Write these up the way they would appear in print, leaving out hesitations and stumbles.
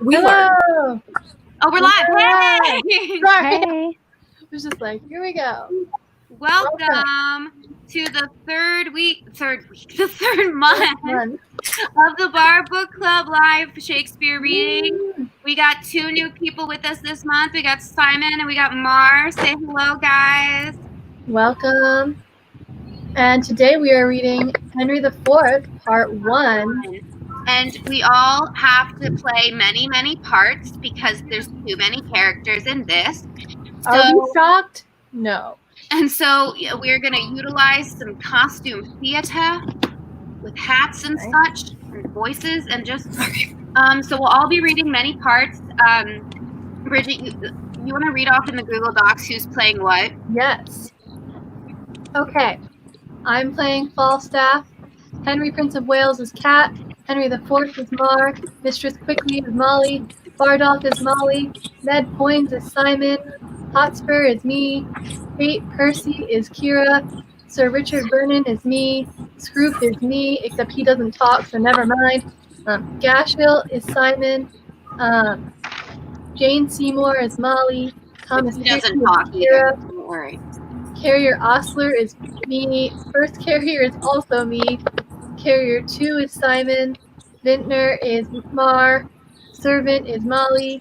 We were. Hello. Oh, we're live. Hi. Hey! Sorry. Hey. It was just like, here we go. Welcome to the third month One. of the Bar Book Club live Shakespeare reading. We got two new people with us this month. We got Simon and we got Mar. Say hello, guys. Welcome. And today we are reading Henry IV, Part 1. And we all have to play many, many parts because there's too many characters in this. Are we shocked? No. And so we're going to utilize some costume theater with hats and such, and voices, and just so we'll all be reading many parts. Bridget, you want to read off in the Google Docs who's playing what? Yes. Okay. I'm playing Falstaff. Henry Prince of Wales is Cat. Henry IV is Mar. Mistress Quickly is Molly. Bardolph is Molly. Ned Poins is Simon. Hotspur is me. Kate Percy is Kira. Sir Richard Vernon is me. Scroop is me, except he doesn't talk, so never mind. Gashville is Simon. Jane Seymour is Molly. Thomas He doesn't Hickey talk is either. Kira. Don't worry. Carrier Ostler is me. First Carrier is also me. Carrier 2 is Simon. Vintner is Mar. Servant is Molly.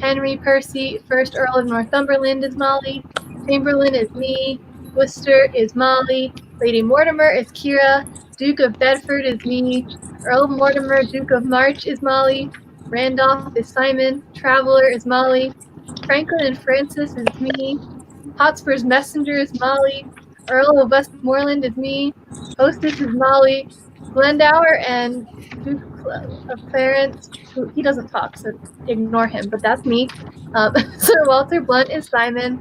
Henry Percy, First Earl of Northumberland is Molly. Chamberlain is me. Worcester is Molly. Lady Mortimer is Kira. Duke of Bedford is me. Earl Mortimer, Duke of March is Molly. Randolph is Simon. Traveler is Molly. Franklin and Francis is me. Hotspur's Messenger is Molly. Earl of Westmoreland is me. Hostess is Molly. Glendower and Duke of Clarence, he doesn't talk, so ignore him, but that's me. Sir Walter Blunt is Simon.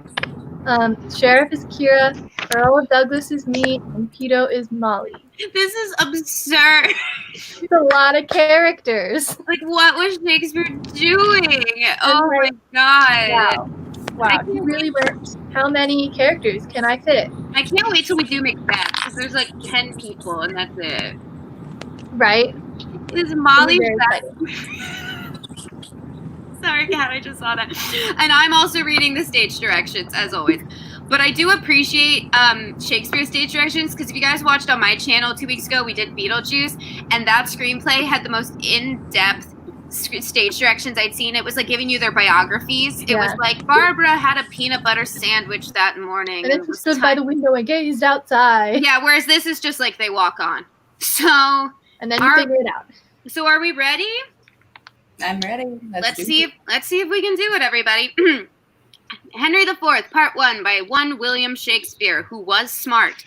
Sheriff is Kira. Earl of Douglas is me. And Peto is Molly. This is absurd. It's a lot of characters. Like, what was Shakespeare doing? Oh my god. Wow, he really worked. How many characters can I fit? I can't wait till we do Macbeth, because there's like 10 people and that's it. Right? Is Molly Very back? exciting. Sorry, Kat, I just saw that. And I'm also reading the stage directions, as always. But I do appreciate Shakespeare stage directions, because if you guys watched on my channel 2 weeks ago, we did Beetlejuice, and that screenplay had the most in-depth stage directions I'd seen. It was like giving you their biographies. It was like, Barbara had a peanut butter sandwich that morning. And then she stood by the window and gazed outside. Yeah, whereas this is just like they walk on. So... And then you figure it out. So are we ready? I'm ready. Let's see if we can do it, everybody. Henry IV, Part 1 by one William Shakespeare, who was smart.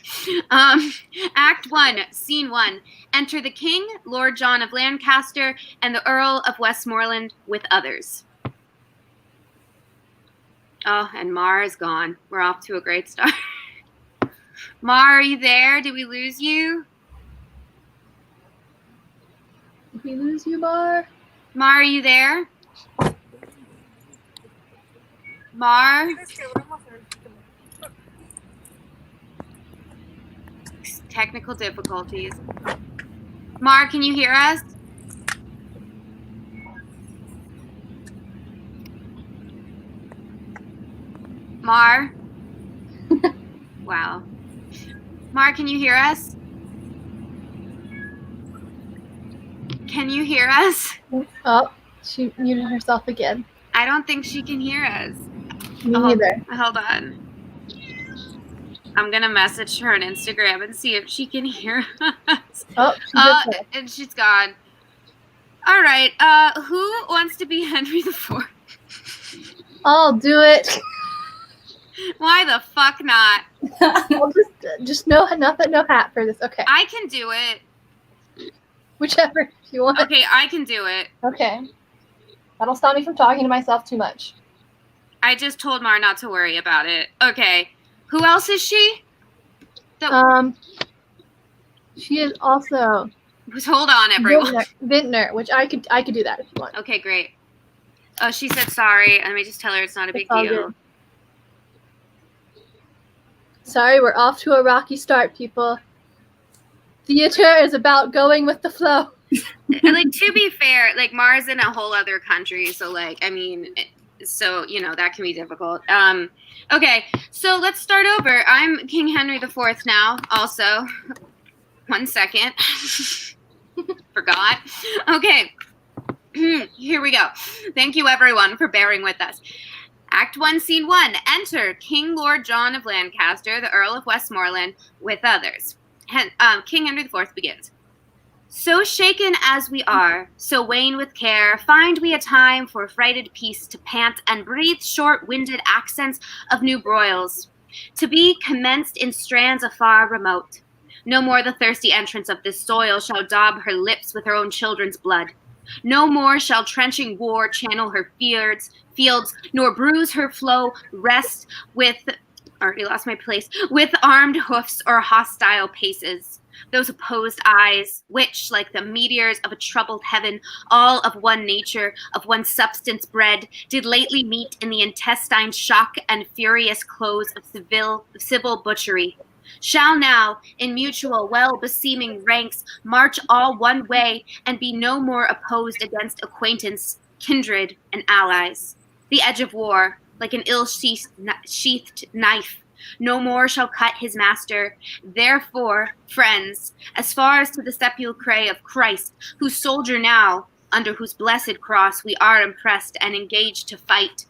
Act 1, Scene 1. Enter the King, Lord John of Lancaster, and the Earl of Westmoreland with others. Oh, and Mar is gone. We're off to a great start. Mar, are you there? Did we lose you? Did we lose you, Mar? Mar, are you there? Mar? Technical difficulties. Mar, can you hear us? Mar? Wow. Mar, can you hear us? Can you hear us? Oh, she muted herself again. I don't think she can hear us. Me neither. Hold on. I'm going to message her on Instagram and see if she can hear us. Oh, and she's gone. All right. Who wants to be Henry IV? I'll do it. Why the fuck not? I'll just no hat for this. Okay. I can do it. Whichever you want. Okay, I can do it. Okay. That'll stop me from talking to myself too much. I just told Mar not to worry about it. Okay. Who else is she? She is also Hold on, everyone. Vintner, which I could do that if you want. Okay, great. Oh, she said sorry. Let me just tell her it's not a big deal. Good. Sorry, we're off to a rocky start, people. Theater is about going with the flow. Like, to be fair, like, Mars in a whole other country, so, like, I mean, so, you know, that can be difficult. Okay, so let's start over. I'm King Henry IV now, also. 1 second. Forgot. Okay, here we go. Thank you, everyone, for bearing with us. Act 1, Scene 1. Enter King Lord John of Lancaster, the Earl of Westmoreland, with others. King Henry IV begins. So shaken as we are, so wane with care, find we a time for frighted peace to pant and breathe short-winded accents of new broils, to be commenced in strands afar remote. No more the thirsty entrance of this soil shall daub her lips with her own children's blood. No more shall trenching war channel her fields, nor bruise her flow rest with, already lost my place, with armed hoofs or hostile paces. Those opposed eyes, which, like the meteors of a troubled heaven, all of one nature, of one substance bred, did lately meet in the intestine shock and furious close of civil butchery, shall now, in mutual well-beseeming ranks, march all one way, and be no more opposed against acquaintance, kindred, and allies. The edge of war, like an ill-sheathed knife, no more shall cut his master. Therefore, friends, as far as to the sepulchre of Christ, whose soldier now, under whose blessed cross we are impressed and engaged to fight,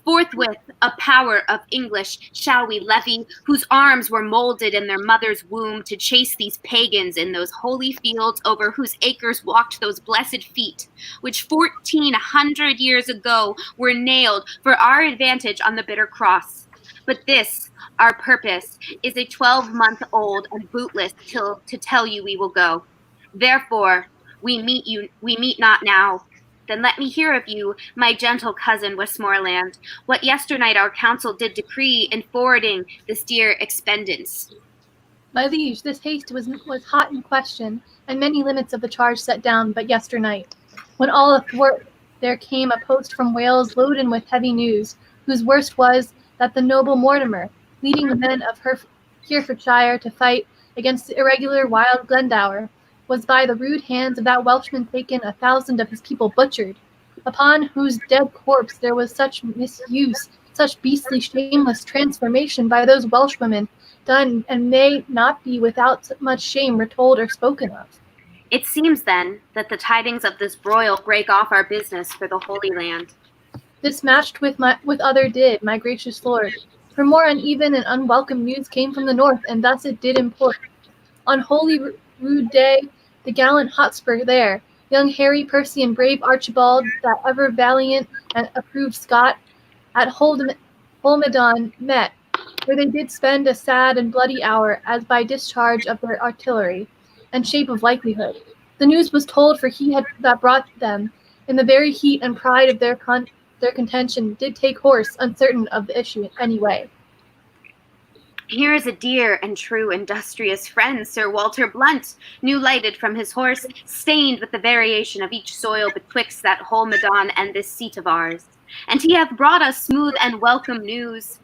forthwith a power of English shall we levy, whose arms were molded in their mother's womb to chase these pagans in those holy fields over whose acres walked those blessed feet, which 1400 years ago were nailed for our advantage on the bitter cross. But this, our purpose, is a 12-month-old and bootless till to tell you we will go. Therefore, we meet not now. Then let me hear of you, my gentle cousin Westmoreland, what yesternight our council did decree in forwarding this dear expendence. My liege, this haste was hot in question, and many limits of the charge set down but yesternight, when all athwart there came a post from Wales loaden with heavy news, whose worst was that the noble Mortimer, leading the men of Herefordshire to fight against the irregular wild Glendower, was by the rude hands of that Welshman taken, 1,000 of his people butchered, upon whose dead corpse there was such misuse, such beastly shameless transformation by those Welshwomen done, and may not be without much shame retold or spoken of. It seems, then, that the tidings of this broil break off our business for the Holy Land. This matched with other did, my gracious lord, for more uneven and unwelcome news came from the north, and thus it did import. On holy rude day, the gallant Hotspur there, young Harry Percy and brave Archibald, that ever valiant and approved Scot, at Holmedon met, where they did spend a sad and bloody hour, as by discharge of their artillery, and shape of likelihood. The news was told, for he that brought them, in the very heat and pride of their contention, did take horse, uncertain of the issue any way. Here is a dear and true industrious friend, Sir Walter Blunt, new lighted from his horse, stained with the variation of each soil betwixt that Holmedon and this seat of ours. And he hath brought us smooth and welcome news.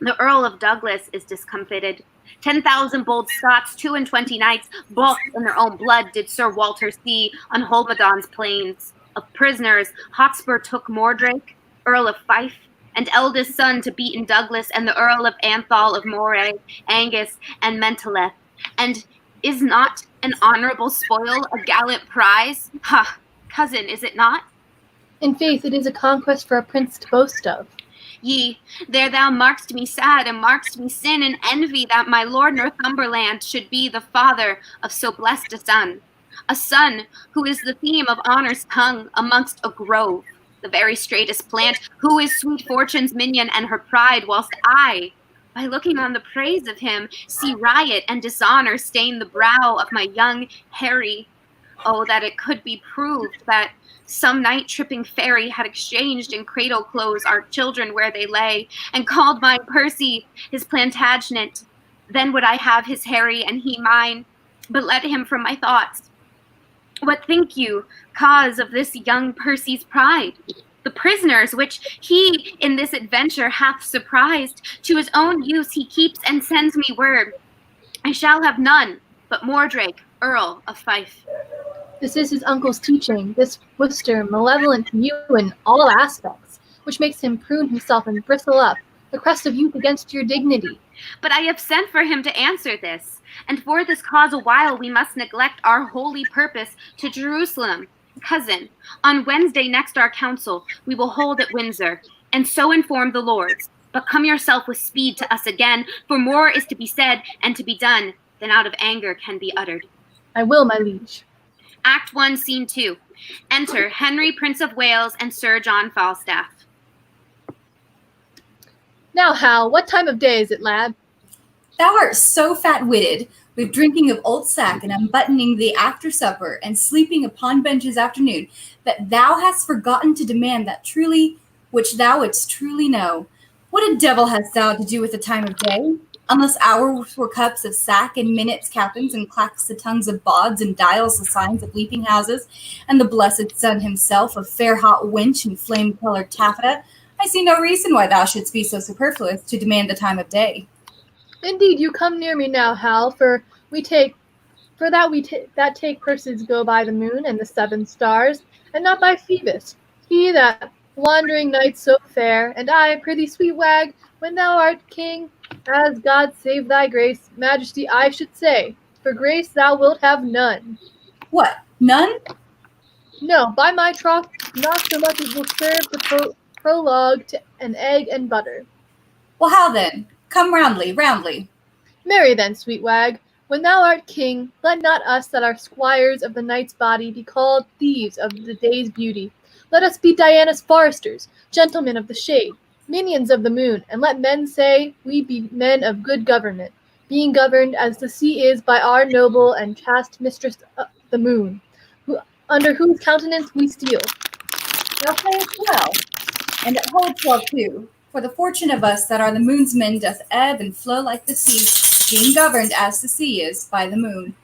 The Earl of Douglas is discomfited. 10,000 bold Scots, 22 knights, balked in their own blood, did Sir Walter see on Holmedon's plains. Of prisoners, Hotspur took Mordrake, Earl of Fife, and eldest son to beaten Douglas, and the Earl of Anthol of Moray, Angus, and Menteleth. And is not an honorable spoil a gallant prize? Ha, cousin, is it not? In faith, it is a conquest for a prince to boast of. Yea, there thou mark'st me sad, and mark'st me sin and envy that my lord Northumberland should be the father of so blessed a son who is the theme of honor's tongue amongst a grove, the very straightest plant, who is sweet fortune's minion and her pride, whilst I, by looking on the praise of him, see riot and dishonor stain the brow of my young Harry. Oh, that it could be proved that some night-tripping fairy had exchanged in cradle clothes our children where they lay, and called my Percy his Plantagenet. Then would I have his Harry, and he mine, but let him from my thoughts. What think you, cause of this young Percy's pride? The prisoners which he in this adventure hath surprised, to his own use he keeps and sends me word. I shall have none but Mordrake, Earl of Fife. This is his uncle's teaching, this Worcester malevolent to you in all aspects, which makes him prune himself and bristle up, the crest of youth against your dignity. But I have sent for him to answer this, and for this cause awhile we must neglect our holy purpose to Jerusalem. Cousin, on Wednesday next our council we will hold at Windsor, and so inform the lords. But come yourself with speed to us again, for more is to be said and to be done than out of anger can be uttered. I will, my liege. Act 1, Scene 2. Enter Henry, Prince of Wales, and Sir John Falstaff. Now, Hal, what time of day is it, lad? Thou art so fat-witted, with drinking of old sack and unbuttoning thee after supper, and sleeping upon benches afternoon, that thou hast forgotten to demand that truly which thou wouldst truly know. What a devil hast thou to do with the time of day? Unless hours were cups of sack, and minutes captains, and clacks the tongues of bawds, and dials the signs of leaping houses, and the blessed sun himself of fair hot wench and flame-colored taffeta, I see no reason why thou shouldst be so superfluous to demand the time of day. Indeed, you come near me now, Hal, for that take persons go by the moon and the 7 stars, and not by Phoebus, he that wandering night so fair, and I, prithee, sweet wag, when thou art king, as God save thy grace, majesty, I should say, for grace thou wilt have none. What, none? No, by my troth, not so much as will serve the prologue to an egg and butter. Well, how then? Come roundly. Marry then, sweet wag, when thou art king, let not us that are squires of the night's body be called thieves of the day's beauty. Let us be Diana's foresters, gentlemen of the shade, minions of the moon, and let men say we be men of good government, being governed as the sea is by our noble and chaste mistress the moon, under whose countenance we steal. Thou sayest well, and it holds well too, for the fortune of us that are the moon's men doth ebb and flow like the sea, being governed as the sea is by the moon.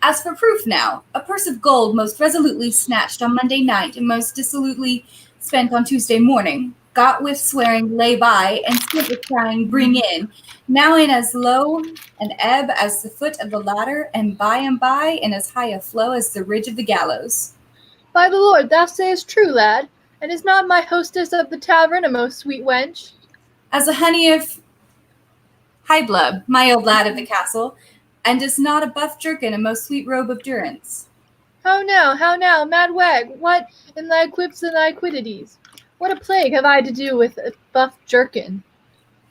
As for proof now, a purse of gold most resolutely snatched on Monday night, and most dissolutely spent on Tuesday morning, got with swearing lay by, and spent with crying bring in, now in as low an ebb as the foot of the ladder, and by in as high a flow as the ridge of the gallows. By the Lord, thou sayest true, lad, and is not my hostess of the tavern a most sweet wench? As the honey of high blood, my old lad of the castle, and is not a buff jerkin a most sweet robe of durance? How now, mad wag, what in thy quips and thy quiddities? What a plague have I to do with a buff jerkin?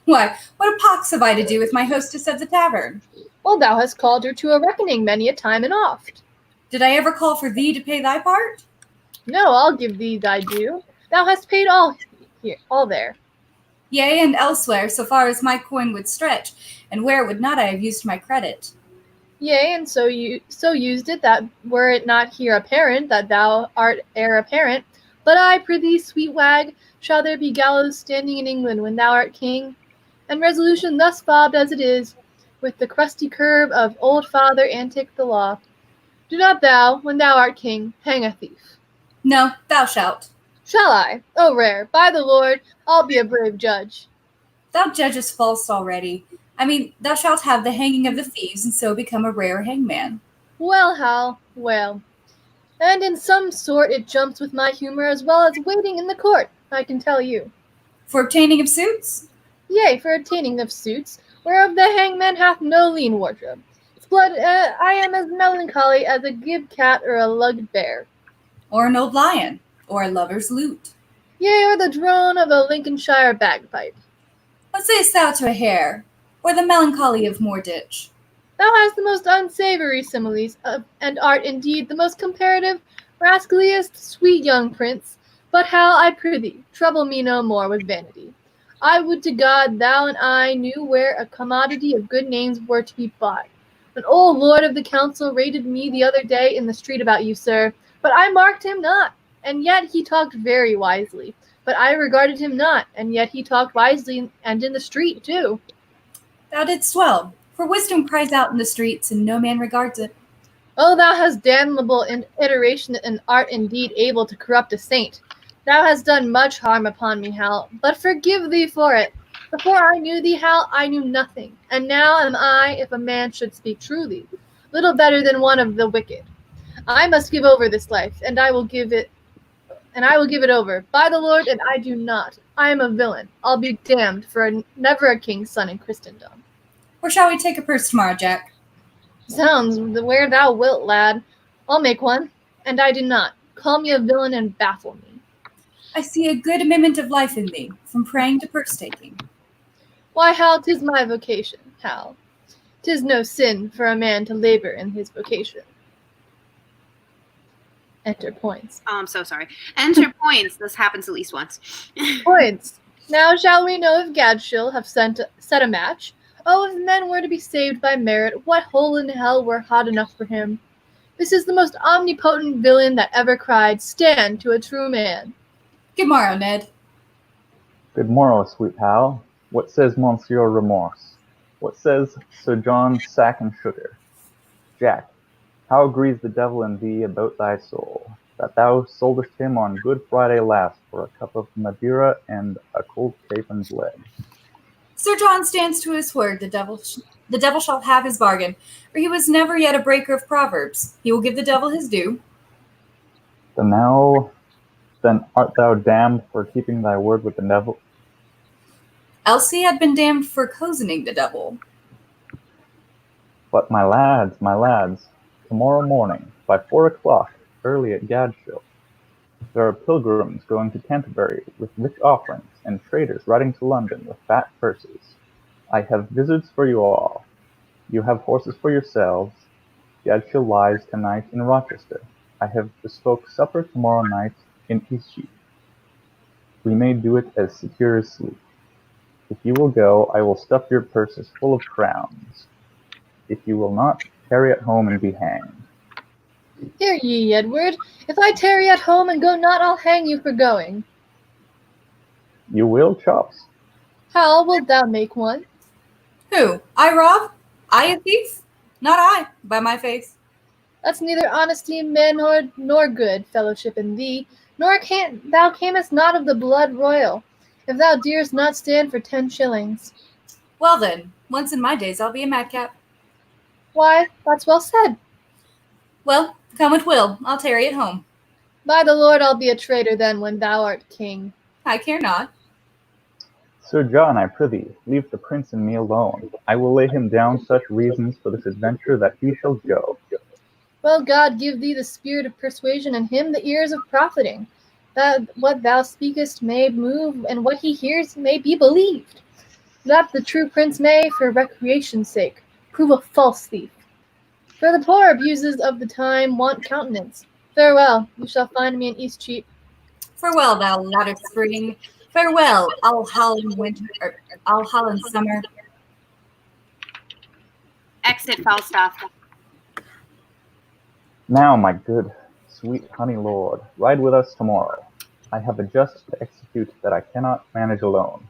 Why, what a pox have I to do with my hostess of the tavern? Well, thou hast called her to a reckoning many a time and oft. Did I ever call for thee to pay thy part? No, I'll give thee thy due. Thou hast paid all here, all there. Yea, and elsewhere, so far as my coin would stretch, and where would not I have used my credit? Yea, and so used it, that were it not here apparent that thou art heir apparent. But I prithee, sweet wag, shall there be gallows standing in England when thou art king? And resolution thus fobbed as it is, with the crusty curb of old father antic the law. Do not thou, when thou art king, hang a thief. No, thou shalt. Shall I? Oh, rare. By the Lord, I'll be a brave judge. Thou judgest false already. I mean, thou shalt have the hanging of the thieves, and so become a rare hangman. Well, Hal, well. And in some sort it jumps with my humor as well as waiting in the court, I can tell you. For obtaining of suits? Yea, for obtaining of suits, whereof the hangman hath no lean wardrobe. Its blood, I am as melancholy as a gib cat or a lugged bear. Or an old lion, or a lover's lute. Yea, or the drone of a Lincolnshire bagpipe. What sayest thou to a hare, or the melancholy of Moorditch? Thou hast the most unsavory similes, and art indeed the most comparative, rascaliest, sweet young prince. But Hal, I prithee, trouble me no more with vanity. I would to God thou and I knew where a commodity of good names were to be bought. An old lord of the council rated me the other day in the street about you, sir, but I marked him not, and yet he talked very wisely. But I regarded him not, and yet he talked wisely, and in the street too. Thou didst well, for wisdom cries out in the streets, and no man regards it. Oh, thou hast damnable iteration, and art indeed able to corrupt a saint. Thou hast done much harm upon me, Hal, but forgive thee for it. Before I knew thee, Hal, I knew nothing, and now am I, if a man should speak truly, little better than one of the wicked. I must give over this life, and I will give it over. By the Lord, and I do not. I am a villain. I'll be damned for never a king's son in Christendom. Or shall we take a purse tomorrow, Jack? Sounds where thou wilt, lad. I'll make one, and I do not. Call me a villain and baffle me. I see a good amendment of life in thee, from praying to purse-taking. Why, Hal, 'tis my vocation, Hal. 'Tis no sin for a man to labor in his vocation. Enter points. Oh, I'm so sorry. Enter points. This happens at least once. Points. Now shall we know if Gadshil have set a match? Oh, if men were to be saved by merit, what hole in hell were hot enough for him? This is the most omnipotent villain that ever cried, "Stand to a true man." Good morrow, Ned. Good morrow, sweet Hal. What says Monsieur Remorse? What says Sir John Sack and Sugar? Jack, how agrees the devil in thee about thy soul, that thou soldest him on Good Friday last for a cup of Madeira and a cold chaffin's leg? Sir John stands to his word. The devil shall have his bargain, for he was never yet a breaker of proverbs. He will give the devil his due. Then art thou damned for keeping thy word with the devil? Elsie had been damned for cozening the devil. But my lads, tomorrow morning, by 4 o'clock, early at Gadshil, there are pilgrims going to Canterbury with rich offerings, and traders riding to London with fat purses. I have visits for you all. You have horses for yourselves. Gadshil lies tonight in Rochester. I have bespoke supper tomorrow night in Eastcheap. We may do it as secure as sleep. If you will go, I will stuff your purses full of crowns. If you will not, tarry at home and be hanged. Hear ye, Edward. If I tarry at home and go not, I'll hang you for going. You will, Chops? How wilt thou make one? Who? I rob? I a thief? Not I, by my faith. That's neither honesty, manhood, nor good fellowship in thee, nor thou camest not of the blood royal, if thou dearest not stand for 10 shillings. Well then, once in my days I'll be a madcap. Why, that's well said. Well, come what will, I'll tarry at home. By the Lord, I'll be a traitor then when thou art king. I care not. Sir John, I prithee, leave the prince and me alone. I will lay him down such reasons for this adventure that he shall go. Well, God give thee the spirit of persuasion, and him the ears of profiting, that what thou speakest may move, and what he hears may be believed, that the true prince may, for recreation's sake, prove a false thief. For the poor abuses of the time want countenance. Farewell, you shall find me in Eastcheap. Farewell, thou latter spring. Farewell, I'll howl in winter, I'll howl in summer. Exit Falstaff. Now, my good, sweet honey lord, ride with us tomorrow. I have a just to execute that I cannot manage alone.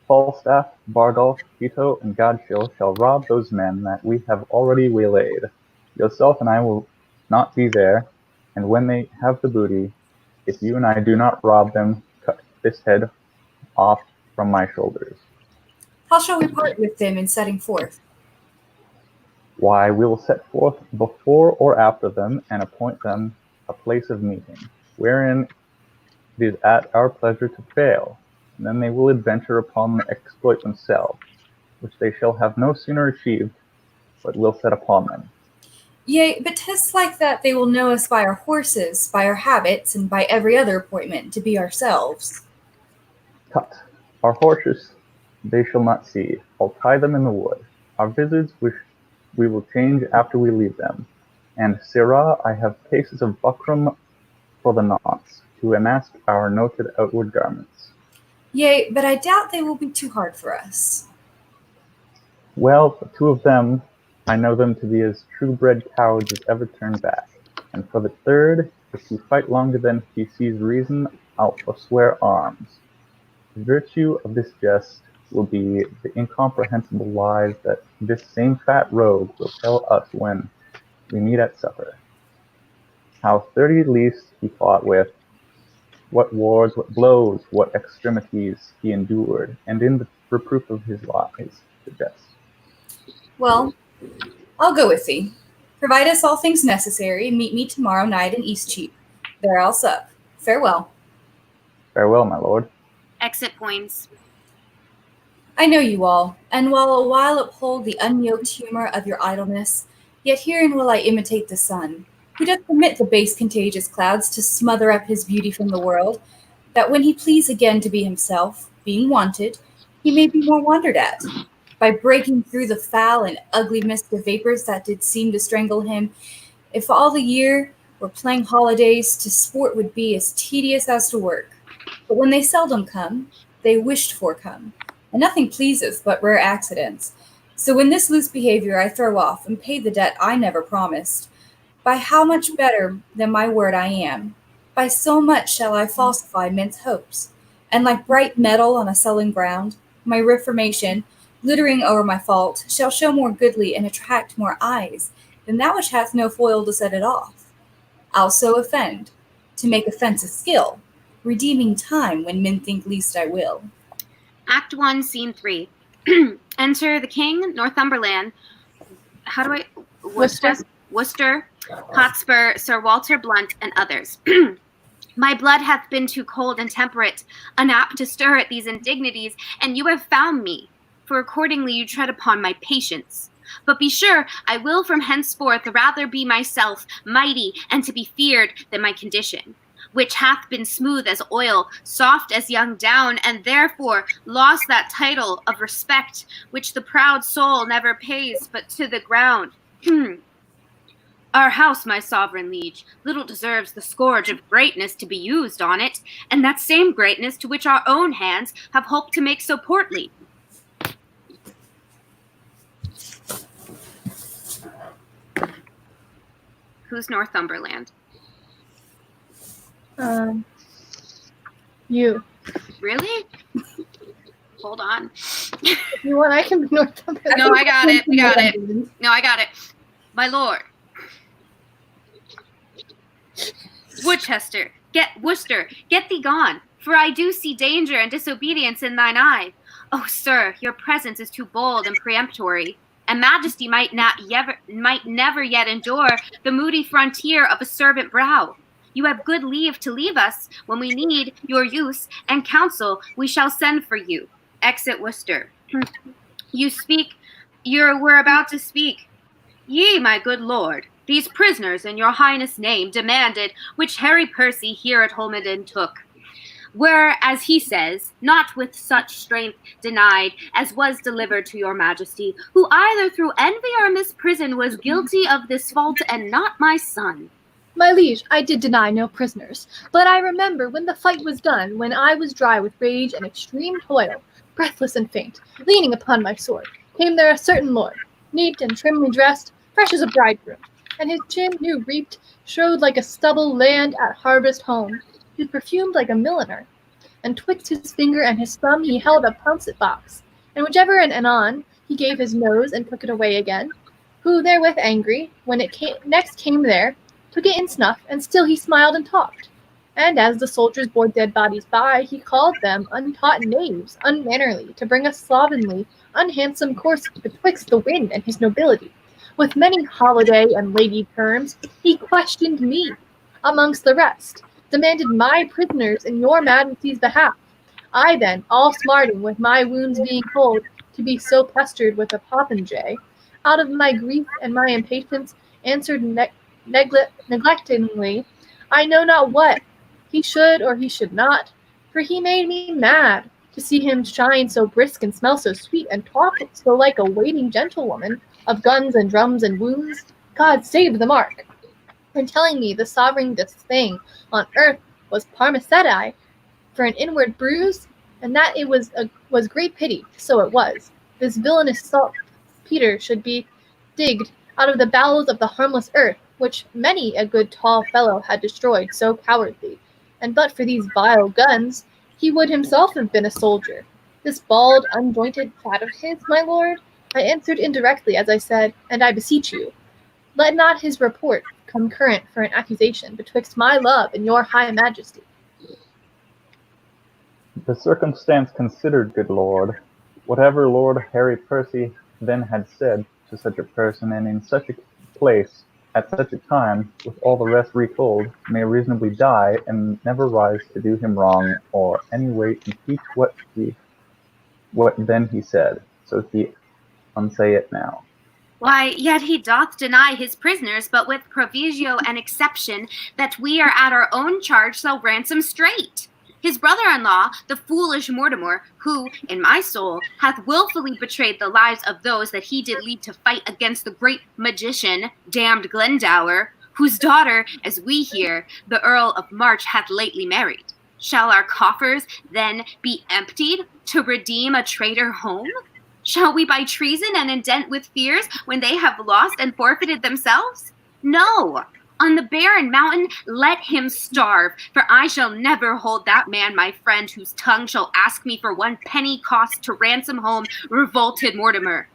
Falstaff, Bardolph, Tito, and Gadshil shall rob those men that we have already waylaid. Yourself and I will not be there, and when they have the booty, if you and I do not rob them, cut this head off from my shoulders. How shall we part with them in setting forth? Why, we will set forth before or after them, and appoint them a place of meeting, wherein it is at our pleasure to fail, and then they will adventure upon the exploit themselves, which they shall have no sooner achieved, but will set upon them. Yea, but 'tis like that they will know us by our horses, by our habits, and by every other appointment, to be ourselves. Tut, our horses they shall not see. I'll tie them in the wood. Our vizards which we will change after we leave them. And, sirrah, I have cases of buckram for the knots, to amask our noted outward garments. Yea, but I doubt they will be too hard for us. Well, for 2 of them, I know them to be as true-bred cowards as ever turned back. And for the 3rd, if he fight longer than he sees reason, I'll forswear arms. The virtue of this jest will be the incomprehensible lies that this same fat rogue will tell us when we meet at supper. How 30 least he fought with, what wars, what blows, what extremities he endured, and in the reproof of his lies, the jest. Well, I'll go with thee. Provide us all things necessary, and meet me tomorrow night in Eastcheap. There I'll sup. Farewell. Farewell, my lord. Exit points. I know you all, and while a while uphold the unyoked humor of your idleness, yet herein will I imitate the sun, who doth permit the base contagious clouds to smother up his beauty from the world, that when he please again to be himself, being wanted, he may be more wondered at. By breaking through the foul and ugly mist of vapors that did seem to strangle him, if all the year were playing holidays, to sport would be as tedious as to work. But when they seldom come, they wished for come, and nothing pleaseth but rare accidents. So when this loose behavior I throw off, and pay the debt I never promised, by how much better than my word I am, by so much shall I falsify men's hopes, and like bright metal on a sullen ground, my reformation, glittering o'er my fault, shall show more goodly and attract more eyes than that which hath no foil to set it off. I'll so offend, to make offense a skill, redeeming time when men think least I will. Act 1, Scene 3. Enter the King, Northumberland. Worcester, Hotspur, Sir Walter Blunt, and others. My blood hath been too cold and temperate, unapt to stir at these indignities, and you have found me, for accordingly you tread upon my patience. But be sure, I will from henceforth rather be myself, mighty, and to be feared than my condition, which hath been smooth as oil, soft as young down, and therefore lost that title of respect, which the proud soul never pays but to the ground. Our house, my sovereign liege, little deserves the scourge of greatness to be used on it, and that same greatness to which our own hands have hoped to make so portly. Who's Northumberland? You. Really? Hold on. If you want, I can be Northumberland. No, I got it. We got it. No, I got it. My lord. Worcester, get thee gone, for I do see danger and disobedience in thine eye. Oh, sir, your presence is too bold and peremptory, and majesty might never yet endure the moody frontier of a servant brow. You have good leave to leave us when we need your use and counsel. We shall send for you. Exit Worcester. You were about to speak. Ye, my good lord, these prisoners in your highness' name demanded, which Harry Percy here at Holmenden took, were, as he says, not with such strength denied as was delivered to your majesty, who either through envy or misprison was guilty of this fault, and not my son. My liege, I did deny no prisoners, but I remember when the fight was done, when I was dry with rage and extreme toil, breathless and faint, leaning upon my sword, came there a certain lord, neat and trimly dressed, fresh as a bridegroom, and his chin new reaped showed like a stubble land at harvest home. He was perfumed like a milliner, and twixt his finger and his thumb he held a pouncet box, and whichever and anon he gave his nose and took it away again, who therewith angry, when it next came there, took it in snuff, and still he smiled and talked. And as the soldiers bore dead bodies by, he called them untaught knaves, unmannerly, to bring a slovenly, unhandsome course betwixt the wind and his nobility. With many holiday and lady terms, he questioned me, amongst the rest, demanded my prisoners in your majesty's behalf. I then, all smarting with my wounds being told to be so pestered with a popinjay, out of my grief and my impatience, answered neglectingly, I know not what, he should or he should not, for he made me mad, to see him shine so brisk and smell so sweet, and talk so like a waiting gentlewoman, of guns and drums and wounds, God save the mark, and telling me the sovereignest thing on earth was parmaceti for an inward bruise, and that it was great pity, so it was, this villainous saltpeter should be digged out of the bowels of the harmless earth, which many a good tall fellow had destroyed so cowardly, and but for these vile guns, he would himself have been a soldier. This bald, unjointed fat of his, my lord, I answered indirectly, as I said, and I beseech you, let not his report come current for an accusation betwixt my love and your high majesty. The circumstance considered, good lord, whatever Lord Harry Percy then had said to such a person, and in such a place at such a time, with all the rest retold, may reasonably die, and never rise to do him wrong, or any way impeach what then he said. So he unsay it now. Why, yet he doth deny his prisoners, but with proviso and exception, that we are at our own charge shall ransom straight. His brother-in-law, the foolish Mortimer, who, in my soul, hath wilfully betrayed the lives of those that he did lead to fight against the great magician, damned Glendower, whose daughter, as we hear, the Earl of March hath lately married. Shall our coffers then be emptied to redeem a traitor home? Shall we by treason and indent with fears when they have lost and forfeited themselves? No. On the barren mountain let him starve, for I shall never hold that man my friend whose tongue shall ask me for 1 penny cost to ransom home revolted Mortimer.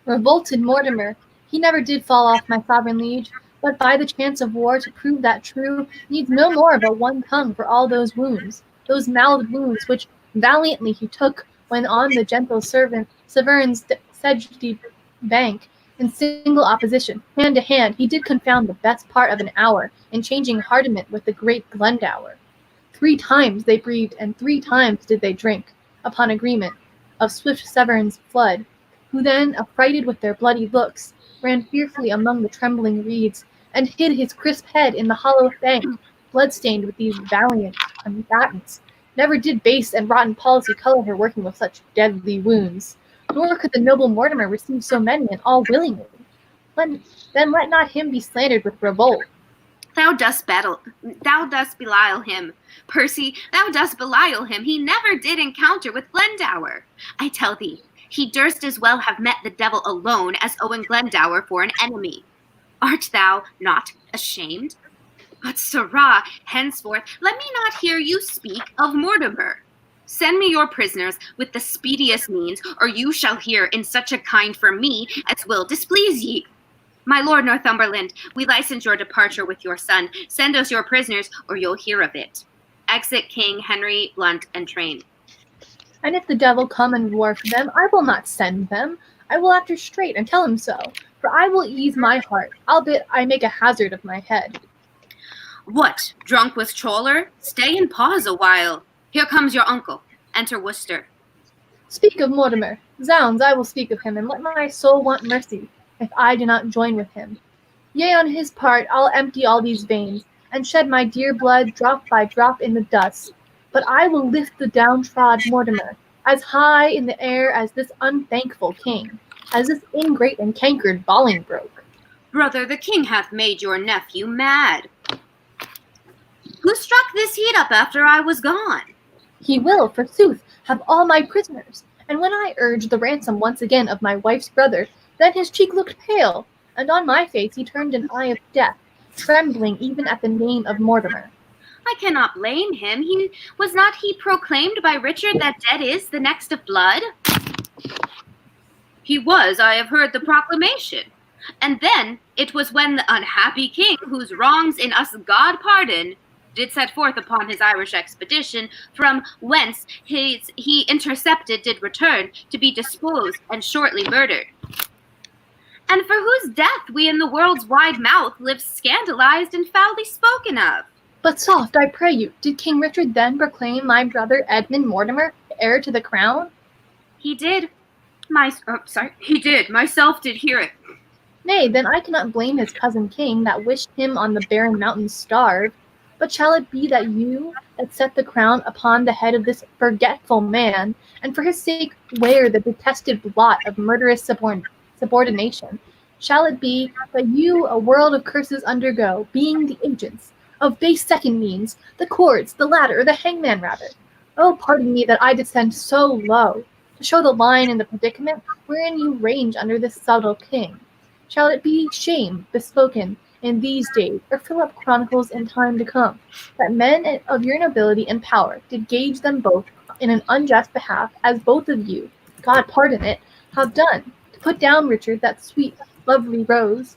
Revolted Mortimer, he never did fall off, my sovereign liege, but by the chance of war to prove that true, needs no more but 1 tongue for all those wounds, those mouthed wounds which valiantly he took when on the gentle Severn's sedgy bank, in single opposition, hand to hand, he did confound the best part of an hour in changing hardiment with the great Glendower. 3 times they breathed, and 3 times did they drink, upon agreement, of swift Severn's flood, who then, affrighted with their bloody looks, ran fearfully among the trembling reeds, and hid his crisp head in the hollow bank, blood-stained with these valiant combatants. Never did base and rotten policy color her working with such deadly wounds. Nor could the noble Mortimer receive so many, and all willingly. Then let not him be slandered with revolt. Thou dost belie him. Percy, thou dost belie him. He never did encounter with Glendower. I tell thee, he durst as well have met the devil alone as Owen Glendower for an enemy. Art thou not ashamed? But, sirrah, henceforth let me not hear you speak of Mortimer. Send me your prisoners with the speediest means, or you shall hear in such a kind from me as will displease ye. My lord Northumberland, we license your departure with your son. Send us your prisoners, or you'll hear of it. Exit King Henry, Blunt, and Train. And if the devil come and war for them, I will not send them. I will after straight and tell him so. For I will ease my heart, albeit I make a hazard of my head. What, drunk with choler? Stay and pause a while. Here comes your uncle. Enter Worcester. Speak of Mortimer. Zounds, I will speak of him, and let my soul want mercy, if I do not join with him. Yea, on his part, I'll empty all these veins, and shed my dear blood drop by drop in the dust. But I will lift the downtrod Mortimer, as high in the air as this unthankful king, as this ingrate and cankered Bolingbroke. Brother, the king hath made your nephew mad. Who struck this heat up after I was gone? He will, forsooth, have all my prisoners. And when I urged the ransom once again of my wife's brother, then his cheek looked pale, and on my face he turned an eye of death, trembling even at the name of Mortimer. I cannot blame him. Was not he proclaimed by Richard that dead is the next of blood? He was, I have heard the proclamation. And then it was when the unhappy king, whose wrongs in us God pardon, did set forth upon his Irish expedition, from whence he intercepted did return, to be disposed and shortly murdered. And for whose death we in the world's wide mouth live scandalized and foully spoken of. But soft, I pray you, did King Richard then proclaim my brother Edmund Mortimer heir to the crown? He did. He did. Myself did hear it. Nay, then I cannot blame his cousin king that wished him on the barren mountains starve. But shall it be that you that set the crown upon the head of this forgetful man, and for his sake wear the detested blot of murderous subordination? Shall it be that you a world of curses undergo, being the agents of base second means, the cords, the ladder, the hangman rabbit? Oh, pardon me that I descend so low, to show the line in the predicament wherein you range under this subtle king. Shall it be shame bespoken in these days, or fill up chronicles in time to come, that men of your nobility and power did gauge them both in an unjust behalf, as both of you, God pardon it, have done, to put down Richard, that sweet, lovely rose,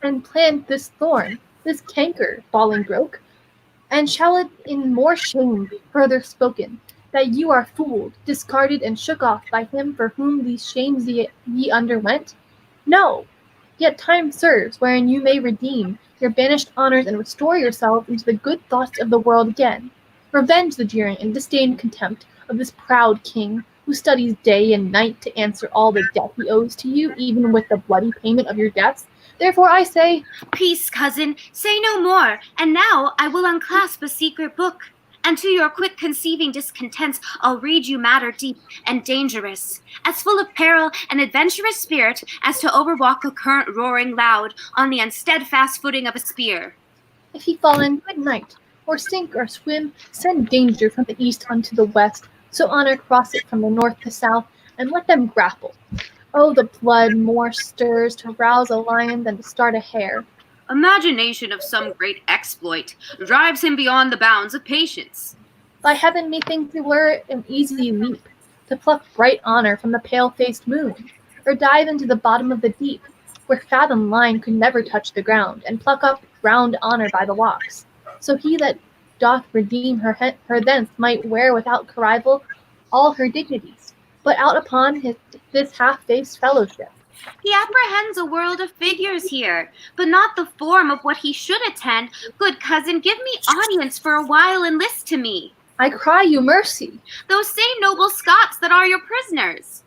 and plant this thorn, this canker, Bolingbroke? And shall it in more shame be further spoken, that you are fooled, discarded, and shook off by him for whom these shames ye underwent? No, Yet time serves, wherein you may redeem your banished honors and restore yourselves into the good thoughts of the world again. Revenge the jeering and disdained contempt of this proud king, who studies day and night to answer all the debt he owes to you, even with the bloody payment of your debts. Therefore I say, Peace, cousin, say no more, and now I will unclasp a secret book. And to your quick conceiving discontents, I'll read you matter deep and dangerous, as full of peril and adventurous spirit as to overwalk a current roaring loud on the unsteadfast footing of a spear. if he fall in, good night, or sink or swim, send danger from the east unto the west, so honor cross it from the north to south, and let them grapple. Oh, the blood more stirs to rouse a lion than to start a hare. Imagination of some great exploit drives him beyond the bounds of patience. By heaven, methinks it were an easy leap to pluck bright honor from the pale-faced moon, or dive into the bottom of the deep, where fathom line could never touch the ground, and pluck up drowned honor by the locks. So he that doth redeem her thence might wear without rival all her dignities, but out upon this half-faced fellowship. He apprehends a world of figures here, but not the form of what he should attend. Good cousin, give me audience for a while and list to me. I cry you mercy. Those same noble Scots that are your prisoners.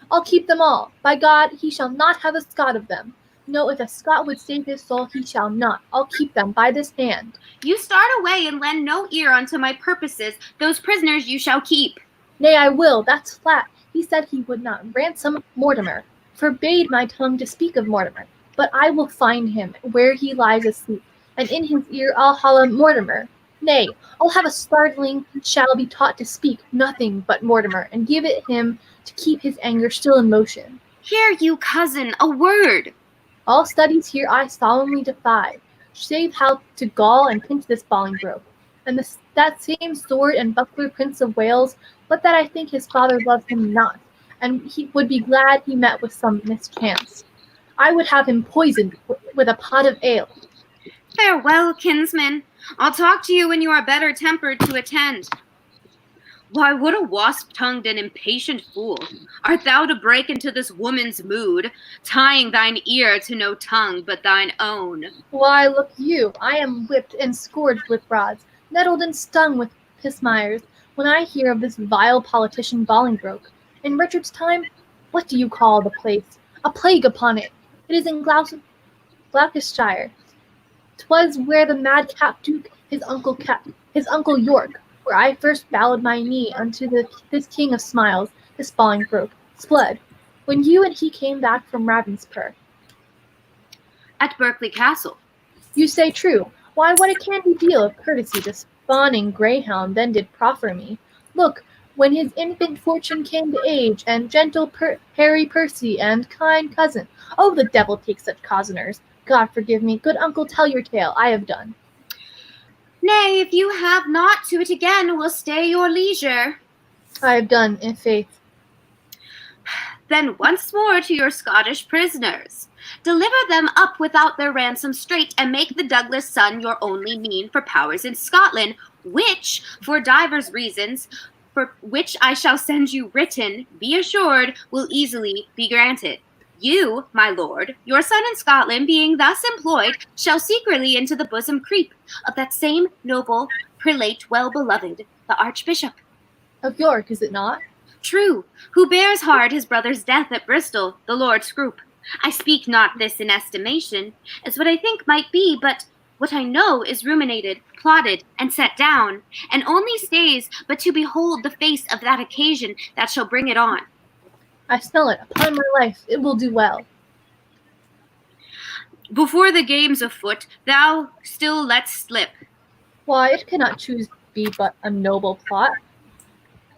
I'll keep them all. By God, he shall not have a Scot of them. No, if a Scot would save his soul, he shall not. I'll keep them by this hand. You start away and lend no ear unto my purposes. Those prisoners you shall keep. Nay, I will. That's flat. He said he would not ransom Mortimer. Forbade my tongue to speak of Mortimer. But I will find him where he lies asleep, and in his ear I'll holla Mortimer. Nay, I'll have a starveling shall be taught to speak nothing but Mortimer, and give it him to keep his anger still in motion. Hear you, cousin, a word. All studies here I solemnly defy, save how to gall and pinch this Bolingbroke, and that same sword and buckler Prince of Wales, but that I think his father loves him not, and he would be glad he met with some mischance. I would have him poisoned with a pot of ale. Farewell, kinsman. I'll talk to you when you are better tempered to attend. Why, what a wasp-tongued and impatient fool art thou to break into this woman's mood, tying thine ear to no tongue but thine own? Why, look you, I am whipped and scourged with rods, nettled and stung with pismires, when I hear of this vile politician Bolingbroke. In Richard's time, what do you call the place? A plague upon it. It is in Gloucestershire. 'Twas where the madcap Duke, his uncle York, where I first bowed my knee unto this king of smiles, this Bolingbroke, spled, when you and he came back from Ravensper. At Berkeley Castle. You say true. Why, what a candy deal of courtesy this fawning greyhound then did proffer me. Look, when his infant fortune came to age, and gentle Harry Percy and kind cousin. Oh, the devil take such cozeners. God forgive me. Good uncle, tell your tale. I have done. Nay, if you have not, to it again will stay your leisure. I have done, in faith. Then once more to your Scottish prisoners. Deliver them up without their ransom straight, and make the Douglas son your only mean for powers in Scotland, which, for divers reasons, for which I shall send you written, be assured, will easily be granted. You, my lord, your son in Scotland, being thus employed, shall secretly into the bosom creep of that same noble prelate well-beloved, the Archbishop. Of York, is it not? True, who bears hard his brother's death at Bristol, the Lord Scroop. I speak not this in estimation, as what I think might be, but what I know is ruminated, plotted, and set down, and only stays but to behold the face of that occasion that shall bring it on. I smell it. Upon my life, it will do well. Before the game's afoot, thou still let'st slip. Why, it cannot choose be but a noble plot.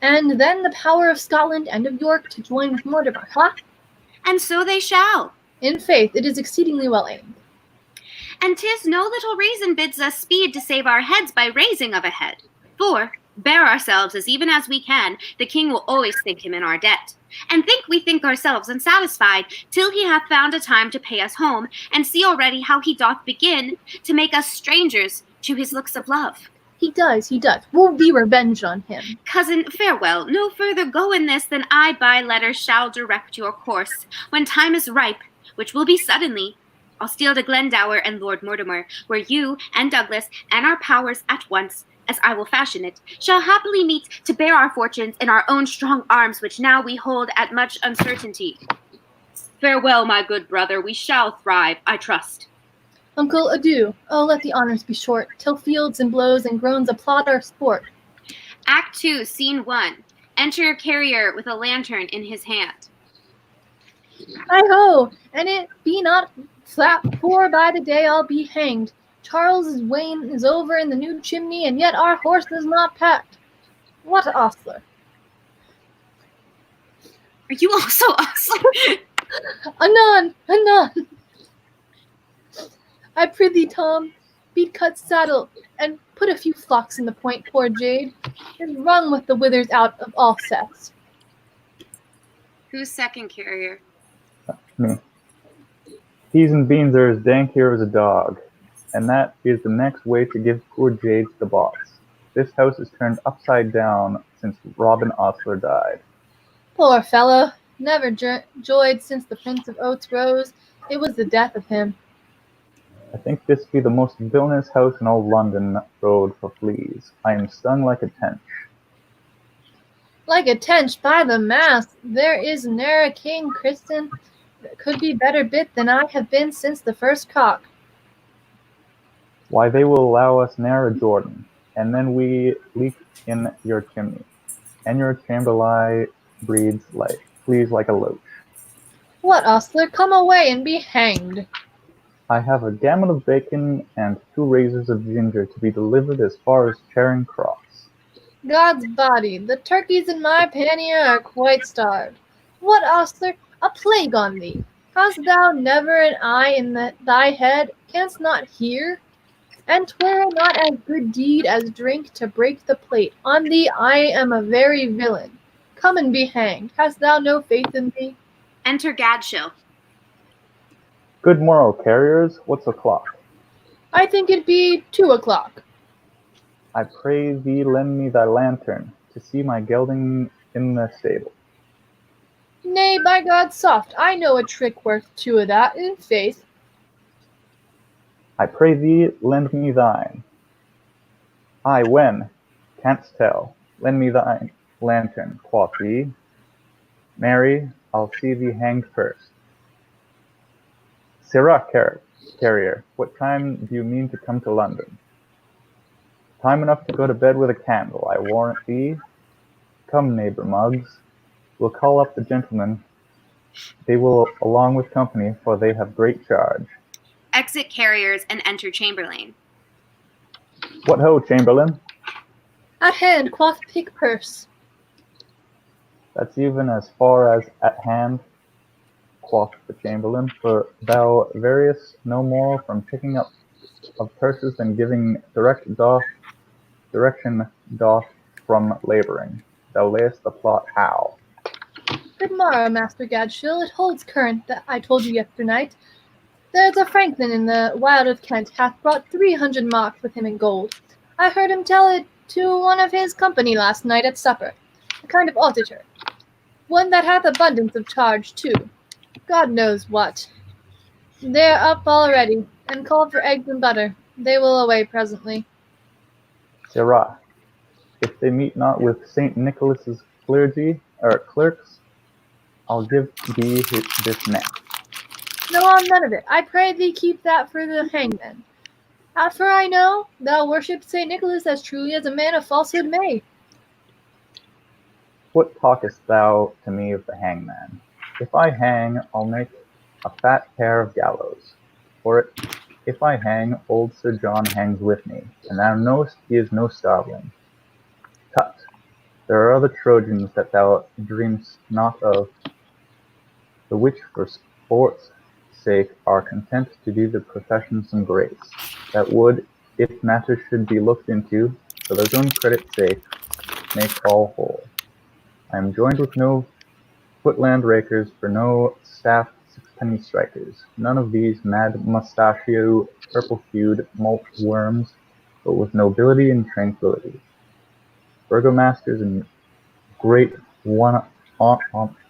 And then the power of Scotland and of York to join with Mortimer, huh? And so they shall. In faith, it is exceedingly well aimed. And 'tis no little reason bids us speed to save our heads by raising of a head. For, bear ourselves as even as we can, the king will always think him in our debt. And we think ourselves unsatisfied, till he hath found a time to pay us home, and see already how he doth begin to make us strangers to his looks of love. He does. We'll be revenged on him. Cousin, farewell. No further go in this than I by letter shall direct your course. When time is ripe, which will be suddenly, I'll steal to Glendower and Lord Mortimer, where you and Douglas and our powers at once, as I will fashion it, shall happily meet to bear our fortunes in our own strong arms, which now we hold at much uncertainty. Farewell, my good brother, we shall thrive, I trust. Uncle, adieu. Oh, let the honors be short, till fields and blows and groans applaud our sport. Act 2, Scene 1. Enter a carrier with a lantern in his hand. Hi-ho! And it be not flat, for by the day I'll be hanged. Charles's wain is over in the new chimney, and yet our horse is not packed. What ostler? Are you also ostler? Anon! Anon! I prithee, Tom, beat cut saddle, and put a few flocks in the point, poor jade, and run with the withers out of all sets. Who's second carrier? Me. Peas and beans are as dank here as a dog, and that is the next way to give poor Jades the boss. This house is turned upside down since Robin Ostler died. Poor fellow, never joyed since the Prince of Oates rose. It was the death of him. I think this be the most villainous house in all London road for fleas. I am stung like a tench. Like a tench, by the mass, there is ne'er a king, Kristen, that could be better bit than I have been since the first cock. Why, they will allow us ne'er a Jordan, and then we leak in your chimney, and your chamberlain flees like a loach. What, ostler, come away and be hanged. I have a gammon of bacon and 2 razors of ginger to be delivered as far as Charing Cross. God's body, the turkeys in my pannier are quite starved. What, ostler, a plague on thee! Hast thou never an eye in thy head, canst not hear? And 'twere not as good deed as drink to break the plate. On thee I am a very villain. Come and be hanged. Hast thou no faith in thee? Enter Gadshill. Good morrow, carriers. What's o'clock? I think it be 2 o'clock. I pray thee lend me thy lantern, to see my gelding in the stable. Nay, by God soft, I know a trick worth 2 of that, in faith. I pray thee lend me thine. Ay, when? Canst tell. Lend me thine lantern, quoth he. Marry, I'll see thee hanged first. Sirrah, carrier, what time do you mean to come to London? Time enough to go to bed with a candle, I warrant thee. Come, neighbour Muggs, we'll call up the gentlemen. They will along with company, for they have great charge. Exit carriers and enter Chamberlain. What ho, Chamberlain? At hand, quoth Pigpurse. That's even as far as at hand, quoth the Chamberlain, for thou variest no more from picking up of purses than giving direction doth from labouring. Thou layest the plot how? Good morrow, Master Gadshill. It holds current that I told you yesternight. There's a franklin in the wild of Kent hath brought 300 marks with him in gold. I heard him tell it to one of his company last night at supper, a kind of auditor, one that hath abundance of charge too. God knows what. They're up already, and called for eggs and butter. They will away presently. Sirrah, if they meet not with St. Nicholas's clerks, I'll give thee this net. No, none of it. I pray thee keep that for the hangman. For I know thou worshipst St. Nicholas as truly as a man of falsehood may. What talkest thou to me of the hangman? If I hang, I'll make a fat pair of gallows. For if I hang, old Sir John hangs with me, and thou knowest he is no starveling. Tut, there are other Trojans that thou dream'st not of, the which for sport's sake are content to do the profession some grace, that would, if matters should be looked into, for their own credit's sake, make all whole. I am joined with no footland rakers, for no staff sixpenny strikers, none of these mad mustachio, purple-hued malt worms, but with nobility and tranquillity. Burgomasters and great one-eyers,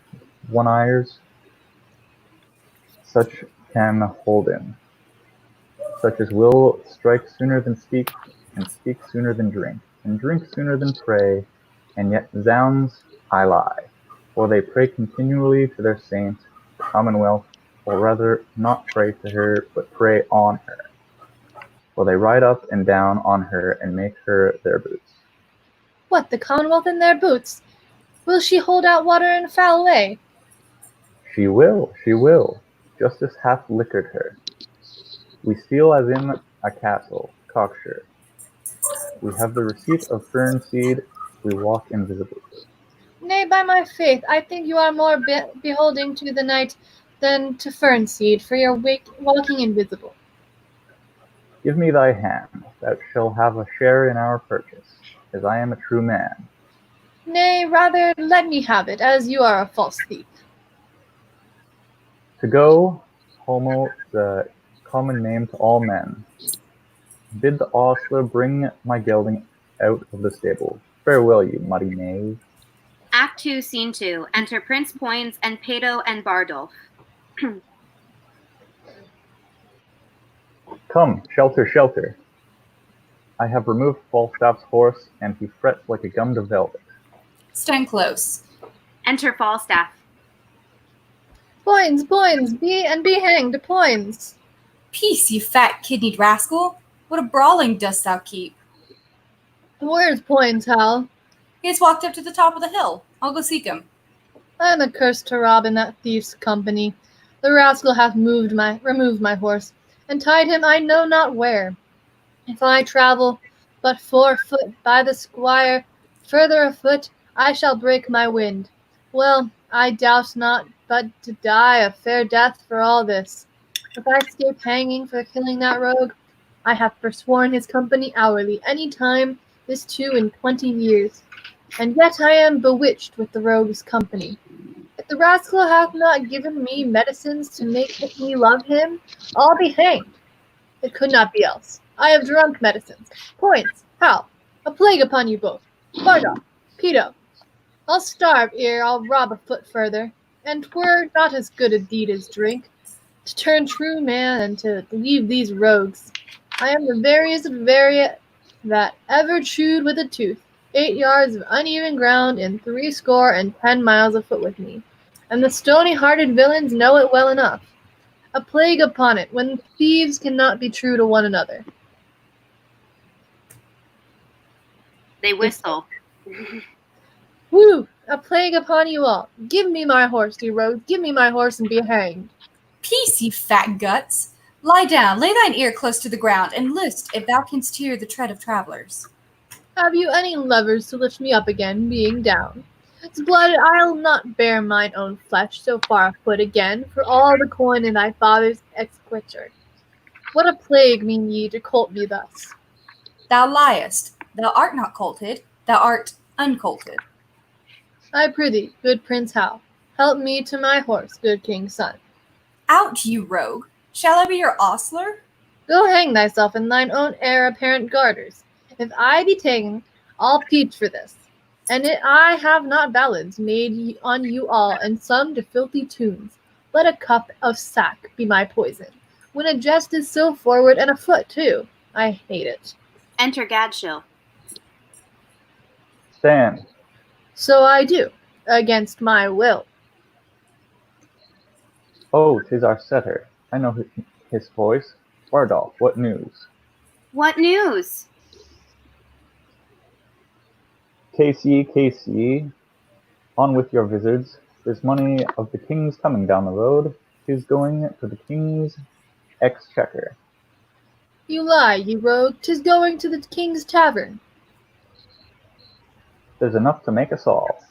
such can hold him, such as will strike sooner than speak, and speak sooner than drink, and drink sooner than pray, and yet zounds, I lie, for they pray continually to their saint, the Commonwealth, or rather not pray to her, but pray on her, for they ride up and down on her and make her their boots. What, the Commonwealth in their boots? Will she hold out water in foul way? She will, justice hath liquored her. We steal as in a castle, cocksure. We have the receipt of fern seed, we walk invisible. Nay, by my faith, I think you are more beholding to the night than to fern seed, for your walking invisible. Give me thy hand, thou shalt have a share in our purchase, as I am a true man. Nay, rather let me have it, as you are a false thief. To go, homo, the common name to all men. Bid the ostler bring my gelding out of the stable. Farewell, you muddy knave. Act 2, Scene 2. Enter Prince Poins and Pato and Bardolph. Come, shelter, shelter. I have removed Falstaff's horse, and he frets like a gum to velvet. Stand close. Enter Falstaff. Poins, be hanged, Poins. Peace, you fat kidneyed rascal. What a brawling dost thou keep? Where's Poins, Hal? He has walked up to the top of the hill. I'll go seek him. I am accursed to rob in that thief's company. The rascal hath removed my horse, and tied him I know not where. If I travel but 4 foot by the squire, further afoot, I shall break my wind. Well, I doubt not but to die a fair death for all this. If I escape hanging for killing that rogue, I have forsworn his company hourly, any time this 2 and 20 years. And yet I am bewitched with the rogue's company. If the rascal hath not given me medicines to make me love him, I'll be hanged. It could not be else. I have drunk medicines. Poins, Hal, a plague upon you both. Bardolph, Peto, I'll starve ere I'll rob a foot further, and 'twere not as good a deed as drink, to turn true man and to leave these rogues. I am the veriest variate that ever chewed with a tooth, 8 yards of uneven ground and 70 miles afoot with me, and the stony-hearted villains know it well enough. A plague upon it, when thieves cannot be true to one another. They whistle. Woo! A plague upon you all. Give me my horse, you rogues. Give me my horse and be hanged. Peace, you fat guts. Lie down, lay thine ear close to the ground, and list if thou canst hear the tread of travelers. Have you any levers to lift me up again, being down? It's blooded, I'll not bear mine own flesh so far afoot again, for all the coin in thy father's exchequer. What a plague mean ye to colt me thus? Thou liest. Thou art not colted. Thou art uncolted. I prithee, good Prince Hal, help me to my horse, good King's son. Out, you rogue. Shall I be your ostler? Go hang thyself in thine own heir apparent garters. If I be taken, I'll peach for this. And I have not ballads made on you all and sung to filthy tunes. Let a cup of sack be my poison, when a jest is so forward and afoot too. I hate it. Enter Gadshill. Stand. So I do, against my will. Oh, 'tis our setter. I know his voice. Bardolph, what news? What news? Case ye, on with your vizards. There's money of the king's coming down the road. 'Tis going to the king's exchequer. You lie, you rogue. 'Tis going to the king's tavern. There's enough to make us all.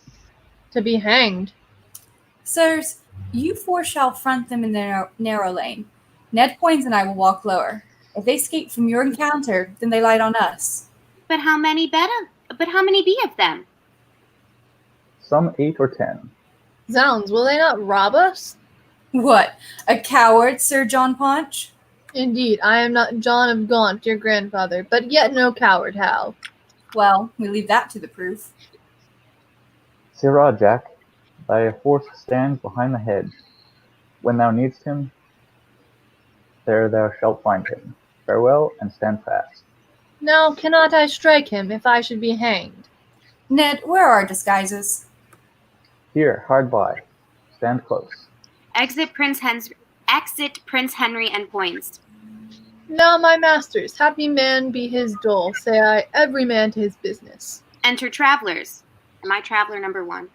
To be hanged. Sirs, you 4 shall front them in the narrow lane. Ned Poins and I will walk lower. If they escape from your encounter, then they light on us. But how many be of them? Some 8 or 10. Zounds, will they not rob us? What, a coward, Sir John Paunch? Indeed, I am not John of Gaunt, your grandfather, but yet no coward, Hal. Well, we leave that to the proof. Sirrah, Jack, thy horse stands behind the hedge. When thou needst him, There thou shalt find him. Farewell, and stand fast. Now cannot I strike him if I should be hanged? Ned, where are our disguises? Here, hard by. Stand close. Exit Prince Henry and points. Now, my masters, happy man be his dole, say I, every man to his business. Enter travelers. Am I traveler number 1?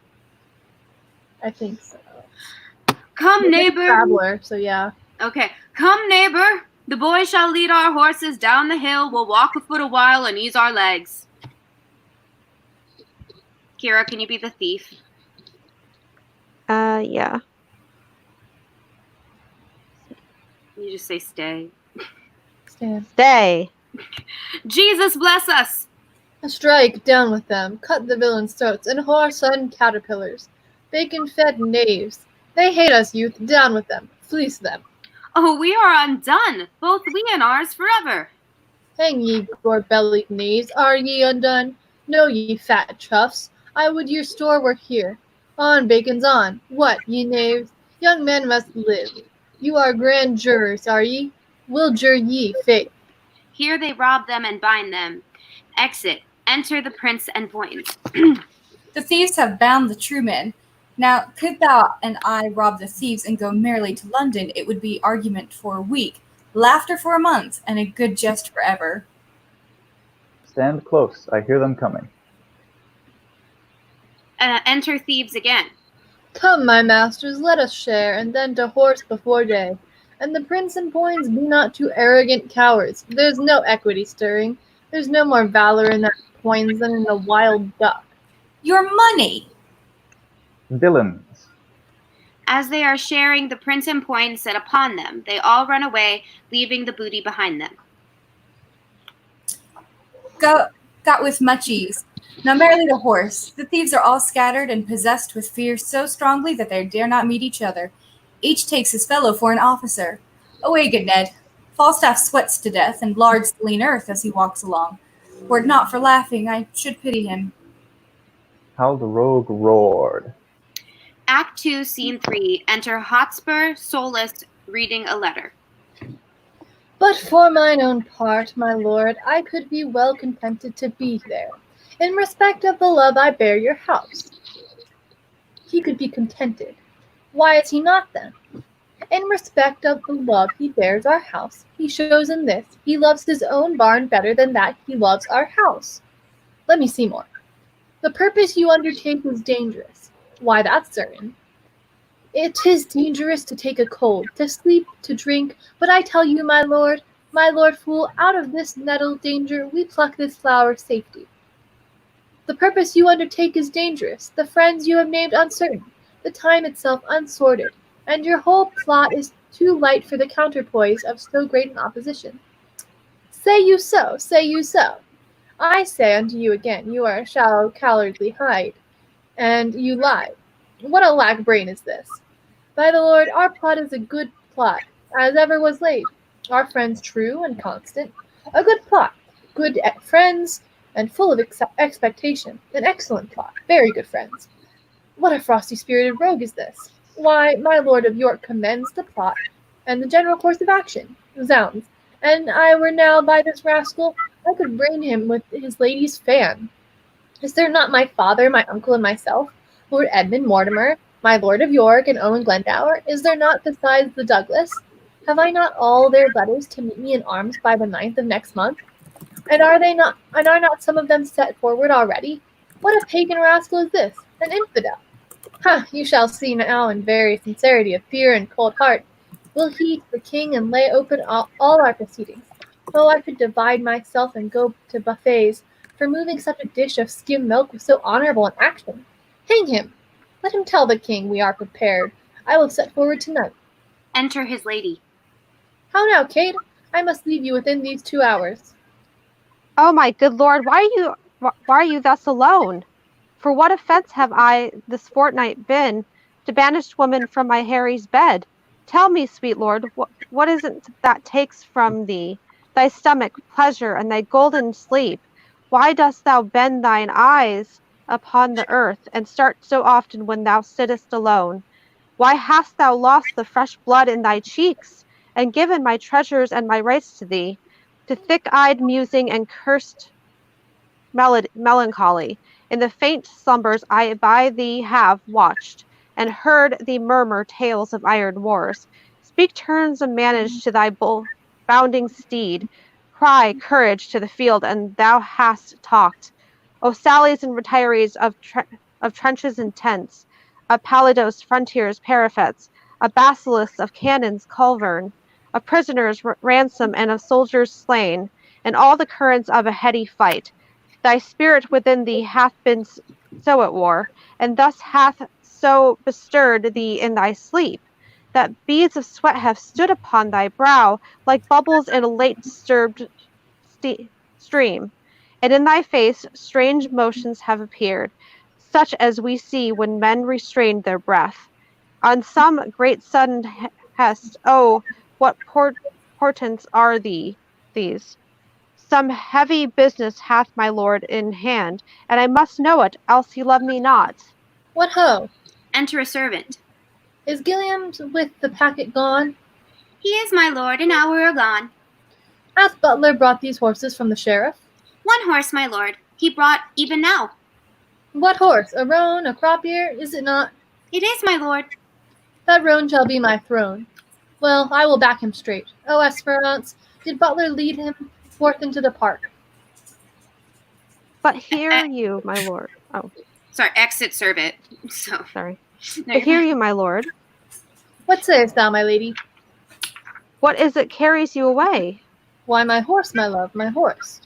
I think so. Come, You're a neighbor. traveler, so yeah. Okay. Come, neighbor. The boy shall lead our horses down the hill. We'll walk afoot a while and ease our legs. Kira, can you be the thief? Yeah. You just say stay. Stand. Stay. Jesus bless us. Strike, down with them, cut the villains' throats, and horse and caterpillars. Bacon-fed knaves. They hate us, youth, down with them, fleece them. Oh, we are undone, both we and ours forever. Hang ye, gore-bellied knaves, are ye undone? Know ye, fat chuffs, I would your store were here. On, bacons, on. What, ye knaves? Young men must live. You are grand jurors, are ye? Will jure ye, faith. Here they rob them and bind them. Exit. Enter the prince and points. The thieves have bound the true men. Now, could thou and I rob the thieves and go merrily to London, it would be argument for a week, laughter for a month, and a good jest forever. Stand close. I hear them coming. Enter thieves again. Come, my masters, let us share, and then to horse before day. And the prince and poins be not too arrogant cowards. There's no equity stirring. There's no more valor in that poins than in a wild duck. Your money! Villains. As they are sharing, the prince and points set upon them. They all run away, leaving the booty behind them. Got with much ease. Now merrily to horse. The thieves are all scattered and possessed with fear so strongly that they dare not meet each other. Each takes his fellow for an officer. Away, good Ned. Falstaff sweats to death and lards the lean earth as he walks along. Were it not for laughing, I should pity him. How the rogue roared. Act 2, Scene 3. Enter Hotspur, soulless, reading a letter. But for mine own part, my lord, I could be well contented to be there, in respect of the love I bear your house. He could be contented. Why is he not then? In respect of the love he bears our house, he shows in this, he loves his own barn better than that he loves our house. Let me see more. The purpose you undertake is dangerous. Why, that's certain. It is dangerous to take a cold, to sleep, to drink, but I tell you, my lord fool, out of this nettle danger we pluck this flower safety. The purpose you undertake is dangerous, the friends you have named uncertain, the time itself unsorted, and your whole plot is too light for the counterpoise of so great an opposition. Say you so, say you so. I say unto you again, you are a shallow, cowardly hide, and you lie. What a lack brain is this? By the Lord, our plot is a good plot, as ever was laid. Our friends true and constant, a good plot, good friends, and full of expectation, an excellent plot, very good friends. What a frosty-spirited rogue is this? Why, my Lord of York commends the plot and the general course of action. Zounds, and I were now by this rascal, I could brain him with his lady's fan. Is there not my father, my uncle, and myself, Lord Edmund Mortimer, my Lord of York, and Owen Glendower? Is there not besides the Douglas? Have I not all their letters to meet me in arms by the 9th of next month? And are not some of them set forward already? What a pagan rascal is this? An infidel. You shall see now in very sincerity of fear and cold heart, will he to the king and lay open all our proceedings. Oh, I could divide myself and go to buffets for moving such a dish of skim milk with so honorable an action. Hang him! Let him tell the king we are prepared. I will set forward tonight. Enter his lady. How now, Kate? I must leave you within these 2 hours. Oh, my good lord, why are you thus alone? For what offense have I this fortnight been, to banished woman from my Harry's bed? Tell me, sweet lord, what is it that takes from thee thy stomach pleasure and thy golden sleep? Why dost thou bend thine eyes upon the earth, and start so often when thou sittest alone? Why hast thou lost the fresh blood in thy cheeks, and given my treasures and my rights to thee, to thick-eyed musing and cursed melancholy. In the faint slumbers I by thee have watched, and heard thee murmur tales of iron wars. Speak terms of manage to thy bounding steed. Cry courage to the field, and thou hast talked. O sallies and retirees of trenches and tents, of Palidos frontiers parapets, of basilisks of cannons culvern, of prisoners ransom and of soldiers slain, and all the currents of a heady fight. Thy spirit within thee hath been so at war, and thus hath so bestirred thee in thy sleep, that beads of sweat have stood upon thy brow like bubbles in a late disturbed stream, and in thy face strange motions have appeared, such as we see when men restrain their breath. On some great sudden hest, oh, what portents are these? Some heavy business hath my lord in hand, and I must know it, else he love me not. What ho! Enter a servant. Is Gilliam with the packet gone? He is, my lord, an hour agone. Hath butler brought these horses from the sheriff? One horse, my lord, he brought even now. What horse? A roan, a crop-ear, is it not? It is, my lord. That roan shall be my throne. Well, I will back him straight. O Esperance, did butler lead him forth into the park? But hear you, my lord. Oh, Sorry, exit servant. So sorry. no, But you're hear fine. you, my lord. What sayest thou, my lady? What is it carries you away? Why, my horse, my love, my horse.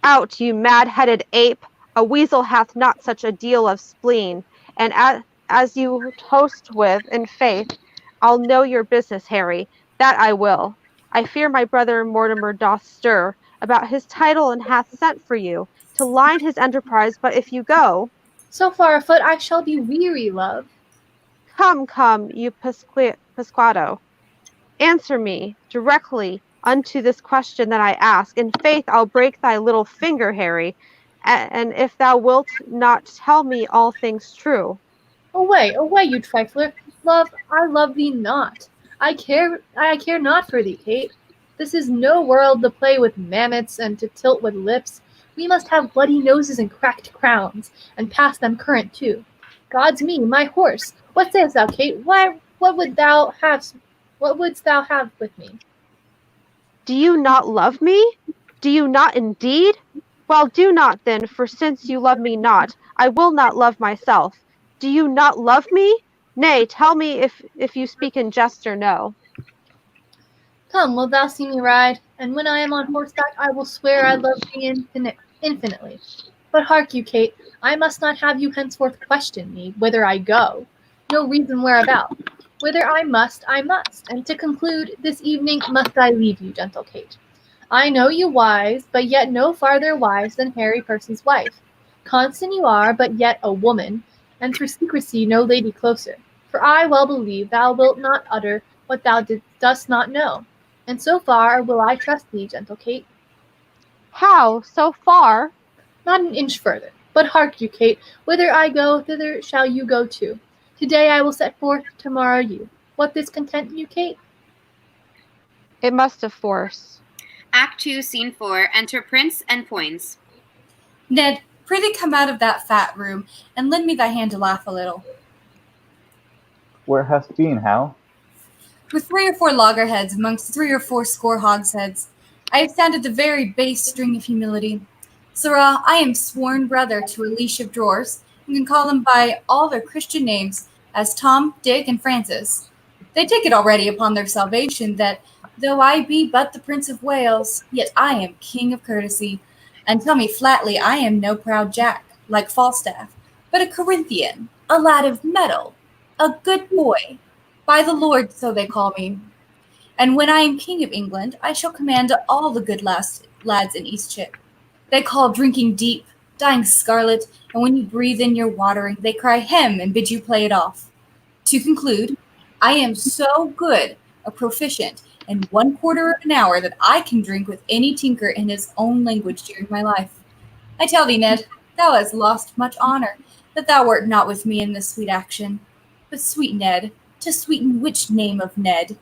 Out, you mad-headed ape! A weasel hath not such a deal of spleen, and as you toast with, in faith, I'll know your business, Harry, that I will. I fear my brother Mortimer doth stir about his title and hath sent for you, to line his enterprise, but if you go, So far afoot I shall be weary, love. come, you Pasquado, answer me directly unto this question that I ask. In faith, I'll break thy little finger, Harry, and if thou wilt not tell me all things true. Away, away, you trifler. Love, I love thee not. I care not for thee, Kate. This is no world to play with mammoths and to tilt with lips. We must have bloody noses and cracked crowns, and pass them current too. God's me, my horse. What sayest thou, Kate? What wouldst thou have with me? Do you not love me? Do you not indeed? Well, do not then, for since you love me not, I will not love myself. Do you not love me? Nay, tell me if you speak in jest or no. Come, wilt thou see me ride? And when I am on horseback, I will swear I love thee infinitely. But hark you, Kate, I must not have you henceforth question me, whither I go. No reason whereabout. Whither I must, and to conclude, this evening must I leave you, gentle Kate. I know you wise, but yet no farther wise than Harry Percy's wife. Constant you are, but yet a woman, and for secrecy no lady closer. For I well believe thou wilt not utter what thou dost not know. And so far will I trust thee, gentle Kate. How, so far? Not an inch further. But hark you, Kate, whither I go, thither shall you go too. Today I will set forth, tomorrow you. What this content you, Kate? It must of force. Act 2, Scene 4. Enter Prince and Poins. Ned, prithee come out of that fat room, and lend me thy hand to laugh a little. Where hast been, Hal? With 3 or 4 loggerheads amongst 3 or 4 score hogsheads, I have sounded the very base string of humility. Sirrah, I am sworn brother to a leash of drawers, and can call them by all their Christian names, as Tom, Dick, and Francis. They take it already upon their salvation that, though I be but the Prince of Wales, yet I am king of courtesy, and tell me flatly I am no proud Jack, like Falstaff, but a Corinthian, a lad of mettle, a good boy. By the Lord, so they call me. And when I am king of England, I shall command all the good lads in Eastcheap. They call drinking deep, dying scarlet, and when you breathe in your watering, they cry hem and bid you play it off. To conclude, I am so good a proficient in 1/4 of an hour that I can drink with any tinker in his own language during my life. I tell thee, Ned, thou hast lost much honor, that thou wert not with me in this sweet action. But sweet Ned, to sweeten which name of Ned?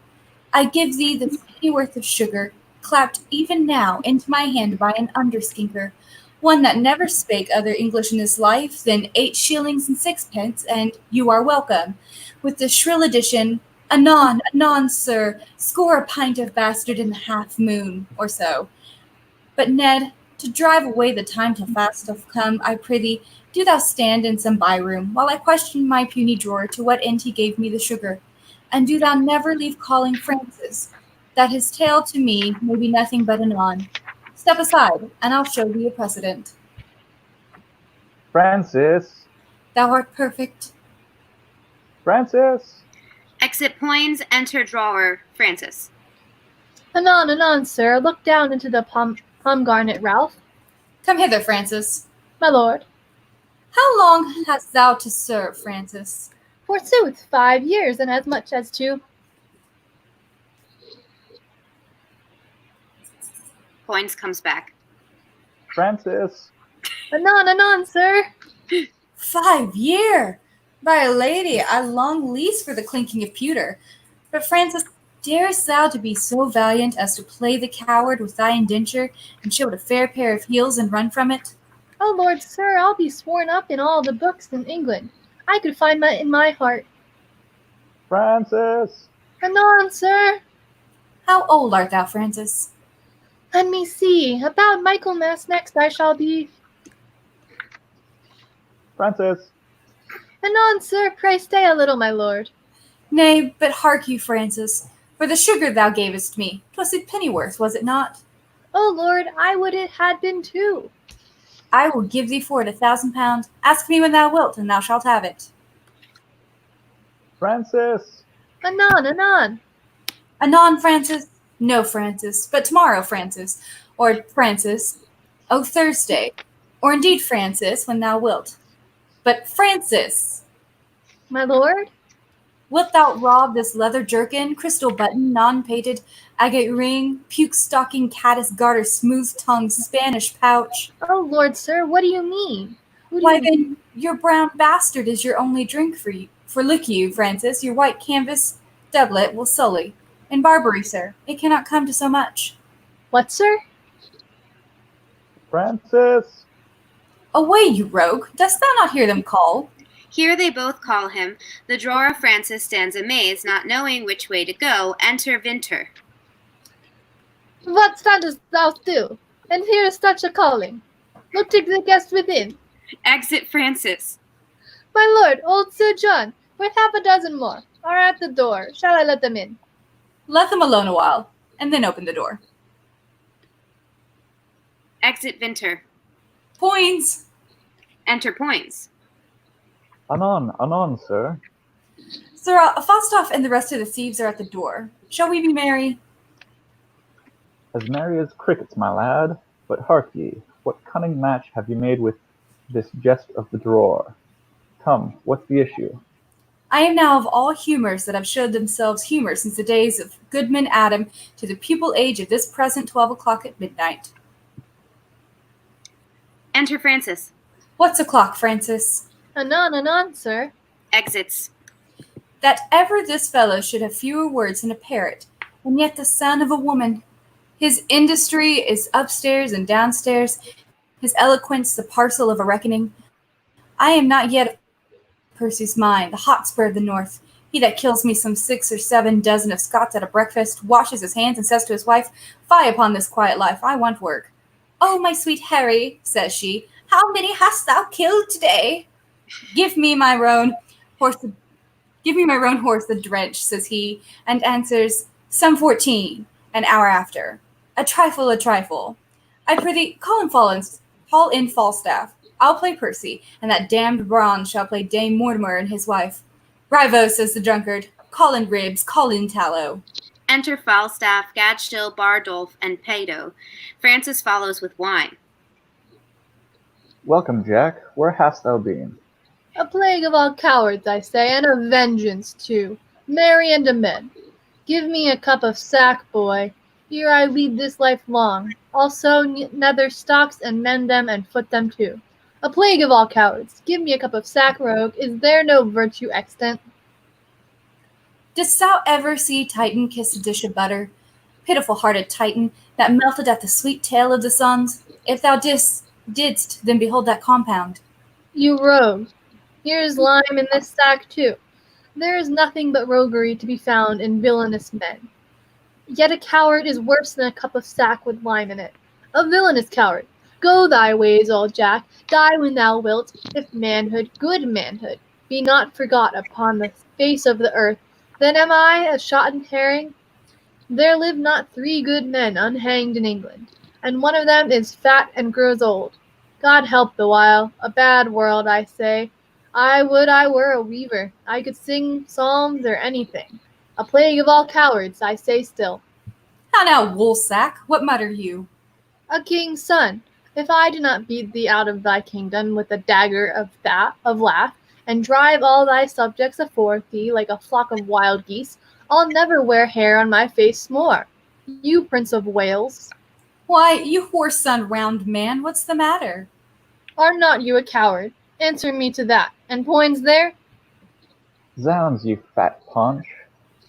I give thee the pennyworth of sugar, clapped even now into my hand by an underskinker, one that never spake other English in his life than 8 shillings and sixpence, and you are welcome, with the shrill addition, anon, anon, sir, score a pint of bastard in the half moon, or so. But Ned, to drive away the time till fast doth come, I prithee, do thou stand in some by-room, while I question my puny drawer to what end he gave me the sugar, and do thou never leave calling Francis, that his tale to me may be nothing but anon. Step aside, and I'll show thee a precedent. Francis! Thou art perfect. Francis! Exit Poins, enter drawer, Francis. Anon, sir, look down into the pomegranate, Ralph. Come hither, Francis. My lord. How long hast thou to serve, Francis? Forsooth, 5 years, and as much as 2. Poins comes back. Francis! Anon, sir. 5 year! By a lady, I long lease for the clinking of pewter. But Francis, darest thou to be so valiant as to play the coward with thy indenture, and show it a fair pair of heels and run from it? Oh, Lord, sir, I'll be sworn up in all the books in England. I could find in my heart. Francis! Anon, sir. How old art thou, Francis? Let me see. About Michaelmas next I shall be. Francis! Anon, sir, pray stay a little, my lord. Nay, but hark you, Francis, for the sugar thou gavest me, 'twas a pennyworth, was it not? Oh, Lord, I would it had been 2. I will give thee for it 1,000 pounds. Ask me when thou wilt, and thou shalt have it. Francis! Anon. Anon, Francis? No, Francis, but tomorrow, Francis. Or Francis, oh, Thursday. Or indeed, Francis, when thou wilt. But Francis! My lord? Wilt thou rob this leather jerkin, crystal button, non-pated, agate ring, puke stocking, caddis garter, smooth tongue, Spanish pouch? Oh, Lord, sir, what do you mean? Why then, your brown bastard is your only drink for you. For look you, Francis, your white canvas doublet will sully. In Barbary, sir, it cannot come to so much. What, sir? Francis! Away, you rogue! Dost thou not hear them call? Here they both call him. The drawer Francis stands amazed, not knowing which way to go. Enter Vinter. What standest thou still? And here is such a calling. Look to the guest within. Exit Francis. My lord, old Sir John, with half a dozen more, are at the door. Shall I let them in? Let them alone a while, and then open the door. Exit Vinter. Poins! Enter Poins. Anon, sir. Sir, Falstaff and the rest of the thieves are at the door. Shall we be merry? As merry as crickets, my lad. But hark ye, what cunning match have you made with this jest of the drawer? Come, what's the issue? I am now of all humours that have showed themselves humour since the days of Goodman Adam to the pupil age of this present 12 o'clock at midnight. Enter Francis. What's o'clock, Francis? Anon, sir. Exits. That ever this fellow should have fewer words than a parrot, and yet the son of a woman. His industry is upstairs and downstairs, his eloquence the parcel of a reckoning. I am not yet of Percy's mind, the Hotspur of the North, he that kills me some 6 or 7 dozen of Scots at a breakfast, washes his hands, and says to his wife, Fie upon this quiet life, I want work. Oh, my sweet Harry, says she, how many hast thou killed today? Give me my roan horse, the drench, says he, and answers, some 14, an hour after. A trifle. I prithee, call in Falstaff. I'll play Percy, and that damned Brawn shall play Dame Mortimer and his wife. Rivo, says the drunkard, call in Ribs, call in Tallow. Enter Falstaff, Gadstill, Bardolph, and Pato. Francis follows with wine. Welcome, Jack. Where hast thou been? A plague of all cowards, I say, and a vengeance, too. Marry and amend. Give me a cup of sack, boy. Here I lead this life long. Also nether stocks and mend them and foot them too. A plague of all cowards. Give me a cup of sack, rogue. Is there no virtue extant? Didst thou ever see Titan kiss a dish of butter? Pitiful-hearted Titan, that melted at the sweet tale of the suns. If thou didst, then behold that compound. You rogue! Here is lime in this sack too. There is nothing but roguery to be found in villainous men. Yet a coward is worse than a cup of sack with lime in it. A villainous coward! Go thy ways, old Jack, die when thou wilt, if manhood, good manhood, be not forgot upon the face of the earth, then am I a shot herring. There live not 3 good men unhanged in England, and one of them is fat and grows old. God help the while, a bad world, I say. I would I were a weaver, I could sing psalms or anything. A plague of all cowards, I say still. How now, woolsack, what mutter you? A king's son, if I do not beat thee out of thy kingdom with a dagger of lath, and drive all thy subjects afore thee like a flock of wild geese, I'll never wear hair on my face more. You Prince of Wales. Why, you whoreson round man, what's the matter? Are not you a coward? Answer me to that. And Poins there? Zounds, you fat paunch!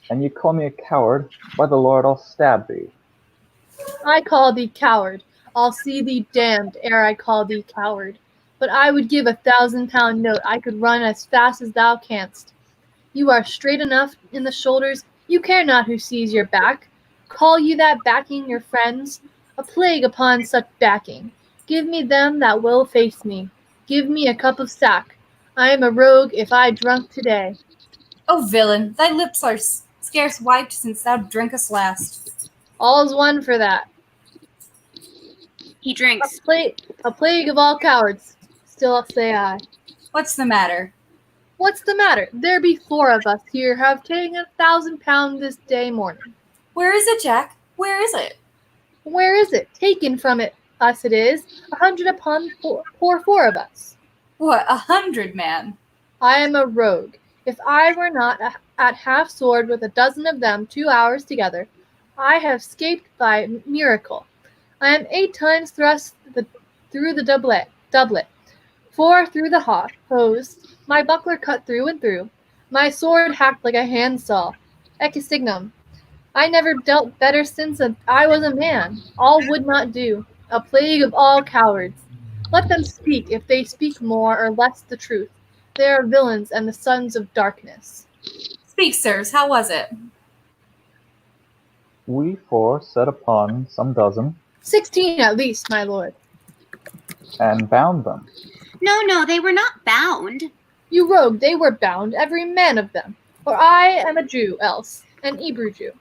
And you call me a coward? By the Lord, I'll stab thee. I call thee coward. I'll see thee damned ere I call thee coward. But I would give a 1,000-pound note I could run as fast as thou canst. You are straight enough in the shoulders, you care not who sees your back. Call you that backing your friends? A plague upon such backing. Give me them that will face me. Give me a cup of sack. I am a rogue if I drunk today. O villain, thy lips are scarce wiped since thou drinkest last. All's one for that. He drinks. A plague of all cowards. Still say I. What's the matter? What's the matter? There be 4 of us here have taken 1,000 pound this day morning. Where is it, Jack? Where is it? Where is it? Taken from us it is, 100 upon poor 4 of us. What, 100, man? I am a rogue. If I were not at half sword with a dozen of them 2 hours together, I have escaped by miracle. I am 8 times thrust through the doublet, 4 through the hose, my buckler cut through and through, my sword hacked like a handsaw. Ecce signum. I never dealt better since I was a man. All would not do. A plague of all cowards. Let them speak, if they speak more or less the truth. They are villains and the sons of darkness. Speak, sirs, how was it? We 4 set upon some dozen, 16 at least, my lord. and bound them. No, they were not bound. You rogue, they were bound, every man of them. For I am a Jew, else, an Hebrew Jew.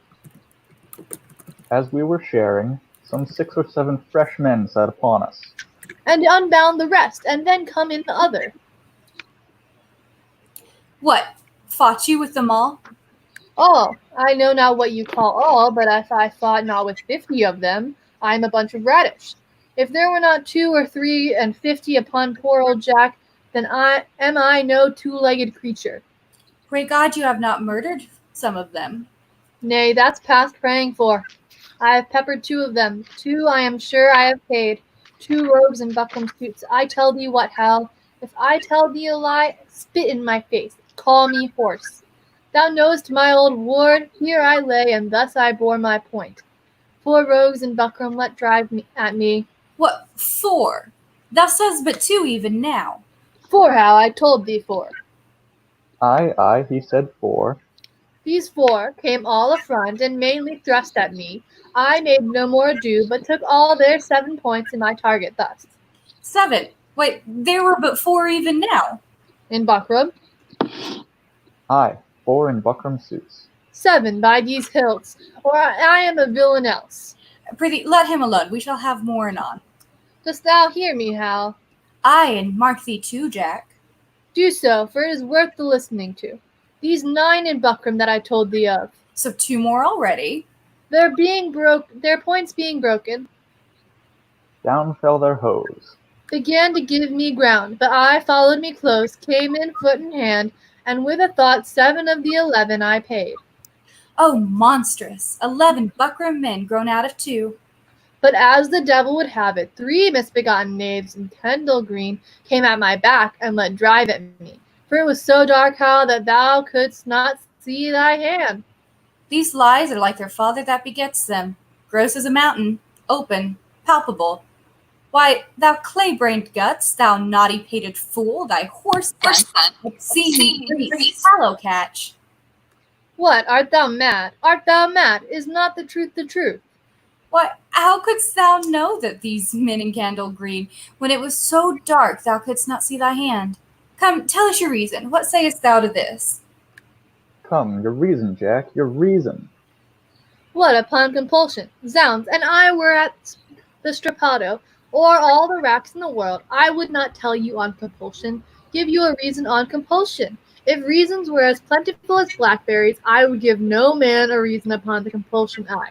As we were sharing, some 6 or 7 fresh men set upon us. And unbound the rest, and then come in the other. What, fought you with them all? All. I know not what you call all, but if I fought not with 50 of them, I am a bunch of radish. If there were not 2 or 3 and 50 upon poor old Jack, then am I no 2-legged creature. Pray God you have not murdered some of them. Nay, that's past praying for. I have peppered 2 of them. 2 I am sure I have paid. 2 rogues in buckram suits. I tell thee what, Hal. If I tell thee a lie, spit in my face. Call me horse. Thou knowest my old ward. Here I lay, and thus I bore my point. 4 rogues in buckram let drive at me. What, 4? Thou says but 2 even now. 4, Hal, I told thee 4. Aye, he said 4. These 4 came all affront and mainly thrust at me. I made no more ado, but took all their 7 points in my target thus. 7? Wait, there were but 4 even now. In buckram. Aye, 4 in buckram suits. 7 by these hilts, or I am a villain else. Prithee, let him alone. We shall have more anon. Dost thou hear me, Hal? Aye, and mark thee too, Jack. Do so, for it is worth the listening to. These 9 in buckram that I told thee of. So 2 more already. Their points being broken, Down fell their hose. began to give me ground, but I followed me close, came in foot in hand, and with a thought 7 of the 11 I paid. Oh, monstrous! 11 buckram men grown out of 2. But as the devil would have it, 3 misbegotten knaves in Kendall green came at my back and let drive at me. For it was so dark, Hal, that thou couldst not see thy hand. These lies are like their father that begets them, gross as a mountain, open, palpable. Why, thou clay-brained guts, thou naughty-pated fool, thy horse son, obscene priest, hallow catch. What, art thou mad? Art thou mad? Is not the truth the truth? Why, how couldst thou know that these men in candle green, when it was so dark thou couldst not see thy hand? Come, tell us your reason. What sayest thou to this? Come, your reason, Jack, your reason. What, upon compulsion? Zounds, and I were at the strappado, or all the racks in the world, I would not tell you on compulsion, give you a reason on compulsion. If reasons were as plentiful as blackberries, I would give no man a reason upon the compulsion I.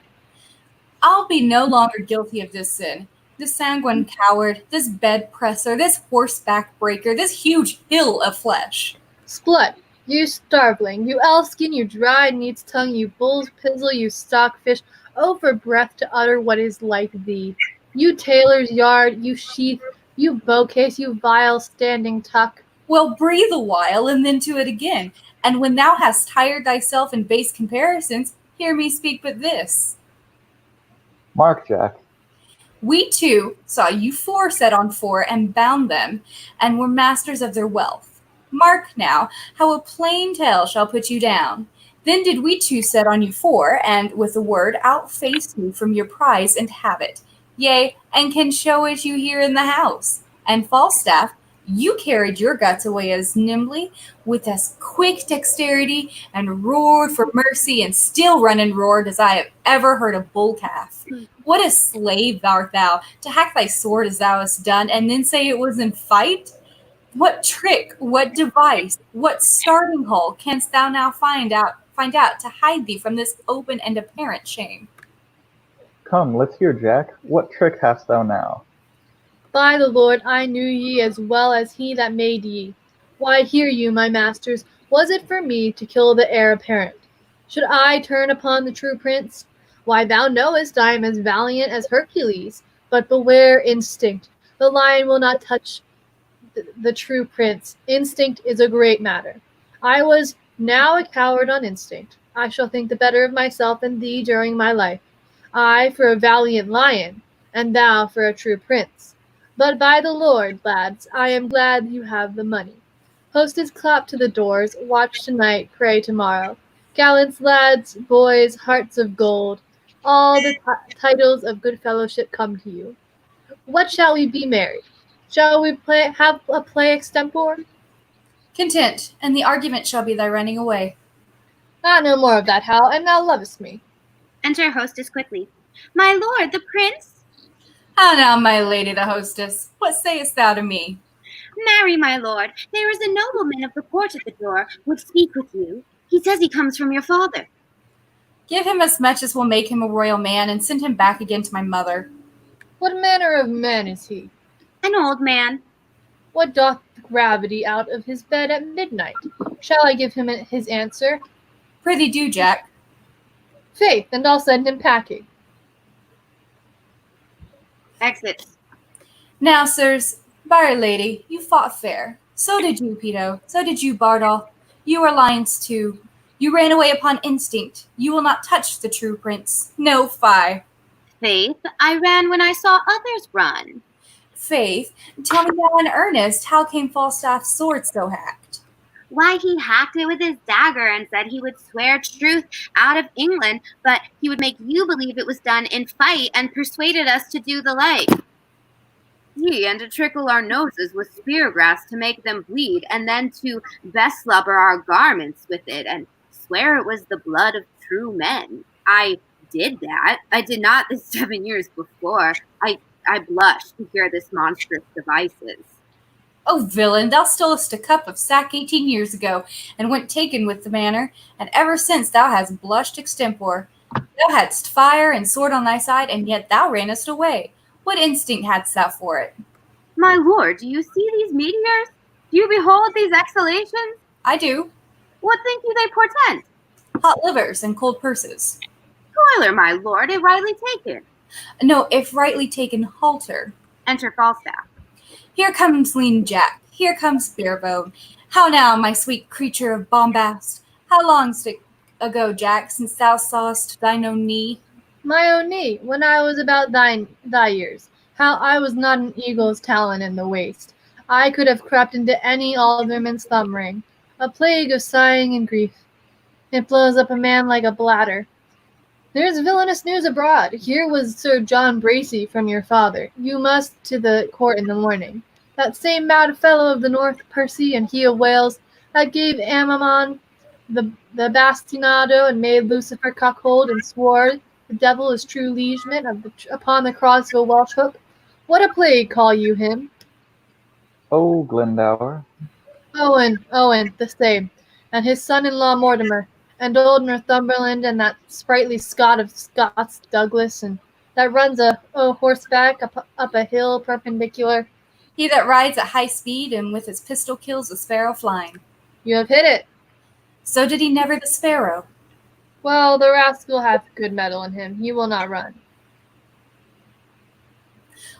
I'll be no longer guilty of this sin. This sanguine coward, this bed presser, this horseback breaker, this huge hill of flesh. Splut, you starveling, you elfskin, you dry neat's tongue, you bull's pizzle, you stockfish, oh for breath to utter what is like thee. You tailor's yard, you sheath, you bowcase, you vile standing tuck. Well, breathe a while, and then to it again. And when thou hast tired thyself in base comparisons, hear me speak but this. Mark, Jack. We too saw you four set on four and bound them, and were masters of their wealth. Mark now how a plain tale shall put you down. Then did we two set on you four, and with a word outface you from your prize and habit. Yea, and can show it you here in the house. And Falstaff, you carried your guts away as nimbly, with as quick dexterity, and roared for mercy, and still run and roared as I have ever heard a bull calf. What a slave art thou, to hack thy sword as thou hast done, and then say it was in fight? What trick, what device, what starting hole canst thou now find out to hide thee from this open and apparent shame? Come, let's hear, Jack. What trick hast thou now? By the Lord, I knew ye as well as he that made ye. Why, hear you, my masters, was it for me to kill the heir apparent? Should I turn upon the true prince? Why, thou knowest I am as valiant as Hercules, but beware instinct. The lion will not touch the true prince. Instinct is a great matter. I was now a coward on instinct. I shall think the better of myself and thee during my life. I for a valiant lion, and thou for a true prince. But by the Lord, lads, I am glad you have the money. Hostess clap to the doors, watch tonight, pray tomorrow. Gallants, lads, boys, hearts of gold, all the titles of good fellowship come to you. What shall we be married? Shall we have a play extempore? Content, and the argument shall be thy running away. No more of that, Hal, and thou lovest me. Enter hostess quickly. My lord, the prince? How now, my lady the hostess, what sayest thou to me? Marry, my lord, there is a nobleman of the court at the door, would speak with you. He says he comes from your father. Give him as much as will make him a royal man, and send him back again to my mother. What manner of man is he? An old man. What doth gravity out of his bed at midnight? Shall I give him his answer? Prithee do, Jack. Faith, and I'll send him packing. Exit. Now, sirs, byre lady, you fought fair. So did you, Peto. So did you, Bardolph. You are lions too. You ran away upon instinct. You will not touch the true prince. No, fie. Faith, I ran when I saw others run. Faith, tell me now in earnest, how came Falstaff's sword so hacked? Why, he hacked it with his dagger and said he would swear truth out of England, but he would make you believe it was done in fight and persuaded us to do the like. Yea, and to trickle our noses with spear grass to make them bleed, and then to beslubber our garments with it and swear it was the blood of true men. I did that. I did not this 7 years before. I blush to hear this monstrous devices. Oh, villain, thou stolest a cup of sack 18 years ago, and went taken with the manner, and ever since thou hast blushed extempore. Thou hadst fire and sword on thy side, and yet thou rannest away. What instinct hadst thou for it? My lord, do you see these meteors? Do you behold these exhalations? I do. What think you they portend? Hot livers and cold purses. Toiler, my lord, if rightly taken. No, if rightly taken, halter. Enter Falstaff. Here comes lean Jack. Here comes Barebone. How now, my sweet creature of bombast? How long ago, Jack, since thou sawest thine own knee? My own knee, when I was about thy years, how I was not an eagle's talon in the waist. I could have crept into any alderman's thumb ring. A plague of sighing and grief. It blows up a man like a bladder. There's villainous news abroad. Here was Sir John Bracy from your father. You must to the court in the morning. That same mad fellow of the north, Percy, and he of Wales, that gave Amamon the bastinado and made Lucifer cuckold and swore the devil is true liegeman upon the cross of a Welsh hook. What a plague call you him? Oh, Glendower. Owen, the same, and his son-in-law Mortimer, and old Northumberland, and that sprightly Scot of Scots, Douglas, and that runs a horseback up a hill perpendicular. He that rides at high speed and with his pistol kills a sparrow flying. You have hit it. So did he never the sparrow. Well, the rascal hath good mettle in him. He will not run.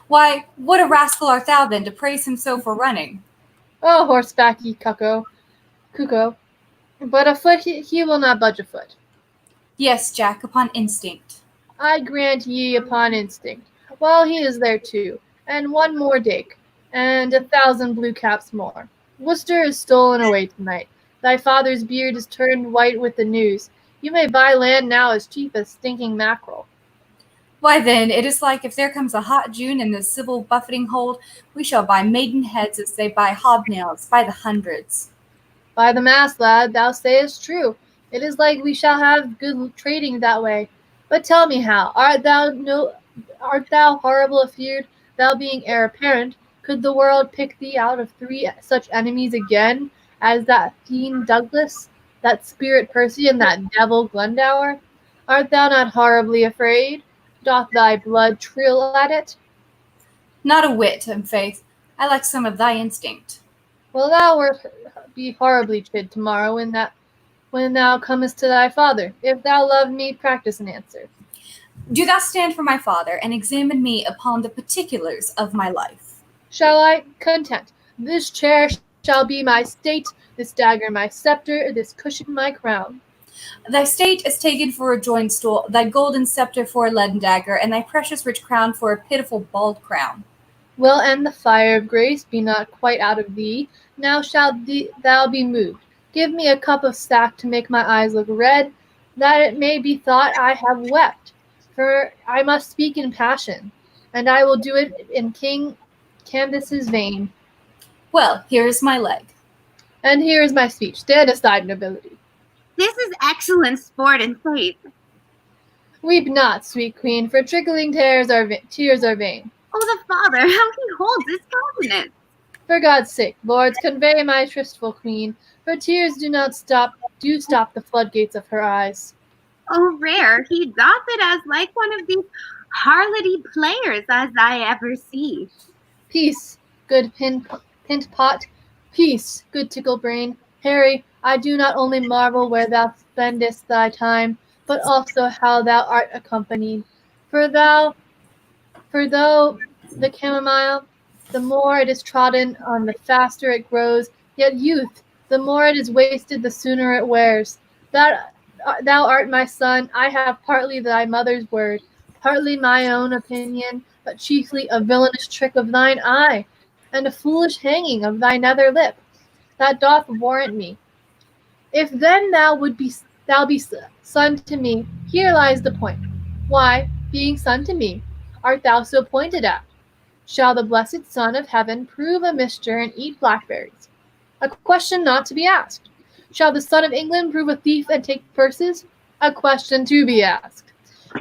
Why, what a rascal art thou then to praise him so for running? Oh, horsebacky cuckow. But afoot he will not budge a foot. Yes, Jack, upon instinct. I grant ye upon instinct. Well, he is there too, and one more Dake, and 1,000 blue caps more. Worcester is stolen away tonight. Thy father's beard is turned white with the news. You may buy land now as cheap as stinking mackerel. Why then, it is like if there comes a hot June and the civil buffeting hold, we shall buy maiden heads as they buy hobnails, by the hundreds. By the mass, lad, thou sayest true. It is like we shall have good trading that way. But tell me how, art thou horrible afeard, thou being heir apparent, could the world pick thee out of 3 such enemies again, as that fiend Douglas, that spirit Percy, and that devil Glendower? Art thou not horribly afraid? Doth thy blood trill at it? Not a whit, in faith. I like some of thy instinct. Well, thou wilt be horribly chid tomorrow when thou comest to thy father. If thou love me, practice an answer. Do thou stand for my father, and examine me upon the particulars of my life. Shall I? Content. This chair shall be my state, this dagger my scepter, this cushion my crown. Thy state is taken for a joined stool, thy golden scepter for a leaden dagger, and thy precious rich crown for a pitiful bald crown. Well, and the fire of grace be not quite out of thee. Now shalt thou be moved. Give me a cup of sack to make my eyes look red, that it may be thought I have wept. For I must speak in passion, and I will do it in King Candace's vein. Well, here is my leg. And here is my speech. Stand aside, nobility. This is excellent sport and faith. Weep not, sweet queen, for trickling tears are vain. Oh, the father, how he holds his countenance. For God's sake, lords, convey my tristful queen, for tears do stop the floodgates of her eyes. Oh, rare, he doth it as like one of these harlotty players as I ever see. Peace, good pint pot, peace, good tickle brain. Harry, I do not only marvel where thou spendest thy time, but also how thou art accompanied. For though the chamomile, the more it is trodden on, the faster it grows, yet youth, the more it is wasted, the sooner it wears. Thou art my son, I have partly thy mother's word, partly my own opinion, but chiefly a villainous trick of thine eye, and a foolish hanging of thy nether lip, that doth warrant me. If then thou be son to me, here lies the point. Why, being son to me, art thou so pointed at? Shall the blessed Son of Heaven prove a mister and eat blackberries? A question not to be asked. Shall the Son of England prove a thief and take purses? A question to be asked.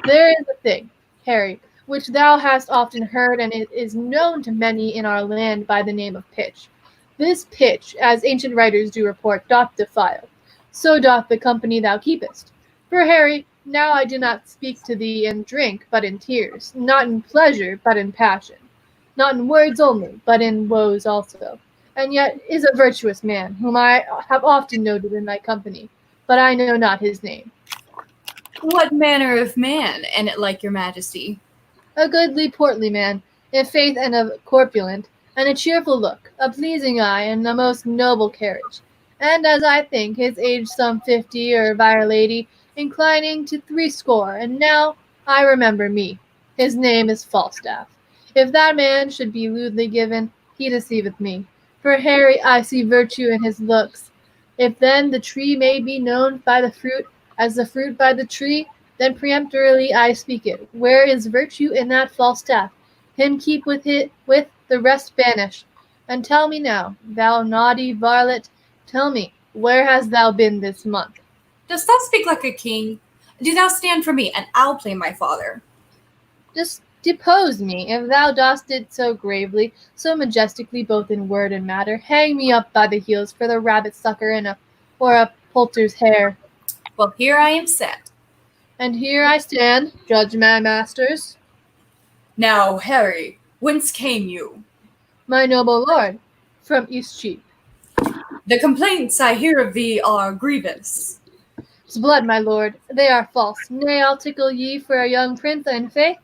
There is a thing, Harry, which thou hast often heard, and it is known to many in our land by the name of pitch. This pitch, as ancient writers do report, doth defile. So doth the company thou keepest. For, Harry, now I do not speak to thee in drink, but in tears, not in pleasure, but in passion, not in words only, but in woes also, and yet is a virtuous man, whom I have often noted in thy company, but I know not his name. What manner of man, and it like your majesty? A goodly portly man, in faith and of corpulent, and a cheerful look, a pleasing eye, and a most noble carriage. and as I think, his age some 50, or by our lady, inclining to threescore, and now I remember me. His name is Falstaff. If that man should be lewdly given, he deceiveth me. For Harry, I see virtue in his looks. If then the tree may be known by the fruit, as the fruit by the tree, then peremptorily I speak it. Where is virtue in that Falstaff? Him keep with the rest banished. And tell me now, thou naughty varlet, tell me, where hast thou been this month? Dost thou speak like a king? Do thou stand for me, and I'll play my father. Just depose me, if thou dost it so gravely, so majestically, both in word and matter. Hang me up by the heels for the rabbit sucker or a poulter's hair. Well, here I am set. And here I stand, judge my masters. Now, Harry, whence came you? My noble lord, from Eastcheap. The complaints I hear of thee are grievous. 'S blood, my lord, they are false. Nay, I'll tickle ye for a young prince and faith.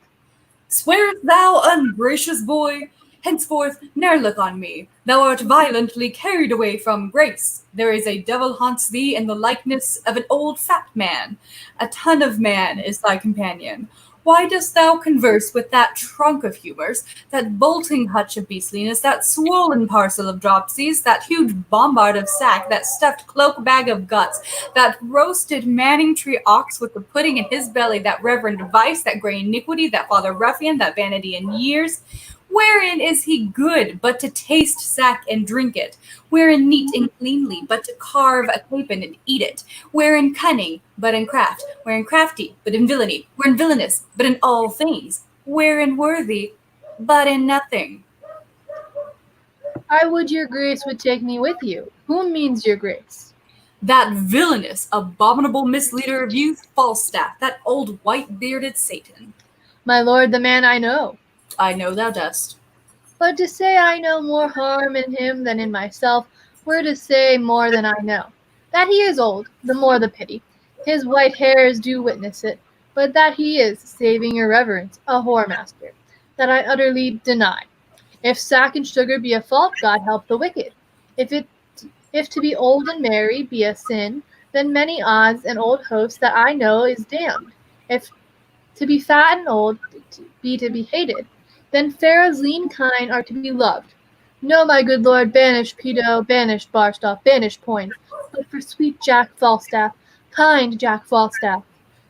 Swearest thou, ungracious boy? Henceforth ne'er look on me. Thou art violently carried away from grace. There is a devil haunts thee in the likeness of an old fat man. A ton of man is thy companion. Why dost thou converse with that trunk of humours, that bolting hutch of beastliness, that swollen parcel of dropsies, that huge bombard of sack, that stuffed cloak bag of guts, that roasted Manningtree ox with the pudding in his belly, that reverend vice, that grey iniquity, that father ruffian, that vanity in years? Wherein is he good but to taste sack and drink it? Wherein neat and cleanly but to carve a capon and eat it? Wherein cunning but in craft? Wherein crafty but in villainy? Wherein villainous but in all things? Wherein worthy but in nothing? I would your grace would take me with you. Whom means your grace? That villainous, abominable misleader of youth, Falstaff, that old white-bearded Satan. My lord, the man I know. I know thou dost. But to say I know more harm in him than in myself were to say more than I know. That he is old, the more the pity. His white hairs do witness it, but that he is, saving your reverence, a whoremaster, that I utterly deny. If sack and sugar be a fault, God help the wicked. If to be old and merry be a sin, then many odds and old hosts that I know is damned. If to be fat and old be to be hated, then Pharaoh's lean kine are to be loved. No, my good lord, banish pedo, banish Barstow, banish Point, but for sweet Jack Falstaff, kind Jack Falstaff,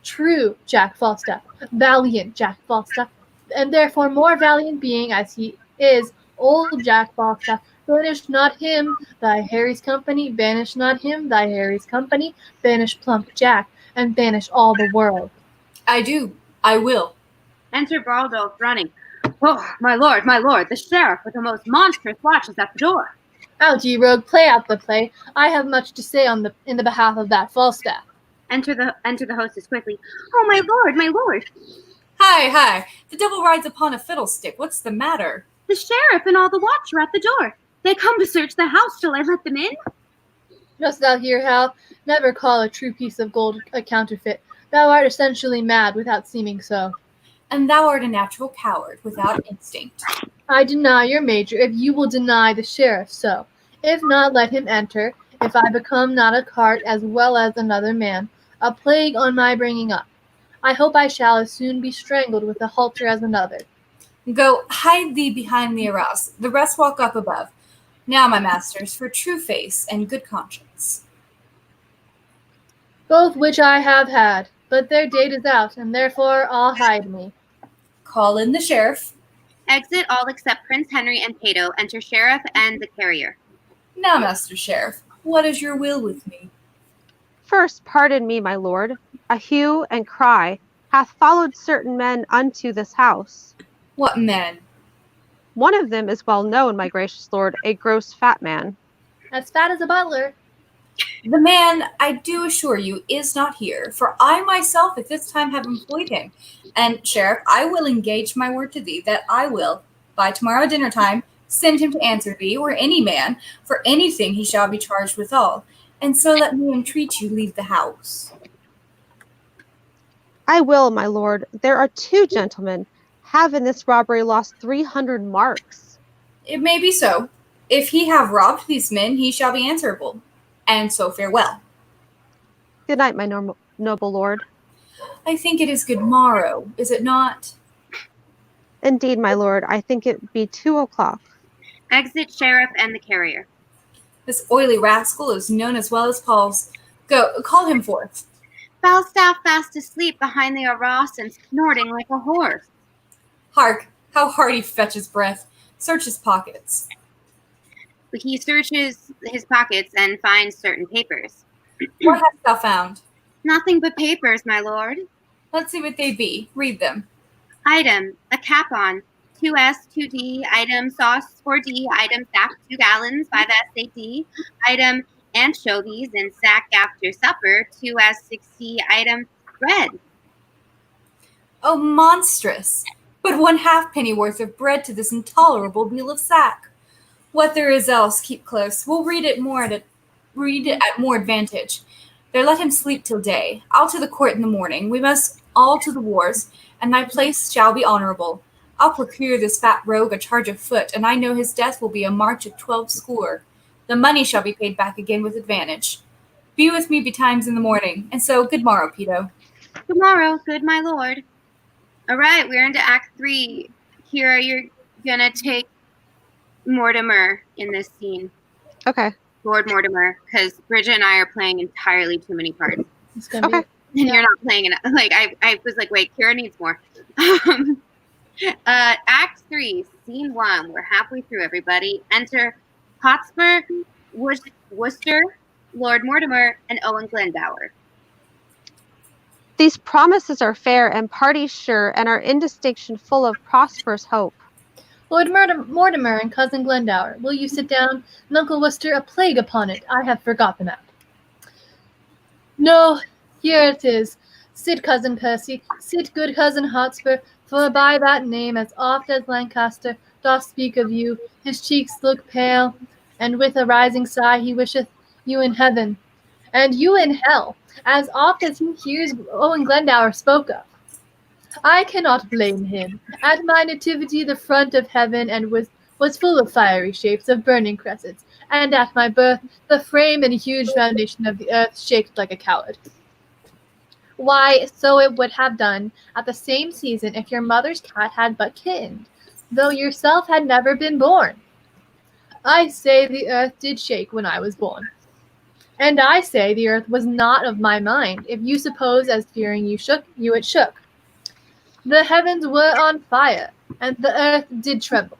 true Jack Falstaff, valiant Jack Falstaff, and therefore more valiant being as he is, old Jack Falstaff, banish not him, thy Harry's company, banish not him, thy Harry's company, banish plump Jack, and banish all the world. I do. I will. Enter Baldolph running. Oh, my lord, the sheriff with the most monstrous watch is at the door. Out, ye rogue, play out the play. I have much to say in the behalf of that Falstaff. Enter the hostess quickly. Oh, my lord. Hi. The devil rides upon a fiddlestick. What's the matter? The sheriff and all the watch are at the door. They come to search the house. Shall I let them in? Dost thou hear, Hal? Never call a true piece of gold a counterfeit. Thou art essentially mad without seeming so. And thou art a natural coward without instinct. I deny your major, if you will deny the sheriff so. If not, let him enter. If I become not a cart as well as another man, a plague on my bringing up. I hope I shall as soon be strangled with a halter as another. Go, hide thee behind the arras. The rest walk up above. Now, my masters, for true face and good conscience. Both which I have had, but their date is out, and therefore all hide me. Call in the sheriff. Exit all except Prince Henry and Pato. Enter sheriff and the carrier. Now, Master Sheriff, what is your will with me? First, pardon me, my lord. A hue and cry hath followed certain men unto this house. What men? One of them is well known, my gracious lord, a gross fat man. As fat as a butler. The man, I do assure you, is not here, for I myself at this time have employed him. And, Sheriff, I will engage my word to thee that I will, by tomorrow dinner time, send him to answer thee, or any man, for anything he shall be charged withal. And so let me entreat you leave the house. I will, my lord. There are two gentlemen have in this robbery lost 300 marks. It may be so. If he have robbed these men, he shall be answerable. And so farewell. Good night, my noble lord. I think it is good morrow, is it not? Indeed, my lord, I think it be 2:00. Exit sheriff and the carrier. This oily rascal is known as well as Paul's. Go, call him forth. Falstaff fast asleep behind the arras and snorting like a horse. Hark, how hard he fetches breath. Search his pockets. He searches his pockets and finds certain papers. What hast thou found? Nothing but papers, my lord. Let's see what they be. Read them. Item, a cap on. 2S, 2D. Item, sauce 4D. Item, sack 2 gallons, 5S, 8D. Item, anchovies in sack after supper, 2S, 6D. Item, bread. Oh, monstrous! But 1 halfpenny worth of bread to this intolerable meal of sack. What there is else, keep close. We'll read it at more advantage. There let him sleep till day. I'll to the court in the morning. We must all to the wars, and thy place shall be honorable. I'll procure this fat rogue a charge of foot, and I know his death will be a march of 12 score. The money shall be paid back again with advantage. Be with me betimes in the morning, and so good morrow, Peto. Good morrow, good my lord. All right, we're into Act 3. Kira, you're gonna take Mortimer in this scene. Okay. Lord Mortimer, because Bridget and I are playing entirely too many parts. It's gonna Okay. And you're not playing enough. Like, I was like, wait, Kira needs more. Act 3, Scene 1. We're halfway through, everybody. Enter Hotspur, Worcester, Lord Mortimer, and Owen Glendower. These promises are fair and parties sure, and our indistinction full of prosperous hope. Lord Mortimer and Cousin Glendower, will you sit down? And Uncle Worcester, a plague upon it, I have forgot the map. No, here it is. Sit, Cousin Percy, sit, good Cousin Hotspur, for by that name, as oft as Lancaster doth speak of you, his cheeks look pale, and with a rising sigh he wisheth you in heaven, and you in hell, as oft as he hears Owen Glendower spoke of. I cannot blame him. At my nativity the front of heaven and was full of fiery shapes of burning cressets, and at my birth the frame and huge foundation of the earth shaked like a coward. Why, so it would have done at the same season if your mother's cat had but kittened, though yourself had never been born. I say the earth did shake when I was born. And I say the earth was not of my mind, if you suppose as fearing you it shook. The heavens were on fire, and the earth did tremble.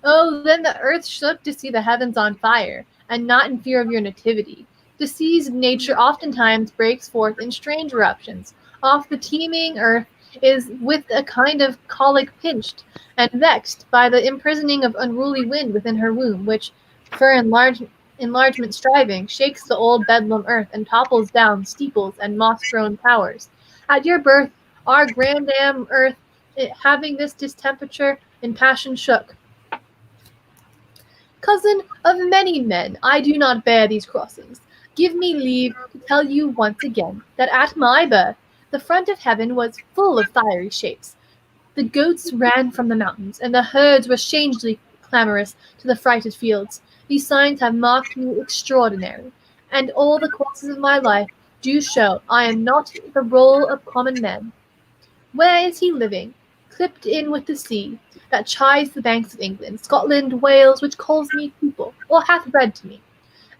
Oh, then the earth shook to see the heavens on fire, and not in fear of your nativity. Diseased nature oftentimes breaks forth in strange eruptions. Oft the teeming earth is with a kind of colic pinched, and vexed by the imprisoning of unruly wind within her womb, which, for enlargement striving, shakes the old bedlam earth, and topples down steeples and moss-grown towers. At your birth, our grandam earth, having this distemperature, in passion shook. Cousin of many men, I do not bear these crossings. Give me leave to tell you once again that at my birth the front of heaven was full of fiery shapes. The goats ran from the mountains, and the herds were strangely clamorous to the frighted fields. These signs have marked me extraordinary, and all the courses of my life do show I am not the roll of common men. Where is he living? Clipped in with the sea, that chides the banks of England, Scotland, Wales, which calls me people, or hath read to me,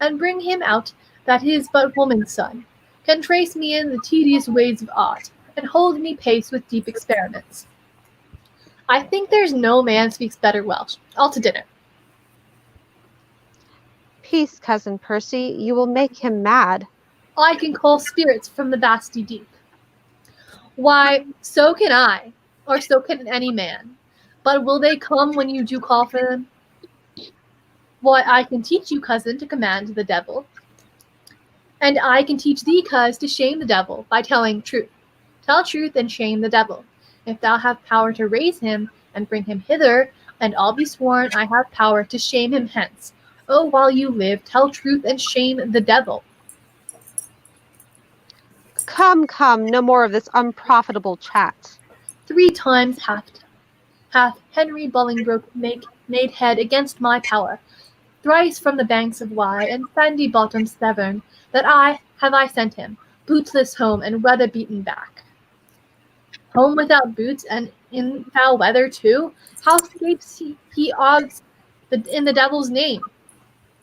and bring him out that is but woman's son, can trace me in the tedious ways of art, and hold me pace with deep experiments. I think there's no man speaks better Welsh. All to dinner. Peace, Cousin Percy, you will make him mad. I can call spirits from the vasty deep. Why, so can I, or so can any man. But will they come when you do call for them? Why, I can teach you, cousin, to command the devil. And I can teach thee, cuz, to shame the devil by telling truth. Tell truth and shame the devil. If thou have power to raise him and bring him hither, and I'll be sworn I have power to shame him hence. Oh, while you live, tell truth and shame the devil. Come, no more of this unprofitable chat. 3 times hath Henry Bolingbroke made head against my power. Thrice from the banks of Wye and sandy-bottomed Severn that I sent him, bootless home and weather-beaten back. Home without boots and in foul weather too? How escapes he odds in the devil's name?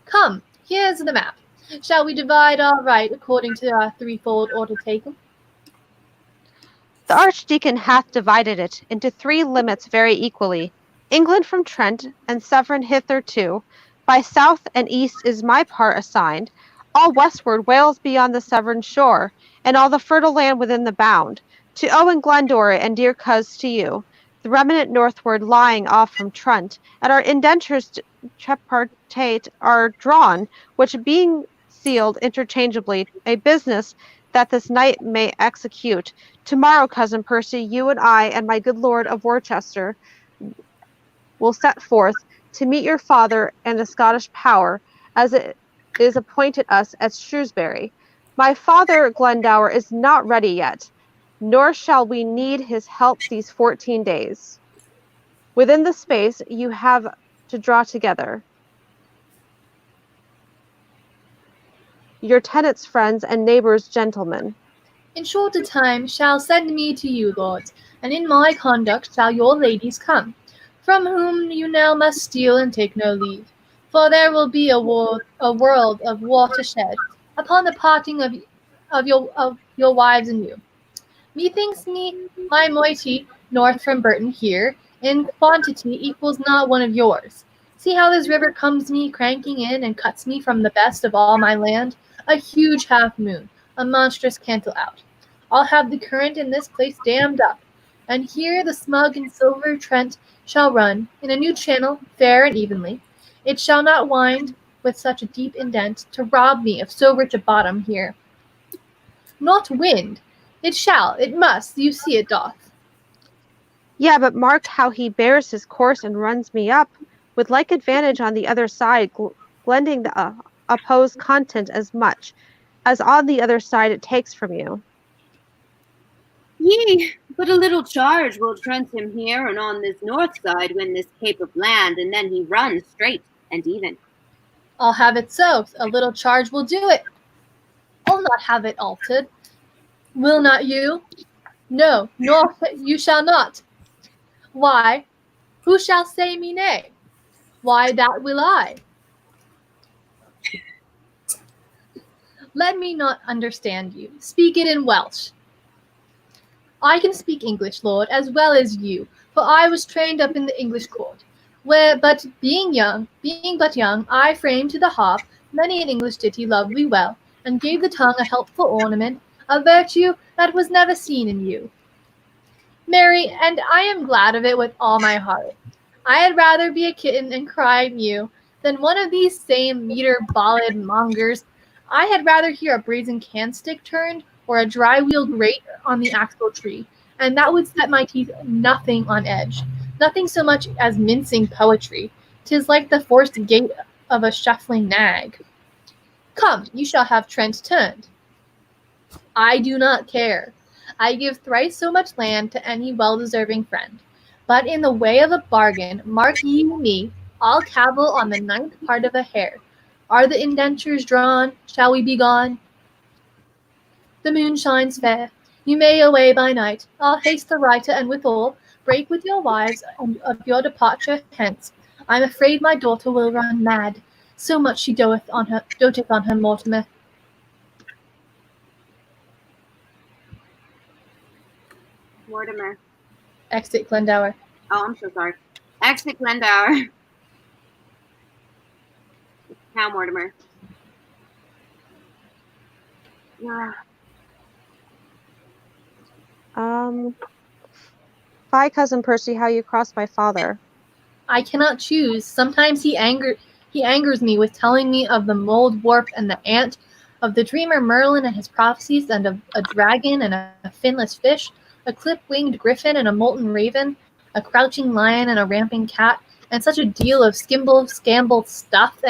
Come, here's the map. Shall we divide our right according to our threefold order taken? The Archdeacon hath divided it into 3 limits very equally. England from Trent, and Severn hitherto. By south and east is my part assigned, all westward Wales beyond the Severn shore, and all the fertile land within the bound. To Owen Glendower and dear coz to you, the remnant northward lying off from Trent, and our indentures tripartite are drawn, which being sealed interchangeably, a business that this night may execute. Tomorrow, cousin Percy, you and I and my good lord of Worcester will set forth to meet your father and the Scottish power, as it is appointed us at Shrewsbury. My father Glendower is not ready yet, nor shall we need his help these 14 days. Within the space you have to draw together your tenants, friends, and neighbours, gentlemen. In shorter time shall send me to you, lords, and in my conduct shall your ladies come, from whom you now must steal and take no leave. For there will be a world of watershed upon the parting of your wives and you. Methinks me my moiety north from Burton here in quantity equals not one of yours. See how this river comes me cranking in and cuts me from the best of all my land, a huge half moon, a monstrous cantle out. I'll have the current in this place dammed up, and here the smug and silver Trent shall run in a new channel, fair and evenly. It shall not wind with such a deep indent to rob me of so rich a bottom here. Not wind. It must, you see it doth. Yeah, but mark how he bears his course and runs me up, with like advantage on the other side, blending the opposed content as much as on the other side it takes from you. Yea, but a little charge will trent him here and on this north side win this cape of land, and then he runs straight and even. I'll have it so. A little charge will do it. I'll not have it altered. Will not you? No, nor you shall not. Why? Who shall say me nay? Why, that will I. Let me not understand you. Speak it in Welsh. I can speak English, lord, as well as you, for I was trained up in the English court, where, but being but young, I framed to the harp many an English ditty lovely well, and gave the tongue a helpful ornament, a virtue that was never seen in you. Marry, and I am glad of it with all my heart. I had rather be a kitten and cry and mew than one of these same meter ballad mongers. I had rather hear a brazen candlestick turned or a dry wheel grate on the axle tree, and that would set my teeth nothing on edge, nothing so much as mincing poetry. 'Tis like the forced gait of a shuffling nag. Come, you shall have Trent turned. I do not care. I give thrice so much land to any well-deserving friend. But in the way of a bargain, mark ye me, I'll cavil on the 9th part of a hair. Are the indentures drawn? Shall we be gone? The moon shines fair. You may away by night. I'll haste the writer, and withal break with your wives of your departure hence. I'm afraid my daughter will run mad. So much she doteth on her Mortimer. Mortimer. Exit Glendower. Oh, I'm so sorry. Exit Glendower. Now Mortimer. Yeah. Fie, cousin Percy, how you cross my father. I cannot choose. Sometimes he angers me with telling me of the mold warp and the ant, of the dreamer Merlin and his prophecies, and of a dragon and a finless fish, a clip-winged griffin and a molten raven, a crouching lion and a ramping cat, and such a deal of scambled stuff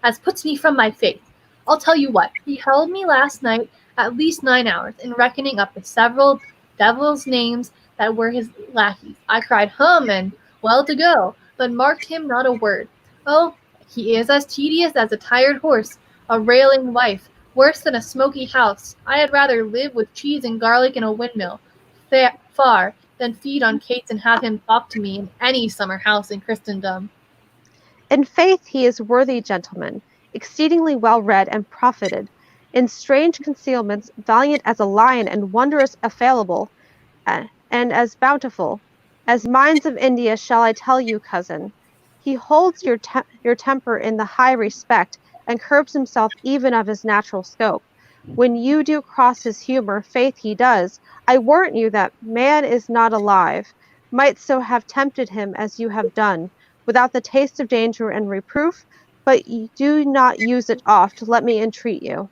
as puts me from my faith. I'll tell you what, he held me last night at least 9 hours in reckoning up the several devils' names that were his lackeys. I cried hum and well to go, but marked him not a word. Oh, He is as tedious as a tired horse, a railing wife, worse than a smoky house. I had rather live with cheese and garlic in a windmill, far, than feed on cates and have him talk to me in any summer house in Christendom. In faith he is worthy gentleman, exceedingly well read and profited, in strange concealments, valiant as a lion and wondrous affable, and as bountiful. As mines of India shall I tell you, cousin. He holds your temper in the high respect, and curbs himself even of his natural scope. When you do cross his humour, faith he does. I warrant you that man is not alive, might so have tempted him as you have done, without the taste of danger and reproof, but you do not use it oft, let me entreat you.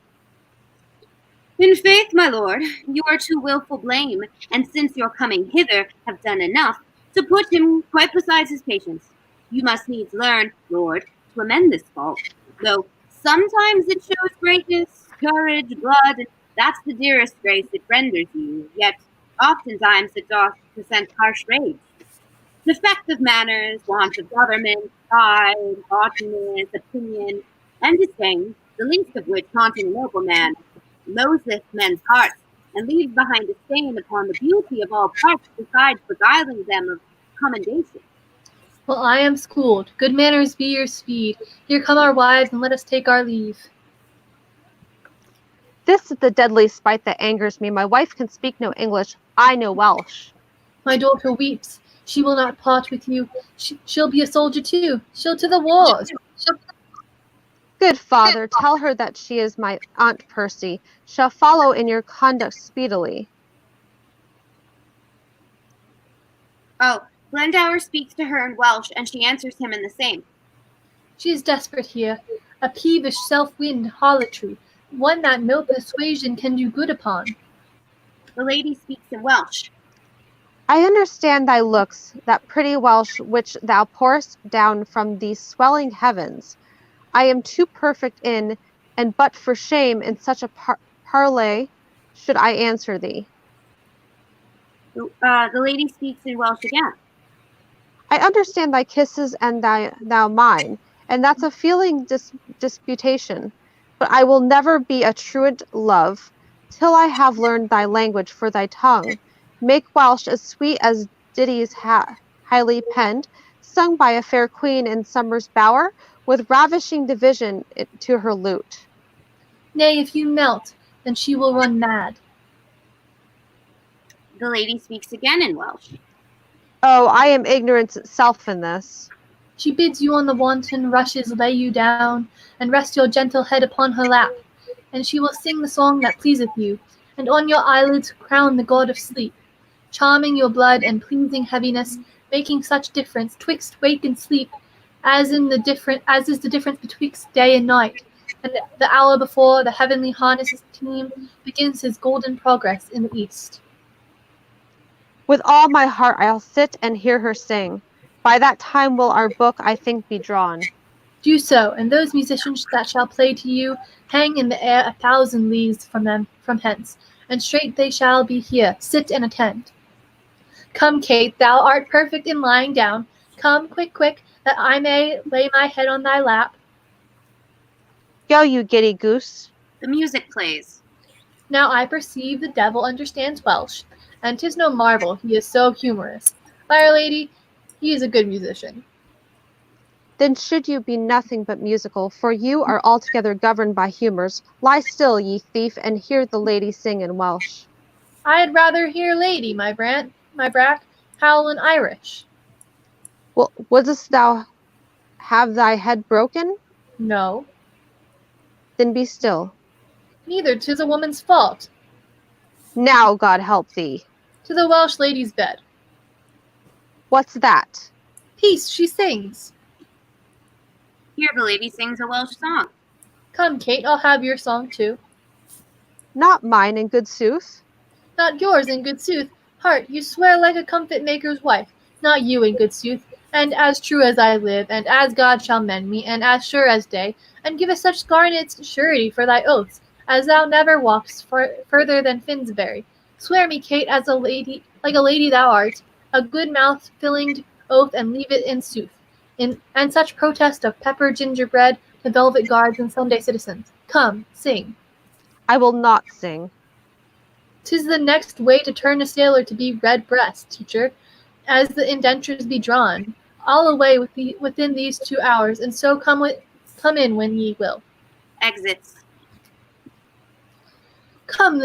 In faith, my lord, you are too wilful blame, and since your coming hither have done enough to put him quite besides his patience. You must needs learn, lord, to amend this fault, though sometimes it shows greatness, courage, blood, and that's the dearest grace it renders you, yet oftentimes it doth present harsh rage. Defect of manners, want of government, pride, haughtiness, opinion, and disdain, the least of which haunting a noble man, loatheth men's hearts, and leaves behind a stain upon the beauty of all parts, besides beguiling them of commendation. Well, I am schooled. Good manners be your speed. Here come our wives, and let us take our leave. This is the deadly spite that angers me. My wife can speak no English, I know Welsh. My daughter weeps. She will not part with you. She'll be a soldier too. She'll to the wars. Good father, tell her that she is my Aunt Percy, shall follow in your conduct speedily. Oh, Glendower speaks to her in Welsh, and she answers him in the same. She is desperate here, a peevish, self-willed harlotry, one that no persuasion can do good upon. The lady speaks in Welsh. I understand thy looks, that pretty Welsh which thou pourest down from these swelling heavens. I am too perfect in, and but for shame in such a parley should I answer thee. The lady speaks in Welsh again. I understand thy kisses and thou mine, and that's a feeling disputation. But I will never be a truant love, till I have learned thy language for thy tongue. Make Welsh as sweet as ditties highly penned, sung by a fair queen in summer's bower, with ravishing division to her lute. Nay, if you melt, then she will run mad. The lady speaks again in Welsh. Oh, I am ignorance itself in this. She bids you on the wanton rushes lay you down, and rest your gentle head upon her lap, and she will sing the song that pleaseth you, and on your eyelids crown the god of sleep, charming your blood and pleasing heaviness, making such difference twixt wake and sleep, as is the difference betwixt day and night, and the hour before the heavenly harness team begins his golden progress in the east. With all my heart I'll sit and hear her sing. By that time will our book, I think, be drawn. Do so, and those musicians that shall play to you hang in the air 1,000 leagues from hence, and straight they shall be here. Sit and attend. Come, Kate, thou art perfect in lying down. Come, quick, quick, that I may lay my head on thy lap. Go, you giddy goose. The music plays. Now I perceive the devil understands Welsh, and 'tis no marvel he is so humorous. By'r Lady, he is a good musician. Then should you be nothing but musical, for you are altogether governed by humours. Lie still, ye thief, and hear the lady sing in Welsh. I had rather hear Lady, my brack, howl in Irish. Well, wouldst thou have thy head broken? No, Then be still. neither 'tis a woman's fault. Now God help thee. To the Welsh lady's bed. What's that? Peace, she sings. Here the lady sings a Welsh song. Come, Kate, I'll have your song too. Not mine, in good sooth. Not yours, in good sooth. Heart, you swear like a comfit maker's wife. Not you, in good sooth. And as true as I live, and as God shall mend me, and as sure as day, and give us such garnet's surety for thy oaths, as thou never walkst further than Finsbury. Swear me, Kate, as a lady, like a lady thou art, a good mouth-filling oath, and leave it in sooth. and such protest of pepper, gingerbread, the velvet guards, and Sunday citizens. Come, sing. I will not sing. 'Tis the next way to turn a sailor to be red-breast, teacher, as the indentures be drawn, all away within these 2 hours, and so come in when ye will. Exits. Come,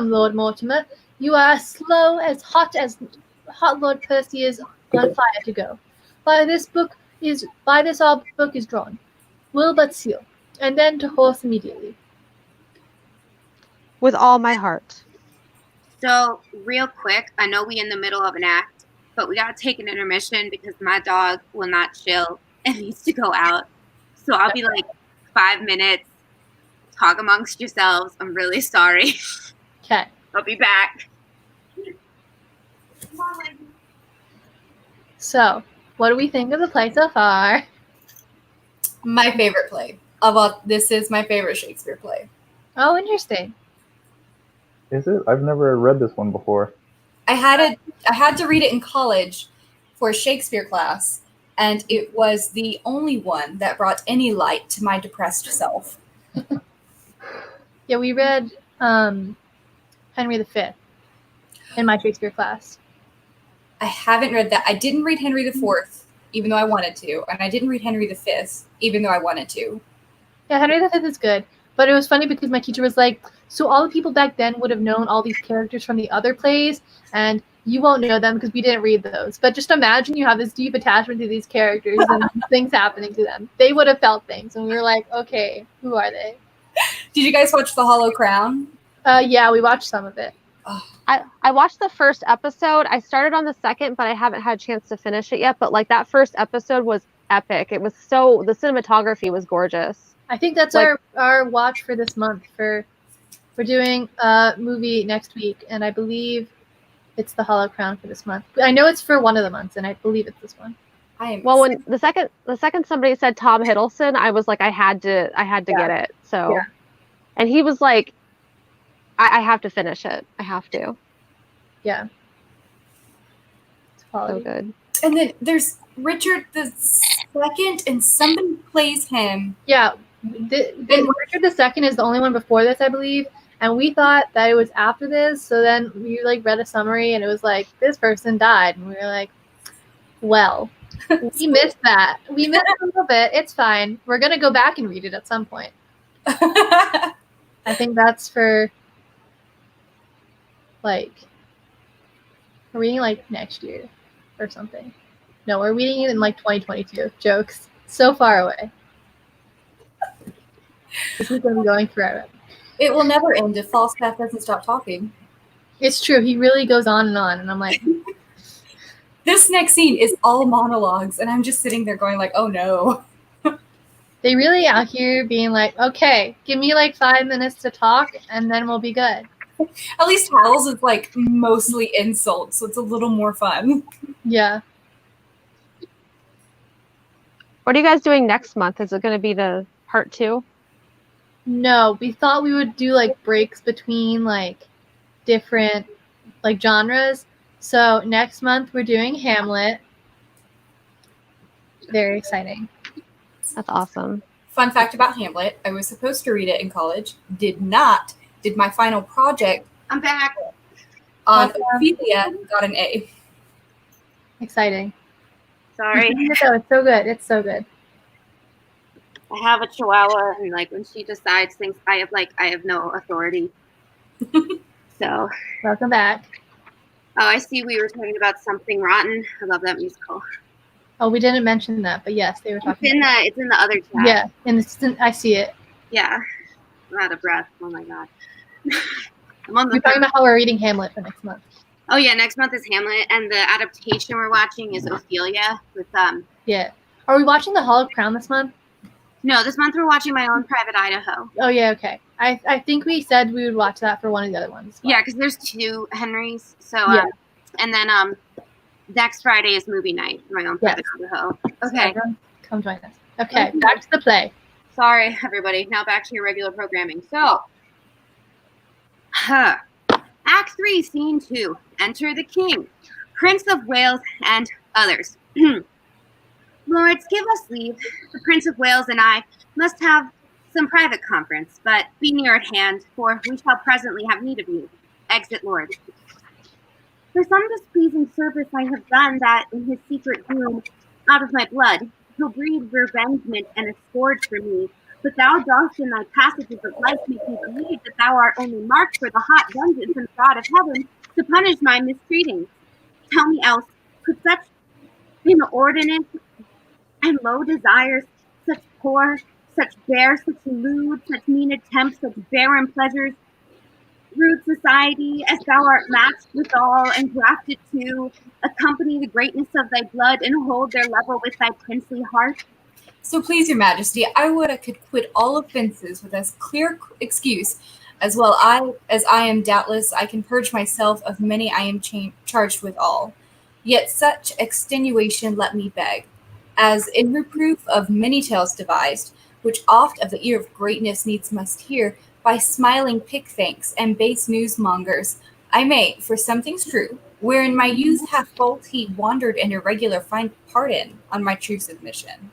Lord Mortimer. You are as slow, as hot Lord Percy is on fire to go. By this our book is drawn. Will but seal, and then to horse immediately. With all my heart. So, real quick, I know we in the middle of an act, but we gotta take an intermission because my dog will not chill and needs to go out. So I'll be like 5 minutes. Talk amongst yourselves. I'm really sorry. Okay. I'll be back. So, what do we think of the play so far? My favorite play. This is my favorite Shakespeare play. Oh, interesting. Is it? I've never read this one before. I had to read it in college for a Shakespeare class, and it was the only one that brought any light to my depressed self. Yeah, we read Henry V in my Shakespeare class. I haven't read that. I didn't read Henry IV, even though I wanted to, and I didn't read Henry V, even though I wanted to. Yeah, Henry V is good, but it was funny because my teacher was like, so all the people back then would have known all these characters from the other plays, and you won't know them because we didn't read those. But just imagine you have this deep attachment to these characters and things happening to them. They would have felt things, and we were like, okay, who are they? Did you guys watch The Hollow Crown? Yeah, we watched some of it. I watched the first episode. I started on the second, but I haven't had a chance to finish it yet. But like that first episode was epic. It was the cinematography was gorgeous. I think that's our watch for this month. We're doing a movie next week, and I believe it's The Hollow Crown for this month. I know it's for one of the months, and I believe it's this one. Well, when the second somebody said Tom Hiddleston, I was like, I had to get it. So, yeah. And he was like, I have to finish it. I have to. Yeah. It's quality. So good. And then there's Richard II, and somebody plays him. Yeah. Richard II is the only one before this, I believe. And we thought that it was after this. So then we like read a summary, and it was like, this person died. And we were like, well, we missed that. We missed a little bit. It's fine. We're going to go back and read it at some point. I think that's for like, we're reading like next year or something. No, we're reading it in like 2022. Jokes. So far away. This is going to be going forever. It will never end if Falstaff doesn't stop talking. It's true. He really goes on, and I'm like, this next scene is all monologues, and I'm just sitting there going like, oh no. They really out here being like, okay, give me like 5 minutes to talk, and then we'll be good. At least Howells is like mostly insults, so it's a little more fun. Yeah. What are you guys doing next month? Is it going to be the part 2? No, we thought we would do like breaks between like different like genres. So next month we're doing Hamlet. Very exciting. That's awesome. Fun fact about Hamlet, I was supposed to read it in college, did not, did my final project I'm back. on Ophelia, got an A. Exciting. Sorry. It's so good. It's so good. I have a chihuahua, and like when she decides things, I have no authority. So. Welcome back. Oh, I see we were talking about Something Rotten. I love that musical. Oh, we didn't mention that, but yes, they were talking about It's in the other chat. Yeah, I see it. Yeah. I'm out of breath. Oh my god. I'm on the We're talking about how we're reading Hamlet for next month. Oh yeah, next month is Hamlet, and the adaptation we're watching is Ophelia with Yeah. Are we watching The Hollow Crown this month? No, this month we're watching My Own Private Idaho. Oh yeah, okay. I think we said we would watch that for one of the other ones. Yeah, because there's 2 Henrys. So yeah. And then next Friday is movie night for My Own Private Idaho. Okay. So come join us. Okay, back to the play. Sorry, everybody. Now back to your regular programming. So, Act 3, Scene 2. Enter the King, Prince of Wales, and others. Lords, give us leave. The Prince of Wales and I must have some private conference, but be near at hand, for we shall presently have need of you. Exit, Lord. For some displeasing service I have done that in his secret doom, out of my blood, he'll breed revengement and a scourge for me. But thou dost in thy passages of life make me believe that thou art only marked for the hot vengeance and God of heaven to punish my mistreatings. Tell me else, could such inordinate and low desires, such poor, such bare, such lewd, such mean attempts, such barren pleasures, rude society, as thou art matched withal and grafted to, accompany the greatness of thy blood and hold their level with thy princely heart? So please your majesty, I would I could quit all offences with as clear excuse as well as I am doubtless I can purge myself of many I am charged with all. Yet such extenuation let me beg, as in reproof of many tales devised, which oft of the ear of greatness needs must hear, by smiling pickthanks and base newsmongers, I may, for something's true, where in my youth half fault he wandered in irregular find pardon on my true submission.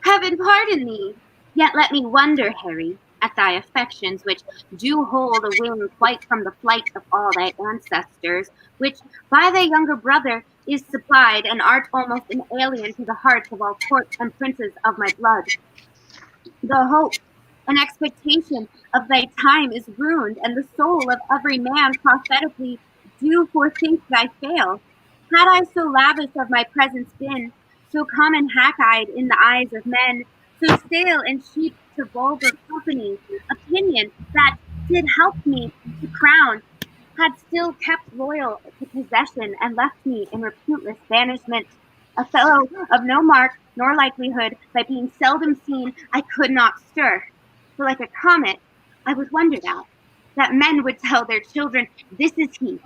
Heaven pardon thee! Yet let me wonder, Harry, at thy affections, which do hold a wing quite from the flight of all thy ancestors, which by thy younger brother is supplied, and art almost an alien to the hearts of all courts and princes of my blood. The hope and expectation of thy time is ruined, and the soul of every man prophetically do forethink thy fail. Had I so lavish of my presence been, so common hack-eyed in the eyes of men, so stale and cheap to vulgar company, opinion that did help me to crown, had still kept loyal to possession and left me in reputeless banishment, a fellow of no mark nor likelihood, by being seldom seen, I could not stir. For like a comet, I was wondered at, that men would tell their children, this is he.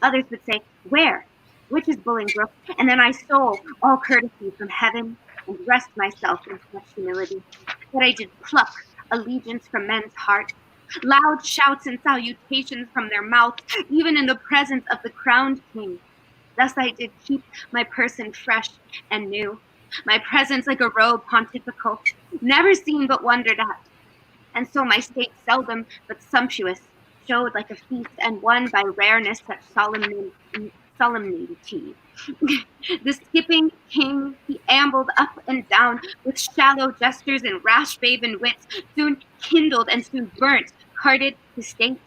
Others would say, where? Which is Bolingbroke? And then I stole all courtesy from heaven, and dressed myself in such humility, that I did pluck allegiance from men's hearts, loud shouts and salutations from their mouths, even in the presence of the crowned king. Thus I did keep my person fresh and new, my presence like a robe pontifical, never seen but wondered at. And so my state seldom but sumptuous, showed like a feast, and won by rareness such solemnity. The skipping king, he ambled up and down with shallow gestures and rash baben wits, soon kindled and soon burnt, carded his state,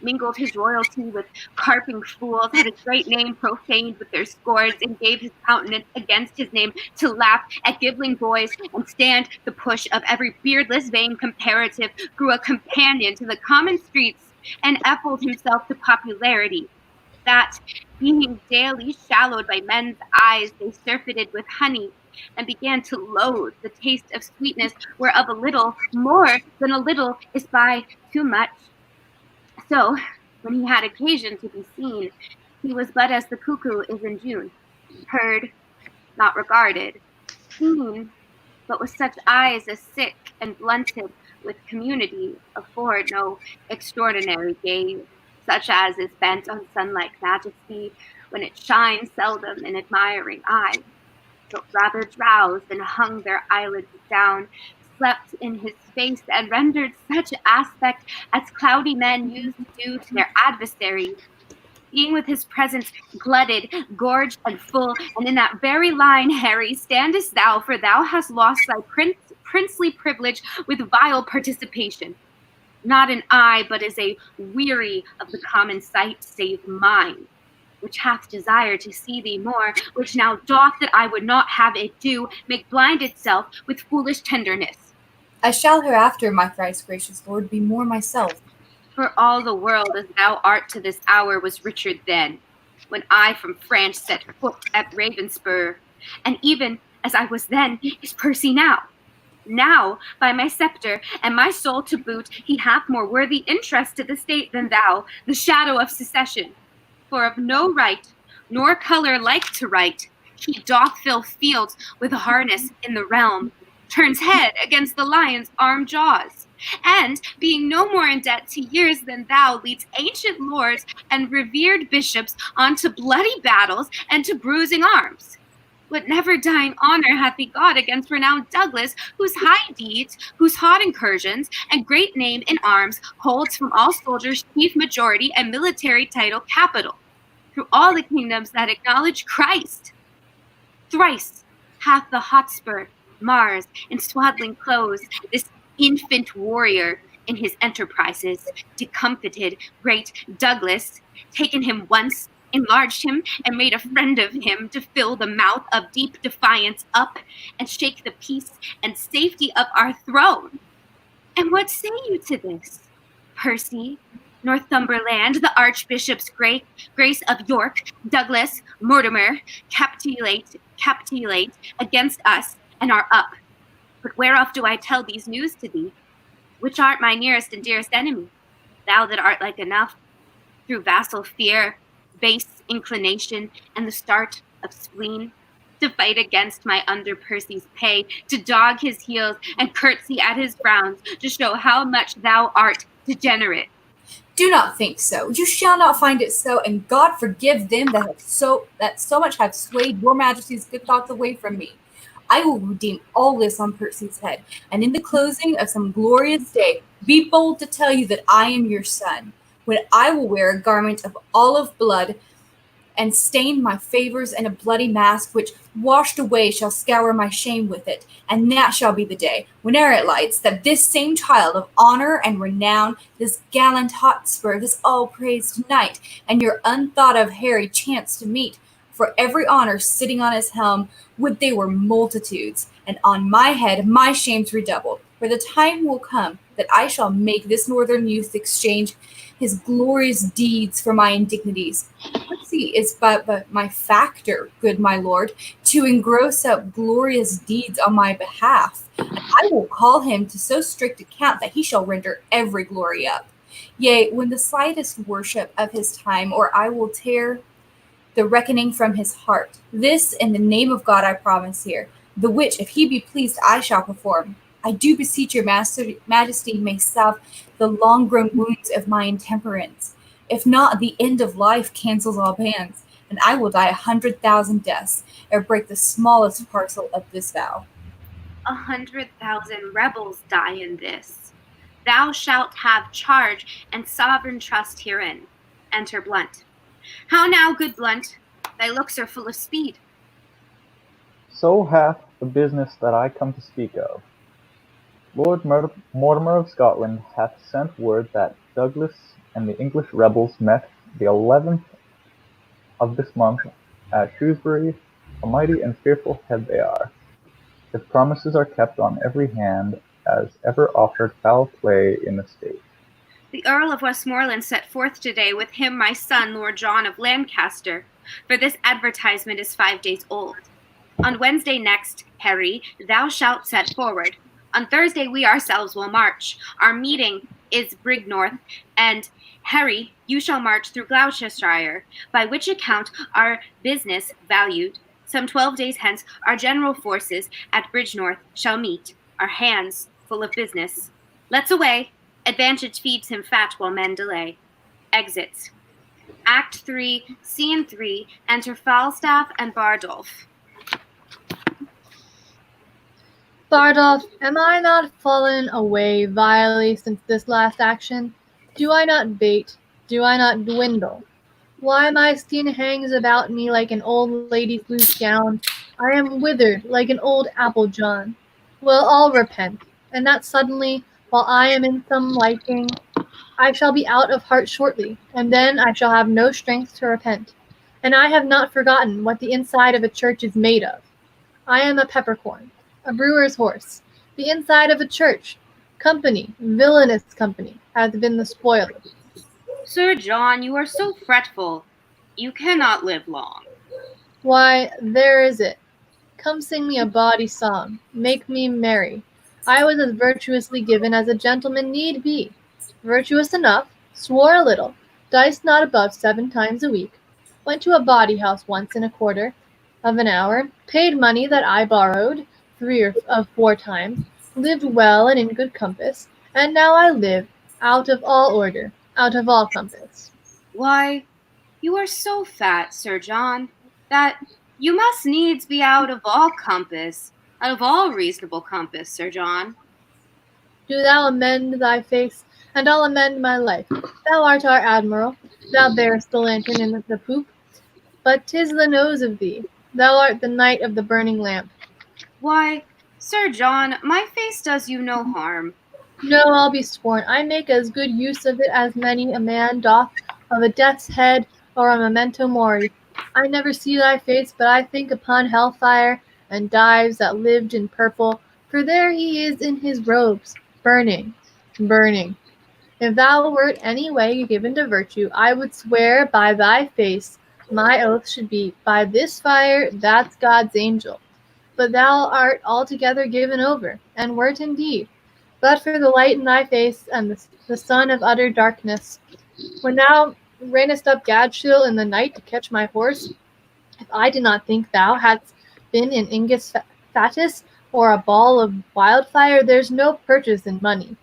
mingled his royalty with carping fools, had his great name profaned with their scores, and gave his countenance against his name to laugh at gibbling boys, and stand the push of every beardless vain comparative, grew a companion to the common streets, and effled himself to popularity, that, being daily shallowed by men's eyes, they surfeited with honey, and began to loathe the taste of sweetness, whereof a little more than a little is by too much. So, when he had occasion to be seen, he was but as the cuckoo is in June, heard, not regarded, seen, but with such eyes as sick and blunted with community afford no extraordinary gaze, such as is bent on sun-like majesty, when it shines seldom in admiring eyes, but rather drowsed and hung their eyelids down, slept in his face, and rendered such aspect as cloudy men used to do to their adversaries, being with his presence glutted, gorged, and full. And in that very line, Harry, standest thou, for thou hast lost thy princely privilege with vile participation. Not an eye, but is a weary of the common sight, save mine, which hath desire to see thee more, which now doth that I would not have it do, make blind itself with foolish tenderness. I shall hereafter, my thrice gracious lord, be more myself. For all the world as thou art to this hour was Richard then, when I from France set foot at Ravenspur, and even as I was then is Percy now. Now, by my scepter and my soul to boot, he hath more worthy interest to the state than thou, the shadow of secession. For of no right, nor color like to right, he doth fill fields with harness in the realm, turns head against the lion's armed jaws, and, being no more in debt to years than thou, leads ancient lords and revered bishops on to bloody battles and to bruising arms. What never-dying honor hath he got against renowned Douglas, whose high deeds, whose hot incursions, and great name in arms holds from all soldiers chief majority and military title capital, through all the kingdoms that acknowledge Christ? Thrice hath the Hotspur, Mars, in swaddling clothes, this infant warrior in his enterprises, decomfited great Douglas, taken him once, enlarged him, and made a friend of him to fill the mouth of deep defiance up, and shake the peace and safety of our throne. And what say you to this, Percy, Northumberland, the Archbishop's grace of York, Douglas, Mortimer, capitulate against us, and are up. But whereof do I tell these news to thee, which art my nearest and dearest enemy, thou that art like enough, through vassal fear, base inclination, and the start of spleen, to fight against my under Percy's pay, to dog his heels and curtsy at his frowns, to show how much thou art degenerate. Do not think so. You shall not find it so, and God forgive them that so much have swayed your majesty's good thoughts away from me. I will redeem all this on Percy's head, and in the closing of some glorious day, be bold to tell you that I am your son, when I will wear a garment of olive blood, and stain my favors in a bloody mask, which washed away shall scour my shame with it. And that shall be the day, whene'er it lights, that this same child of honor and renown, this gallant Hotspur, this all-praised knight, and your unthought of Harry chance to meet. For every honor sitting on his helm, would they were multitudes, and on my head my shames redoubled. For the time will come that I shall make this northern youth exchange his glorious deeds for my indignities. Percy is but my factor, good my lord, to engross up glorious deeds on my behalf. And I will call him to so strict account that he shall render every glory up. Yea, when the slightest worship of his time, or I will tear the reckoning from his heart. This in the name of God I promise here, the which, if he be pleased, I shall perform. I do beseech your majesty may salve the long-grown wounds of my intemperance. If not, the end of life cancels all bands, and I will die 100,000 deaths, ere break the smallest parcel of this vow. 100,000 rebels die in this. Thou shalt have charge and sovereign trust herein. Enter Blunt. How now, good Blunt? Thy looks are full of speed. So hath the business that I come to speak of. Lord Mortimer of Scotland hath sent word that Douglas and the English rebels met the 11th of this month at Shrewsbury. A mighty and fearful head they are. If promises are kept on every hand, as ever offered foul play in the state. The Earl of Westmoreland set forth today, with him my son, Lord John of Lancaster, for this advertisement is 5 days old. On Wednesday next, Harry, thou shalt set forward. On Thursday we ourselves will march. Our meeting is Brignorth, and Harry, you shall march through Gloucestershire, by which account our business valued. Some 12 days hence our general forces at Bridgenorth shall meet, our hands full of business. Let's away. Advantage feeds him fat while men delay. Exits. Act 3, Scene 3, enter Falstaff and Bardolph. Bardolph, am I not fallen away vilely since this last action? Do I not bate? Do I not dwindle? Why, my skin hangs about me like an old lady's loose gown. I am withered like an old apple john. Well, I'll repent, and that suddenly, while I am in some liking. I shall be out of heart shortly, and then I shall have no strength to repent. And I have not forgotten what the inside of a church is made of. I am a peppercorn, a brewer's horse. The inside of a church, company, villainous company, hath been the spoil of it. Sir John, you are so fretful. You cannot live long. Why, there is it. Come sing me a bawdy song. Make me merry. I was as virtuously given as a gentleman need be. Virtuous enough, swore a little, diced not above 7 times a week, went to a bawdy house once in a quarter of an hour, paid money that I borrowed 3 or 4 times, lived well and in good compass, and now I live out of all order, out of all compass. Why, you are so fat, Sir John, that You must needs be out of all compass, out of all reasonable compass, Sir John. Do thou amend thy face, and I'll amend my life. Thou art our admiral, thou bearest the lantern in the poop, but 'tis the nose of thee. Thou art the knight of the burning lamp. Why, Sir John, my face does you no harm. No, I'll be sworn, I make as good use of it as many a man doth of a death's head or a memento mori. I never see thy face, but I think upon hellfire and Dives that lived in purple, for there he is in his robes, burning, burning. If thou wert any way given to virtue, I would swear by thy face, my oath should be, by this fire, that's God's angel. But thou art altogether given over, and wert indeed, but for the light in thy face and the sun of utter darkness. When thou ranest up Gadshill in the night to catch my horse, if I did not think thou hadst been in Ingus Fatus or a ball of wildfire, there's no purchase in money.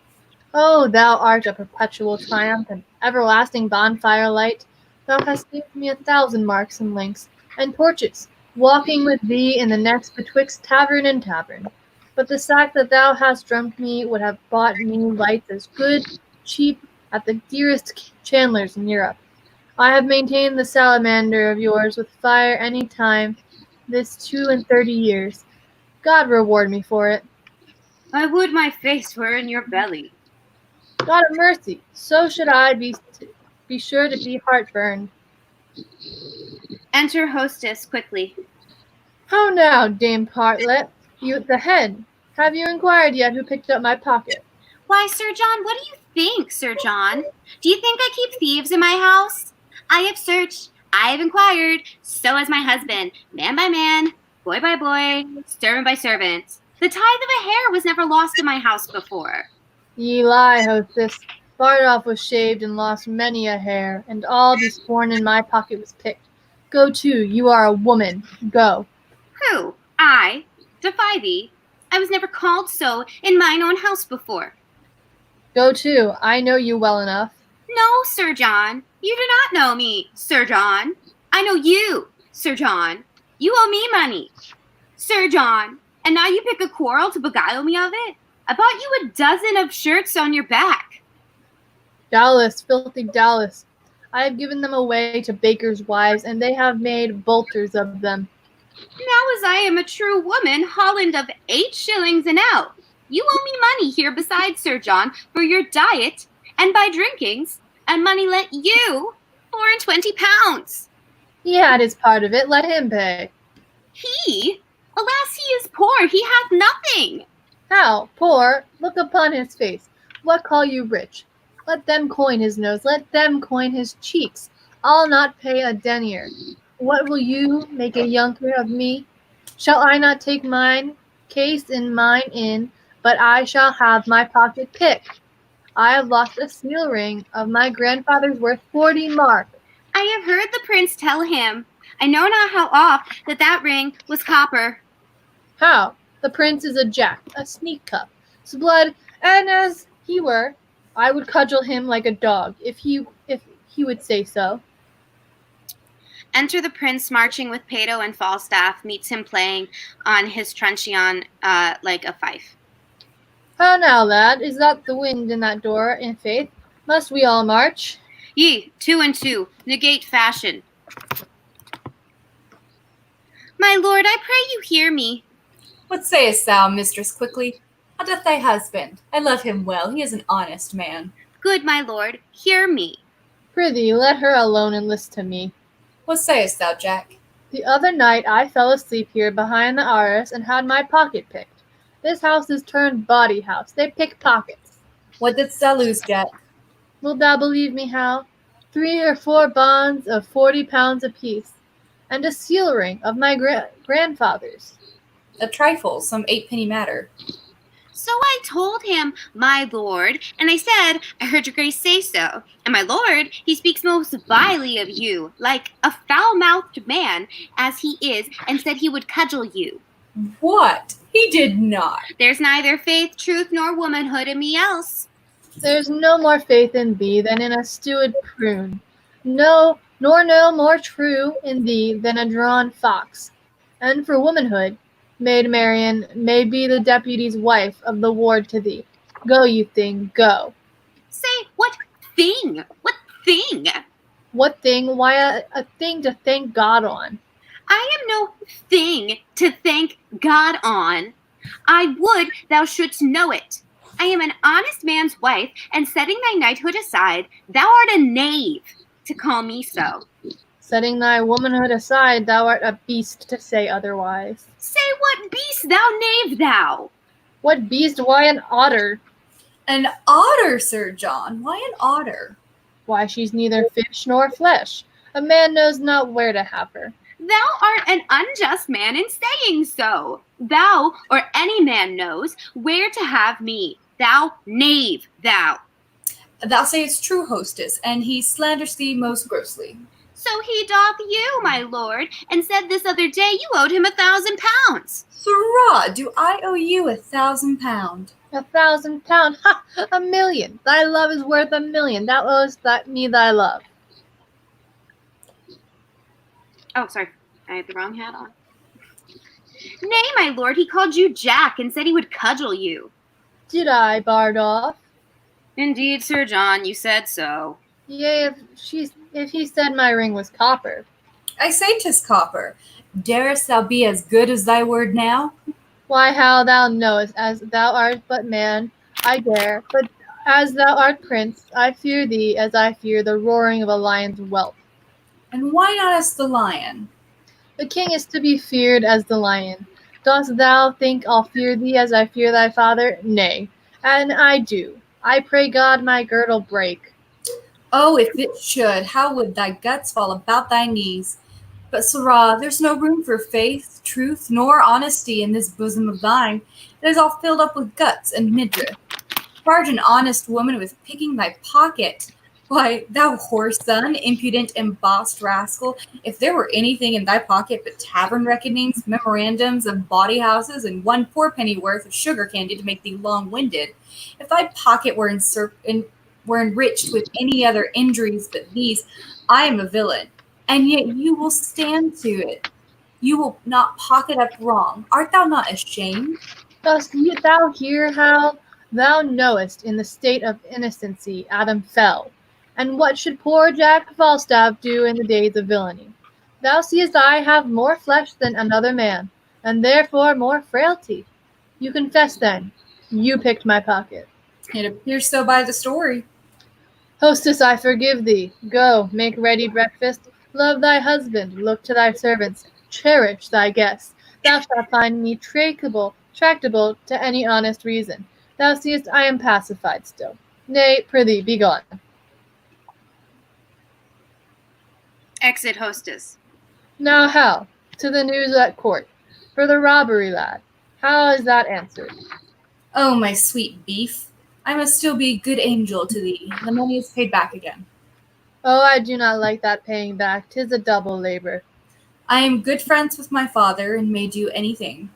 Oh, thou art a perpetual triumph and everlasting bonfire light. Thou hast given me 1,000 marks and links, and torches, walking with thee in the next betwixt tavern and tavern. But the sack that thou hast drunk me would have bought me lights as good, cheap, at the dearest chandlers in Europe. I have maintained the salamander of yours with fire any time this 32 years. God reward me for it. I would my face were in your belly. God of mercy, so should I be sure to be heartburned. Enter hostess quickly. How now, Dame Partlet, you at the head? Have you inquired yet who picked up my pocket? Why, Sir John, what do you think, Sir John? Do you think I keep thieves in my house? I have searched, I have inquired, so has my husband, man by man, boy by boy, servant by servant. The tithe of a hair was never lost in my house before. Ye lie, hostess. Bardolph was shaved and lost many a hair, and all besworn in my pocket was picked. Go to, you are a woman. Go. Who? I? Defy thee. I was never called so in mine own house before. Go to, I know you well enough. No, Sir John. You do not know me, Sir John. I know you, Sir John. You owe me money, Sir John, and now you pick a quarrel to beguile me of it? I bought you 12 of shirts on your back. Dallas, filthy Dallas. I have given them away to bakers' wives, and they have made bolters of them. Now as I am a true woman, Holland of 8 shillings an ell. You owe me money here besides, Sir John, for your diet, and by drinkings, and money lent you 24 pounds. He had his part of it, let him pay. He? Alas, he is poor, he hath nothing. How? Poor? Look upon his face. What call you rich? Let them coin his nose, let them coin his cheeks. I'll not pay a denier. What will you make a younker of me? Shall I not take mine case in mine inn, but I shall have my pocket picked? I have lost a seal ring of my grandfather's worth 40 mark. I have heard the prince tell him, I know not how oft, that ring was copper. How? The prince is a jack, a sneak cup, blood, and as he were, I would cudgel him like a dog, if he would say so. Enter the prince marching with Pato and Falstaff, meets him playing on his truncheon like a fife. How now, lad, is that the wind in that door, in faith? Must we all march? Ye, 2 and 2, negate fashion. My lord, I pray you hear me. What sayest thou, mistress, quickly? How doth thy husband? I love him well, he is an honest man. Good my lord, hear me. Prithee, let her alone and list to me. What sayest thou, Jack? The other night I fell asleep here behind the arras and had my pocket picked. This house is turned bawdy house. They pick pockets. What didst thou lose, Jack? Wilt thou believe me how? 3 or 4 bonds of 40 pounds apiece, and a seal ring of my grandfather's. A trifle, some 8-penny matter. So I told him, my lord, and I said, I heard your grace say so. And my lord, he speaks most vilely of you, like a foul-mouthed man, as he is, and said he would cudgel you. What? He did not. There's neither faith, truth, nor womanhood in me else. There's no more faith in thee than in a stewed prune. No, nor no more true in thee than a drawn fox. And for womanhood, Maid Marian may be the deputy's wife of the ward to thee. Go, you thing, go. Say, what thing? What thing? What thing? Why, a thing to thank God on. I am no thing to thank God on. I would thou shouldst know it. I am an honest man's wife, and setting thy knighthood aside, thou art a knave to call me so. Setting thy womanhood aside, thou art a beast to say otherwise. Say what beast, thou knave thou? What beast? Why, an otter. An otter, Sir John. Why an otter? Why, she's neither fish nor flesh. A man knows not where to have her. Thou art an unjust man in saying so. Thou or any man knows where to have me. Thou knave, thou. Thou sayest true, hostess, and he slanders thee most grossly. So he doth you, my lord, and said this other day you owed him 1,000 pounds. Sirrah, do I owe you 1,000 pound? 1,000 pound, ha! 1,000,000. Thy love is worth 1,000,000. Thou owest me thy love. Oh, sorry, I had the wrong hat on. Nay, my lord, he called you Jack and said he would cudgel you. Did I, Bardolph? Indeed, Sir John, you said so. Yea, if he said my ring was copper. I say 'tis copper. Darest thou be as good as thy word now? Why, how thou knowest, as thou art but man, I dare, but as thou art prince, I fear thee as I fear the roaring of a lion's whelp. And why not as the lion? The king is to be feared as the lion. Dost thou think I'll fear thee as I fear thy father? Nay, and I do. I pray God my girdle break. Oh, if it should, how would thy guts fall about thy knees? But, sirrah, there's no room for faith, truth, nor honesty in this bosom of thine. It is all filled up with guts and midriff. Charge an honest woman with picking thy pocket. Why, thou whore's son, impudent, embossed rascal, if there were anything in thy pocket but tavern reckonings, memorandums of bawdy houses, and 1 fourpenny worth of sugar candy to make thee long-winded, if thy pocket were enriched with any other injuries but these, I am a villain, and yet you will stand to it. You will not pocket up wrong. Art thou not ashamed? Dost thou hear how thou knowest in the state of innocency Adam fell? And what should poor Jack Falstaff do in the days of villainy? Thou seest I have more flesh than another man, and therefore more frailty. You confess then, you picked my pocket. It appears so by the story. Hostess, I forgive thee. Go, make ready breakfast. Love thy husband, look to thy servants, cherish thy guests. Thou shalt find me tractable to any honest reason. Thou seest I am pacified still. Nay, prithee, be gone. Exit hostess. Now how? To the news at court. For the robbery, lad. How is that answered? Oh, my sweet beef, I must still be good angel to thee. The money is paid back again. Oh, I do not like that paying back. 'Tis a double labor. I am good friends with my father, and may do anything.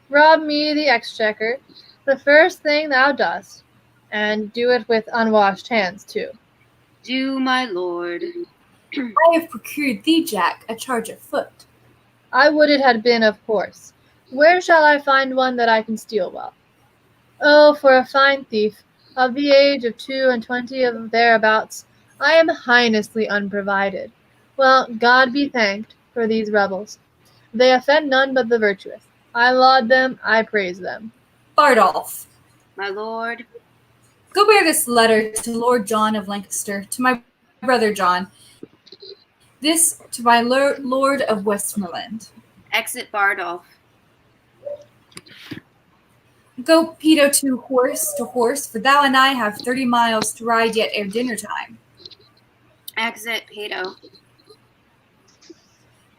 Rob me the exchequer, the first thing thou dost, and do it with unwashed hands, too. Do, my lord. I have procured thee, Jack, a charge of foot. I would it had been of horse. Where shall I find one that I can steal well? Oh, for a fine thief, of the age of 22 of thereabouts, I am heinously unprovided. Well, God be thanked for these rebels. They offend none but the virtuous. I laud them, I praise them. Bardolph, My lord. go bear this letter to Lord John of Lancaster, to my brother John. This to my Lord of Westmoreland. Exit Bardolph. Go, Peto, to horse, for thou and I have 30 miles to ride yet ere dinner time. Exit Pato.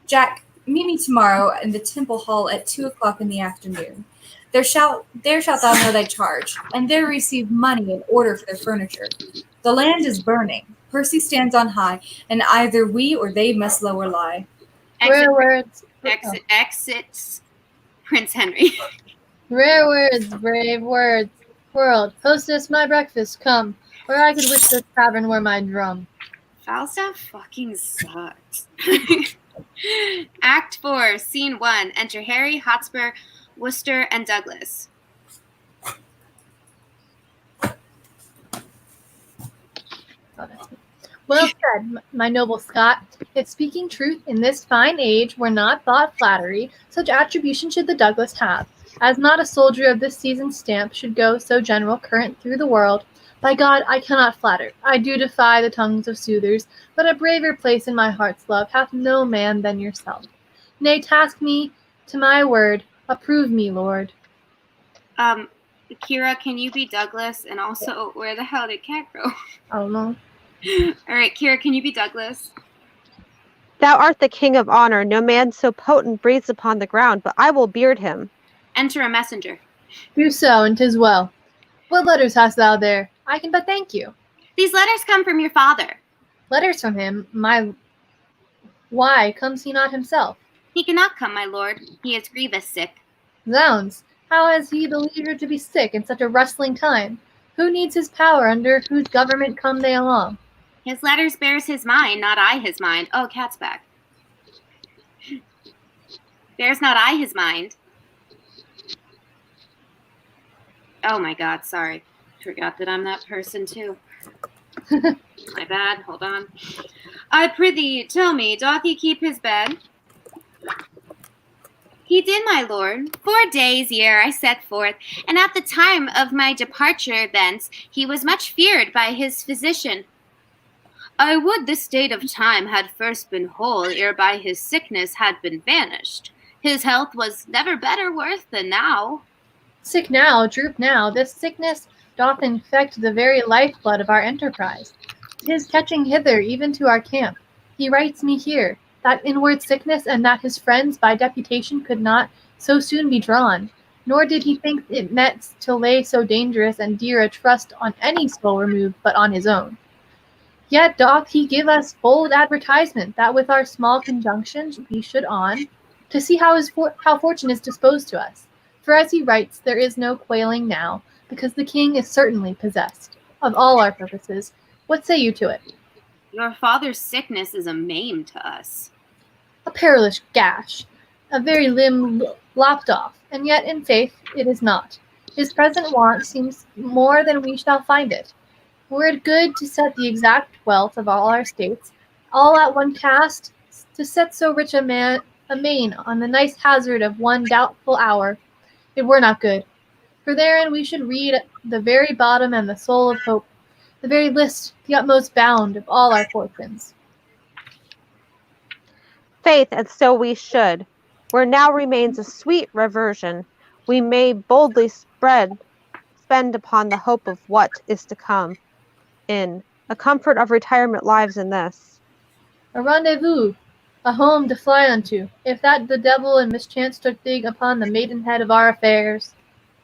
Jack, meet me tomorrow in the Temple Hall at 2:00 in the afternoon. There shalt thou know thy charge, and there receive money in order for their furniture. The land is burning. Percy stands on high, and either we or they must lower lie. Rare words. Exits Prince Henry. Rare words, brave words. World, hostess, my breakfast, come, or I could wish this tavern were my drum. Falstaff fucking sucks. Act 4, Scene 1. Enter Harry, Hotspur, Worcester, and Douglas. Well said, my noble Scot. If speaking truth in this fine age were not thought flattery, such attribution should the Douglas have. As not a soldier of this season's stamp should go so general current through the world, by God, I cannot flatter. I do defy the tongues of soothers, but a braver place in my heart's love hath no man than yourself. Nay, task me to my word, approve me, Lord. Kira, can you be Douglas? And also, where the hell did Cat go? I don't know. All right, Kira, can you be Douglas? Thou art the king of honor. No man so potent breathes upon the ground, but I will beard him. Enter a messenger. Do so, and 'tis well. What letters hast thou there? I can but thank you. These letters come from your father. Letters from him? Why comes he not himself? He cannot come, my lord. He is grievous sick. Zounds, how has he the leisure to be sick in such a rustling time? Who needs his power, under whose government come they along? His letters bears his mind, not I his mind. Oh, Cat's back. Bears not I his mind. Oh my God, sorry. Forgot that I'm that person too. My bad, hold on. I prithee, tell me, doth he keep his bed? He did, my lord. 4 days ere I set forth, and at the time of my departure thence, he was much feared by his physician. I would the state of time had first been whole, ere by his sickness had been vanished. His health was never better worth than now. Sick now, droop now, this sickness doth infect the very lifeblood of our enterprise. 'Tis catching hither, even to our camp. He writes me here, that inward sickness, and that his friends by deputation could not so soon be drawn, nor did he think it meet to lay so dangerous and dear a trust on any soul removed but on his own. Yet doth he give us bold advertisement that with our small conjunctions we should on, to see how fortune is disposed to us. For as he writes, there is no quailing now, because the king is certainly possessed. Of all our purposes, what say you to it? Your father's sickness is a maim to us. A perilous gash, a very limb lopped off, and yet in faith it is not. His present want seems more than we shall find it. Were it good to set the exact wealth of all our states, all at one cast, to set so rich a main on the nice hazard of one doubtful hour, it were not good. For therein we should read the very bottom and the soul of hope, the very list, the utmost bound of all our fortunes. Faith, and so we should. Where now remains a sweet reversion, we may boldly spend upon the hope of what is to come, in a comfort of retirement lives in this. A rendezvous, a home to fly unto, if that the devil and mischance took thee upon the maidenhead of our affairs.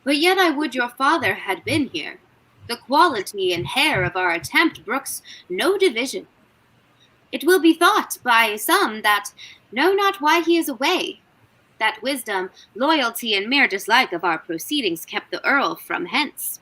But yet I would your father had been here. The quality and hair of our attempt brooks no division. It will be thought by some that know not why he is away, that wisdom, loyalty, and mere dislike of our proceedings kept the earl from hence.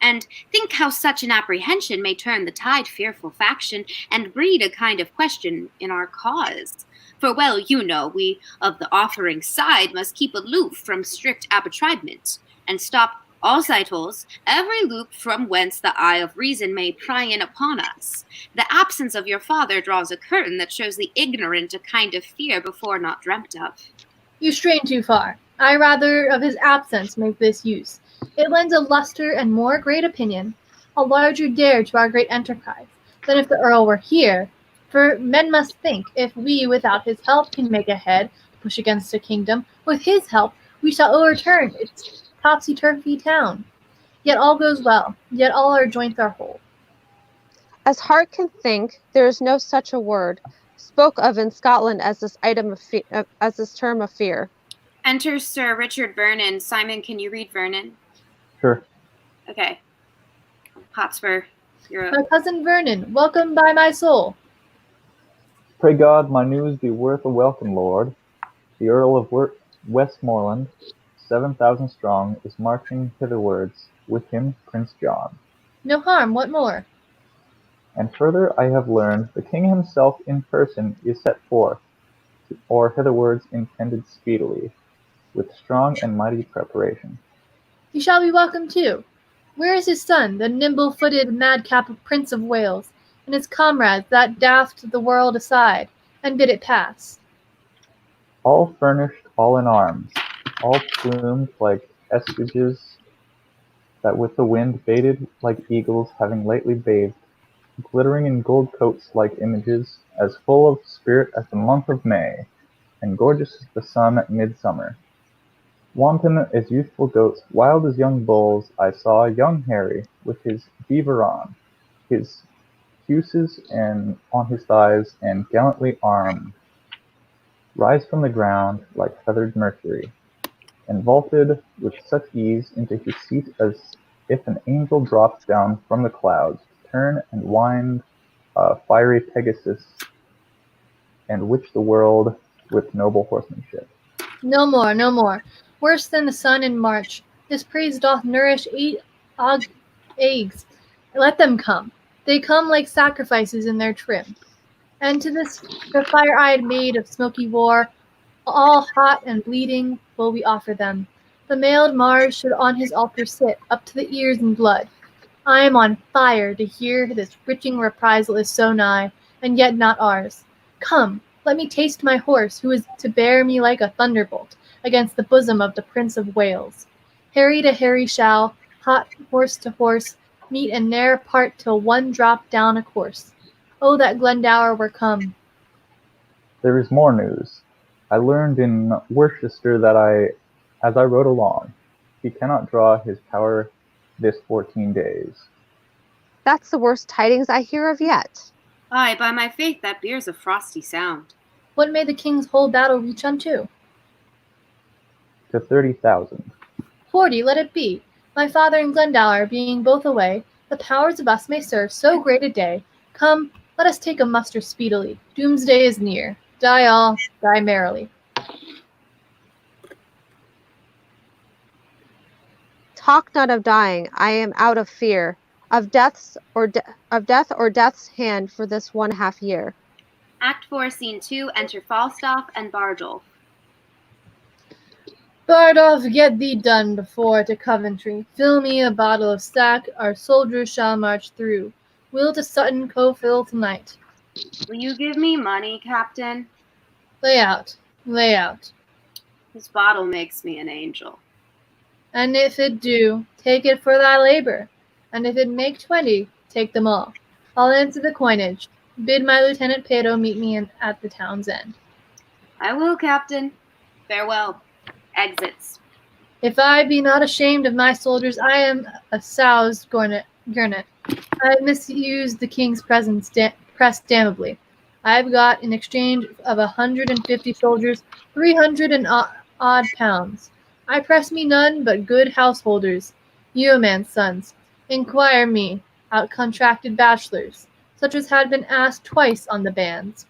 And think how such an apprehension may turn the tide fearful faction, and breed a kind of question in our cause. For well you know, we of the offering side must keep aloof from strict arbitrament, and stop all sight-holes, every loop from whence the eye of reason may pry in upon us. The absence of your father draws a curtain that shows the ignorant a kind of fear before not dreamt of. You strain too far. I rather of his absence make this use. It lends a lustre and more great opinion, a larger dare to our great enterprise, than if the earl were here. For men must think, if we without his help can make a head, push against a kingdom, with his help we shall overturn its topsy-turvy town. Yet all goes well, yet all our joints are whole. As heart can think, there is no such a word spoke of in Scotland as this as this term of fear. Enter Sir Richard Vernon. Simon, can you read Vernon? Sure. Okay. Hotspur, you're up. My cousin Vernon, welcome by my soul. Pray God my news be worth a welcome, Lord. The Earl of Westmoreland, 7,000 strong, is marching hitherwards, with him Prince John. No harm, what more? And further I have learned the king himself in person is set forth, or hitherwards intended speedily, with strong and mighty preparation. He shall be welcome too. Where is his son, the nimble-footed madcap Prince of Wales, and his comrades that daft the world aside, and bid it pass? All furnished, all in arms, all plumed like estriges that with the wind baited like eagles having lately bathed, glittering in gold coats like images, as full of spirit as the month of May, and gorgeous as the sun at midsummer. Wanton as youthful goats, wild as young bulls, I saw young Harry, with his beaver on, his cuisses on his thighs, and gallantly armed, rise from the ground like feathered Mercury, and vaulted with such ease into his seat as if an angel dropped down from the clouds, to turn and wind a fiery Pegasus, and witch the world with noble horsemanship. No more, no more. Worse than the sun in March, his praise doth nourish eggs. Let them come. They come like sacrifices in their trim. And to this the fire-eyed maid of smoky war, all hot and bleeding, will we offer them. The mailed Mars should on his altar sit, up to the ears in blood. I am on fire to hear this riching reprisal is so nigh, and yet not ours. Come, let me taste my horse, who is to bear me like a thunderbolt against the bosom of the Prince of Wales. Harry to Harry shall, hot horse to horse, meet and ne'er part till one drop down a course. Oh, that Glendower were come! There is more news. I learned in Worcester that as I rode along, he cannot draw his power this 14 days. That's the worst tidings I hear of yet. Ay, by my faith, that bears a frosty sound. What may the king's whole battle reach unto? To 30,000. 40 let it be. My father and Glendower being both away, the powers of us may serve so great a day. Come, let us take a muster speedily. Doomsday is near. Die all, die merrily. Talk not of dying. I am out of fear of death or death's hand for this 1/2 year. Act 4, Scene 2, enter Falstaff and Bardolph. Bardolph, get thee done before to Coventry. Fill me a bottle of sack, our soldiers shall march through. We'll to Sutton Cofill tonight. Will you give me money, Captain? Lay out, lay out. This bottle makes me an angel. And if it do, take it for thy labor. And if it make 20, take them all. I'll answer the coinage. Bid my Lieutenant Pato meet me at the town's end. I will, Captain. Farewell. Exits. If I be not ashamed of my soldiers, I am a sow's gurnet. I have misused the king's press damnably. I have got, in exchange of 150 soldiers, 300 and odd pounds. I press me none but good householders, yeoman's sons. Inquire me, out-contracted bachelors, such as had been asked twice on the bands.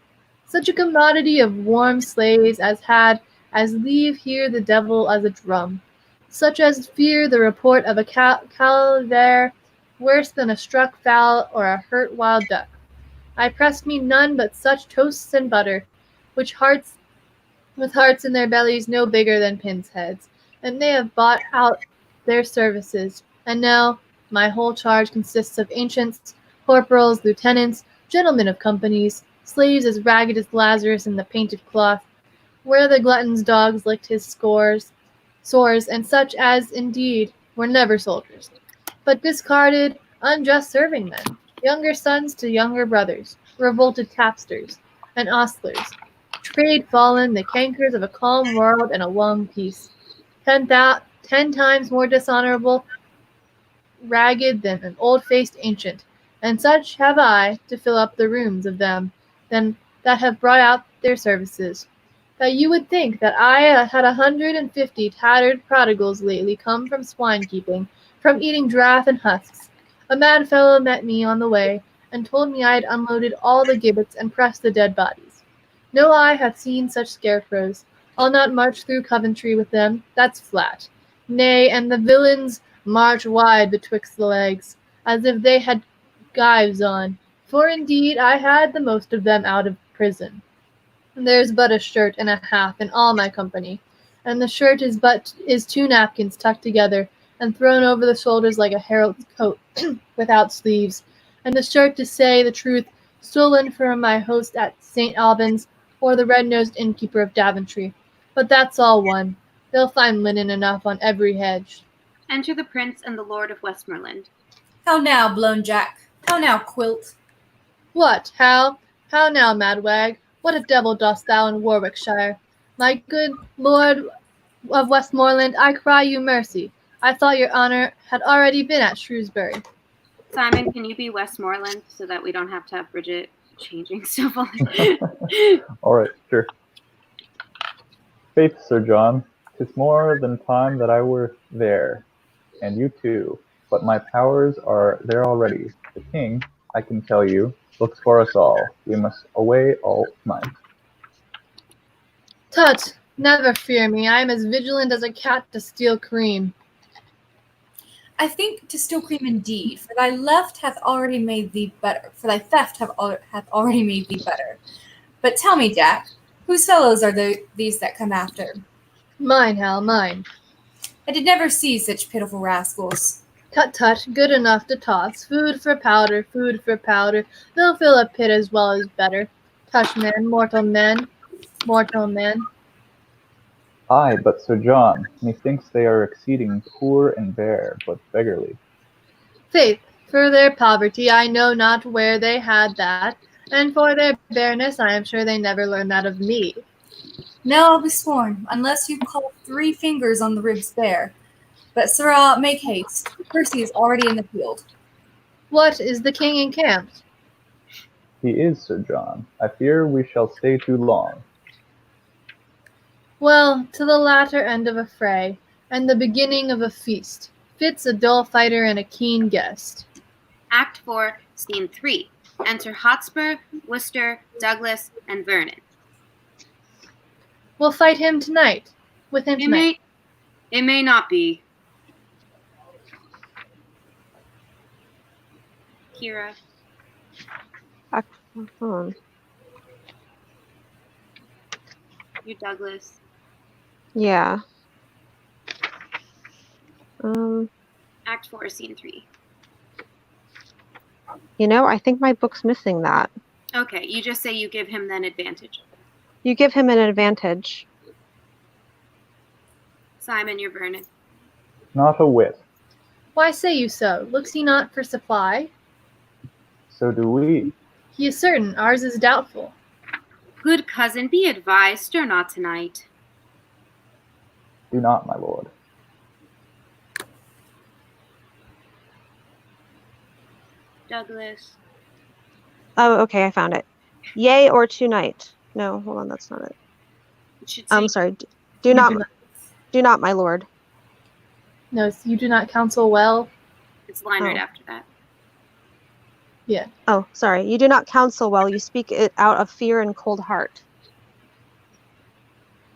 Such a commodity of warm slaves as leave here the devil as a drum, such as fear the report of a calaver worse than a struck fowl or a hurt wild duck. I pressed me none but such toasts and butter, with hearts in their bellies no bigger than pins' heads, and they have bought out their services. And now my whole charge consists of ancients, corporals, lieutenants, gentlemen of companies, slaves as ragged as Lazarus in the painted cloth, where the glutton's dogs licked his sores, and such as, indeed, were never soldiers, but discarded, unjust serving men, younger sons to younger brothers, revolted tapsters, and ostlers, trade fallen, the cankers of a calm world and a long peace, 10 times more dishonorable, ragged than an old-faced ancient, and such have I to fill up the rooms of them than that have brought out their services. That you would think that I had 150 tattered prodigals lately come from swine-keeping, from eating draff and husks. A mad fellow met me on the way, and told me I had unloaded all the gibbets and pressed the dead bodies. No eye hath seen such scarecrows. I'll not march through Coventry with them, that's flat. Nay, and the villains march wide betwixt the legs, as if they had gyves on, for indeed I had the most of them out of prison. There's but a shirt and a half in all my company, and the shirt is 2 napkins tucked together and thrown over the shoulders like a herald's coat without sleeves, and the shirt, to say the truth, stolen from my host at St. Albans or the red-nosed innkeeper of Daventry. But that's all one. They'll find linen enough on every hedge. Enter the prince and the lord of Westmoreland. How now, Blown Jack? How now, Quilt? What, how? How now, mad wag? What a devil dost thou in Warwickshire? My good lord of Westmoreland, I cry you mercy. I thought your honour had already been at Shrewsbury. Simon, can you be Westmoreland so that we don't have to have Bridget changing stuff all the time? All right, sure. Faith, Sir John, 'tis more than time that I were there, and you too, but my powers are there already. The king, I can tell you, looks for us all. We must away all night. Tut, never fear me. I am as vigilant as a cat to steal cream. I think to steal cream indeed, for thy left hath already made thee better. For thy theft hath already made thee better. But tell me, Jack, whose fellows are these that come after? Mine, Hal, mine. I did never see such pitiful rascals. Tut, tut, good enough to toss. Food for powder, food for powder. They'll fill a pit as well as better. Tush, man, mortal men, mortal men. Aye, but Sir John, methinks they are exceeding poor and bare, but beggarly. Faith, for their poverty I know not where they had that, and for their bareness I am sure they never learned that of me. Now I'll be sworn, unless you call 3 fingers on the ribs bare. But, sirrah, make haste. Percy is already in the field. What, is the king encamped? He is, Sir John. I fear we shall stay too long. Well, to the latter end of a fray, and the beginning of a feast, fits a dull fighter and a keen guest. Act 4, Scene 3. Enter Hotspur, Worcester, Douglas, and Vernon. We'll fight him tonight. With him tonight. It may not be. Kira. You Douglas. Yeah. Act 4, Scene 3. I think my book's missing that. Okay, you just say you give him then advantage. You give him an advantage. Simon, you're Vernon. Not a whit. Why say you so? Looks he not for supply? So do we. He is certain, ours is doubtful. Good cousin, be advised, stir not tonight. Do not, my lord. Douglas. Oh, okay, I found it. Yea or tonight. No, hold on, that's not it. It should say I'm sorry. Do not, my lord. No, you do not counsel well. it's line right Oh. after that. Yeah. Oh, sorry. You do not counsel well. You speak it out of fear and cold heart.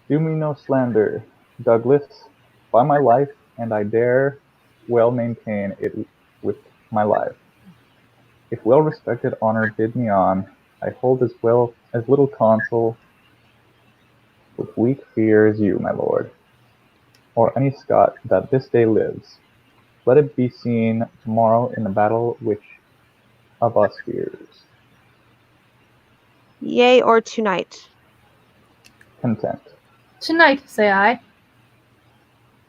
Do me no slander, Douglas, by my life, and I dare well maintain it with my life. If well-respected honor bid me on, I hold as little counsel with weak fear as you, my lord, or any Scot that this day lives. Let it be seen tomorrow in the battle which of us fears. Yea or tonight. Content. Tonight, say I.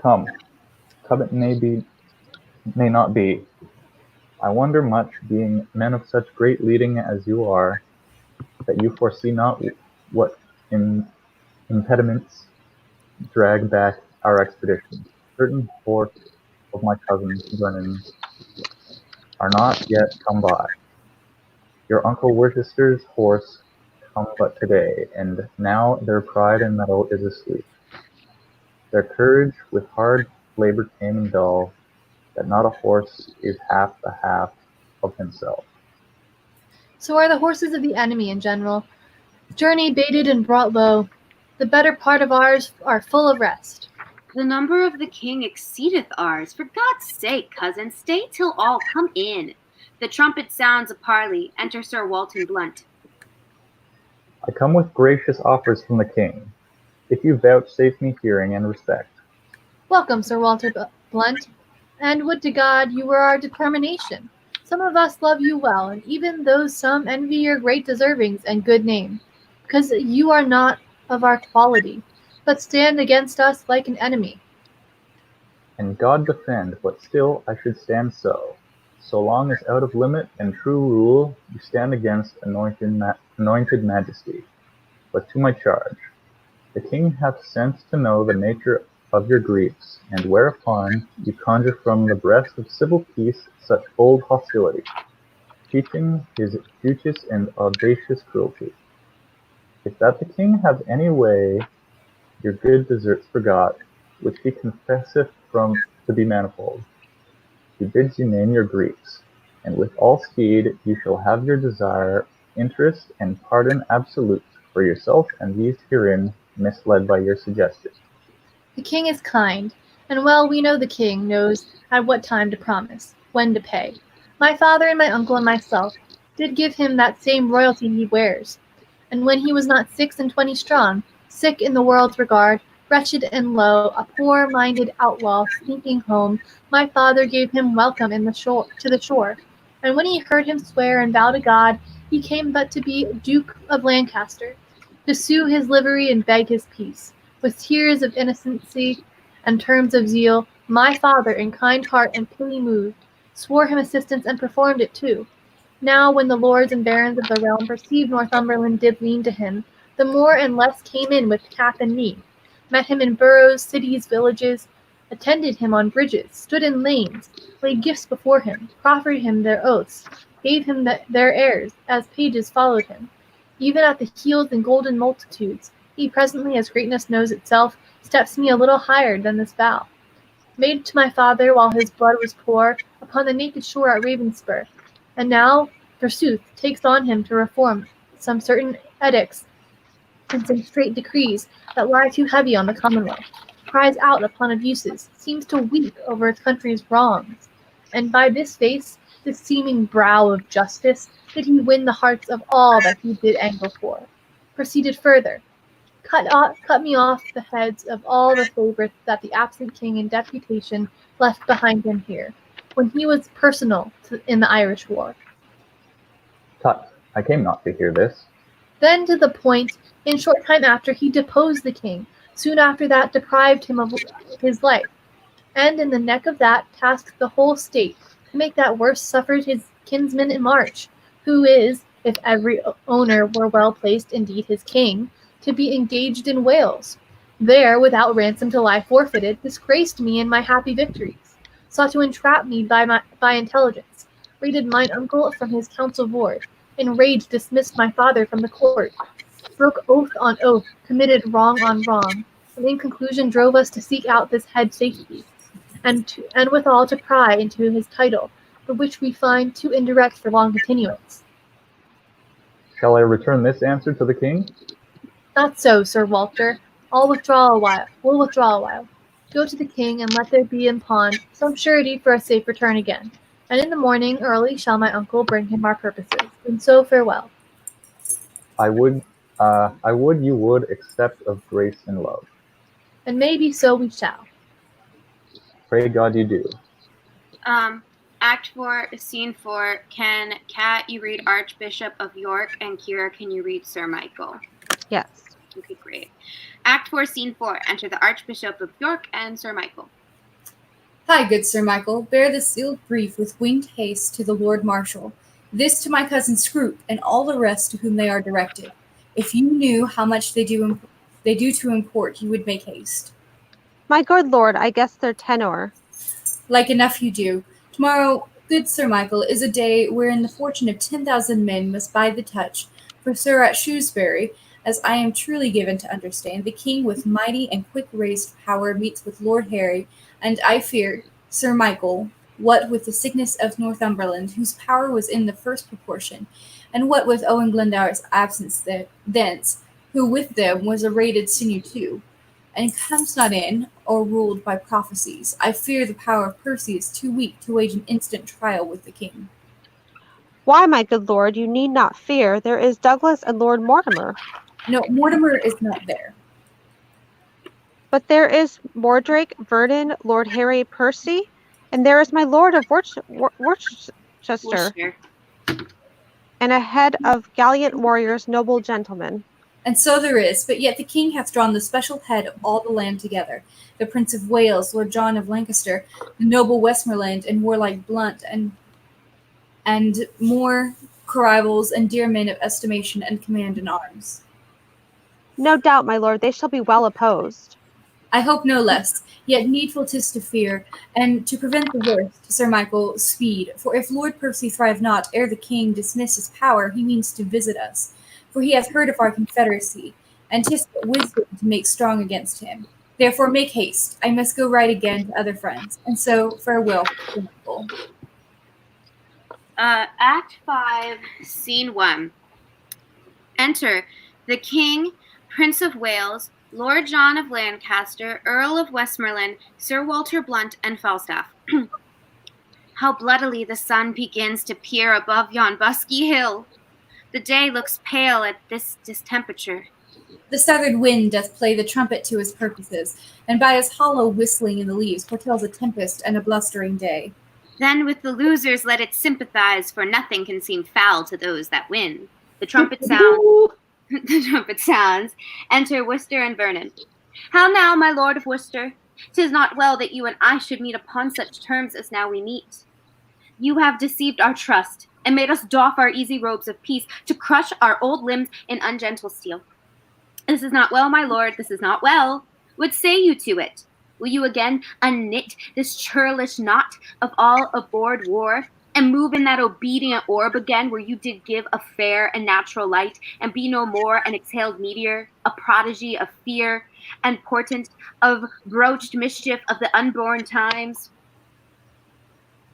Come it may not be. I wonder much, being men of such great leading as you are, that you foresee not what impediments drag back our expedition. Certain horse of my cousin Vernon are not yet come by. Your uncle Worcester's horse come but today, and now their pride and mettle is asleep. Their courage with hard labor tame and dull, that not a horse is half the half of himself. So are the horses of the enemy in general. Journey baited and brought low. The better part of ours are full of rest. The number of the king exceedeth ours. For God's sake, cousin, stay till all come in. The trumpet sounds a parley. Enter Sir Walton Blunt. I come with gracious offers from the king, if you vouchsafe me hearing and respect. Welcome, Sir Walter Blunt, and would to God you were our determination. Some of us love you well, and even though some envy your great deservings and good name, because you are not of our quality, but stand against us like an enemy. And God defend, but still I should stand so long as out of limit and true rule you stand against anointed majesty. But to my charge, the king hath sense to know the nature of your griefs, and whereupon you conjure from the breast of civil peace such bold hostility, teaching his duteous and audacious cruelty. If that the king have any way your good deserts forgot, which he confesseth from to be manifold, he bids you name your griefs, and with all speed you shall have your desire, interest, and pardon absolute for yourself and these herein misled by your suggestion. The king is kind, and well we know the king knows at what time to promise, when to pay. My father and my uncle and myself did give him that same royalty he wears. And when he was not 26 strong, sick in the world's regard, wretched and low, a poor-minded outlaw sneaking home, my father gave him welcome to the shore. And when he heard him swear and vow to God, he came but to be Duke of Lancaster, to sue his livery and beg his peace. With tears of innocency and terms of zeal, my father, in kind heart and pity moved, swore him assistance and performed it too. Now when the lords and barons of the realm perceived Northumberland did lean to him, the more and less came in with cap and knee, met him in boroughs, cities, villages, attended him on bridges, stood in lanes, laid gifts before him, proffered him their oaths, gave him their airs, as pages followed him. Even at the heels and golden multitudes, he presently, as greatness knows itself, steps me a little higher than this vow. Made to my father while his blood was poor upon the naked shore at Ravenspur, and now, forsooth, takes on him to reform some certain edicts and some straight decrees that lie too heavy on the commonwealth, cries out upon abuses, seems to weep over his country's wrongs, and by this face, this seeming brow of justice, did he win the hearts of all that he did angle for. Proceeded further, cut me off the heads of all the favorites that the absent king in deputation left behind him here, when he was personal in the Irish war. Tut, I came not to hear this. Then to the point, in short time after he deposed the king, soon after that deprived him of his life, and in the neck of that tasked the whole state to make that worse suffered his kinsman in March, who is, if every owner were well placed, indeed his king, to be engaged in Wales. There, without ransom to lie forfeited, disgraced me in my happy victories, sought to entrap me by intelligence, raided mine uncle from his council board, in rage dismissed my father from the court, broke oath on oath, committed wrong on wrong, and in conclusion drove us to seek out this head safety, and withal to pry into his title, for which we find too indirect for long continuance. Shall I return this answer to the king? Not so, Sir Walter. We'll withdraw a while. Go to the king, and let there be in pawn some surety for a safe return again. And in the morning early shall my uncle bring him our purposes. And so farewell. I would you would accept of grace and love. And maybe so we shall. Pray God you do. Act 4, Scene 4. Can Kat, you read Archbishop of York, and Kira, can you read Sir Michael? Yes. Okay, great. Act 4, Scene 4. Enter the Archbishop of York and Sir Michael. Hi, good Sir Michael. Bear this sealed brief with winged haste to the Lord Marshal. This to my cousin Scroop, and all the rest to whom they are directed. If you knew how much they do to import, you would make haste. My good lord, I guess they're tenor. Like enough you do. Tomorrow, good Sir Michael, is a day wherein the fortune of 10,000 men must bide the touch. For Sir at Shrewsbury, as I am truly given to understand, the king with mighty and quick-raised power meets with Lord Harry, and I fear, Sir Michael, what with the sickness of Northumberland, whose power was in the first proportion, and what with Owen Glendower's absence thence, who with them was a rated sinew too, and comes not in, or ruled by prophecies, I fear the power of Percy is too weak to wage an instant trial with the king. Why, my good lord, you need not fear. There is Douglas and Lord Mortimer. No, Mortimer is not there. But there is Mordrake, Vernon, Lord Harry Percy, and there is my lord of Worcester, Worcester. and a head of gallant warriors, noble gentlemen. And so there is, but yet the king hath drawn the special head of all the land together, the Prince of Wales, Lord John of Lancaster, the noble Westmoreland, and warlike Blunt, and more rivals and dear men of estimation and command in arms. No doubt, my lord, they shall be well opposed. I hope no less, yet needful 'tis to fear, and to prevent the worst, Sir Michael, speed, for if Lord Percy thrive not ere the king dismiss his power, he means to visit us, for he hath heard of our confederacy, and 'tis but wisdom to make strong against him. Therefore make haste, I must go write again to other friends, and so farewell, Sir Michael. Act 5, Scene 1. Enter the King, Prince of Wales, Lord John of Lancaster, Earl of Westmoreland, Sir Walter Blunt, and Falstaff. How bloodily the sun begins to peer above yon busky hill! The day looks pale at this distemperature. The southern wind doth play the trumpet to his purposes, and by his hollow whistling in the leaves foretells a tempest and a blustering day. Then with the losers let it sympathize, for nothing can seem foul to those that win. The trumpet sounds. The trumpet sounds. Enter Worcester and Vernon. How now, my lord of Worcester? 'Tis not well that you and I should meet upon such terms as now we meet. You have deceived our trust, and made us doff our easy robes of peace, to crush our old limbs in ungentle steel. This is not well, my lord, this is not well. What say you to it? Will you again unknit this churlish knot of all aboard war, and move in that obedient orb again where you did give a fair and natural light, and be no more an exhaled meteor, a prodigy of fear, and portent of broached mischief of the unborn times?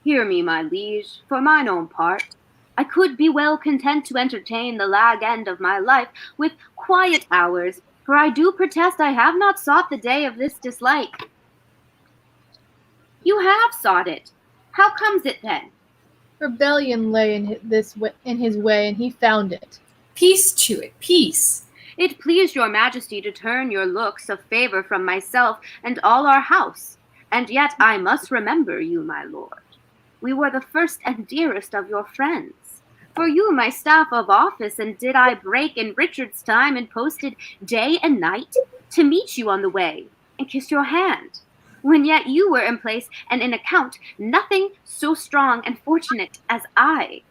Hear me, my liege, for mine own part. I could be well content to entertain the lag end of my life with quiet hours, for I do protest I have not sought the day of this dislike. You have sought it. How comes it then? Rebellion lay in his way, and he found it. Peace to it, peace. It pleased your majesty to turn your looks of favor from myself and all our house, and yet I must remember you, my lord. We were the first and dearest of your friends. For you, my staff of office, and did I break in Richard's time and posted day and night to meet you on the way and kiss your hand, when yet you were in place and in account nothing so strong and fortunate as I.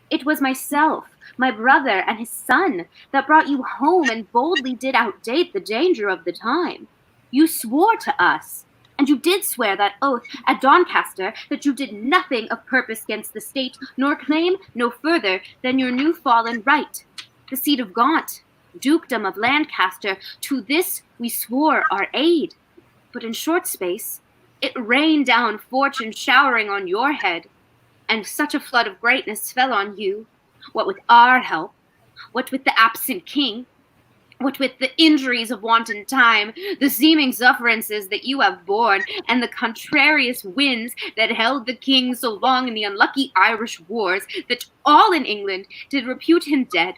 It was myself, my brother, and his son that brought you home and boldly did outdate the danger of the time. You swore to us, and you did swear that oath at Doncaster that you did nothing of purpose against the state, nor claim no further than your new fallen right, the seat of Gaunt, dukedom of Lancaster. To this we swore our aid. But in short space, it rained down fortune showering on your head, and such a flood of greatness fell on you, what with our help, what with the absent king, what with the injuries of wanton time, the seeming sufferances that you have borne, and the contrarious winds that held the king so long in the unlucky Irish wars, that all in England did repute him dead.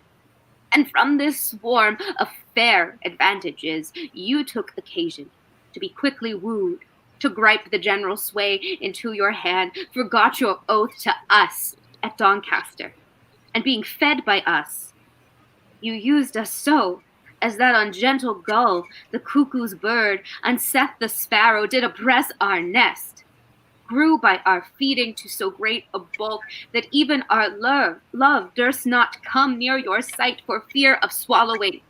And from this swarm of fair advantages you took occasion to be quickly wooed, to gripe the general sway into your hand, forgot your oath to us at Doncaster, and being fed by us, you used us so, as that ungentle gull, the cuckoo's bird, and Seth the sparrow did oppress our nest, grew by our feeding to so great a bulk that even our love durst not come near your sight for fear of swallowing,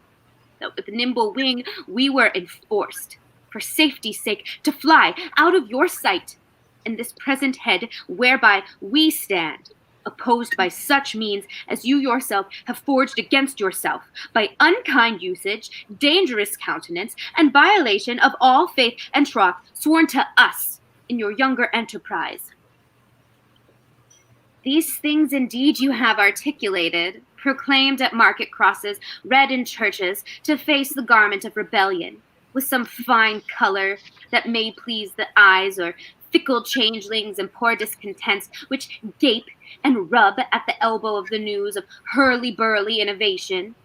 that with nimble wing we were enforced, for safety's sake, to fly out of your sight, in this present head whereby we stand, opposed by such means as you yourself have forged against yourself, by unkind usage, dangerous countenance, and violation of all faith and troth sworn to us in your younger enterprise. These things indeed you have articulated, proclaimed at market crosses, read in churches, to face the garment of rebellion, with some fine color that may please the eyes, or fickle changelings and poor discontents, which gape and rub at the elbow of the news of hurly-burly innovation.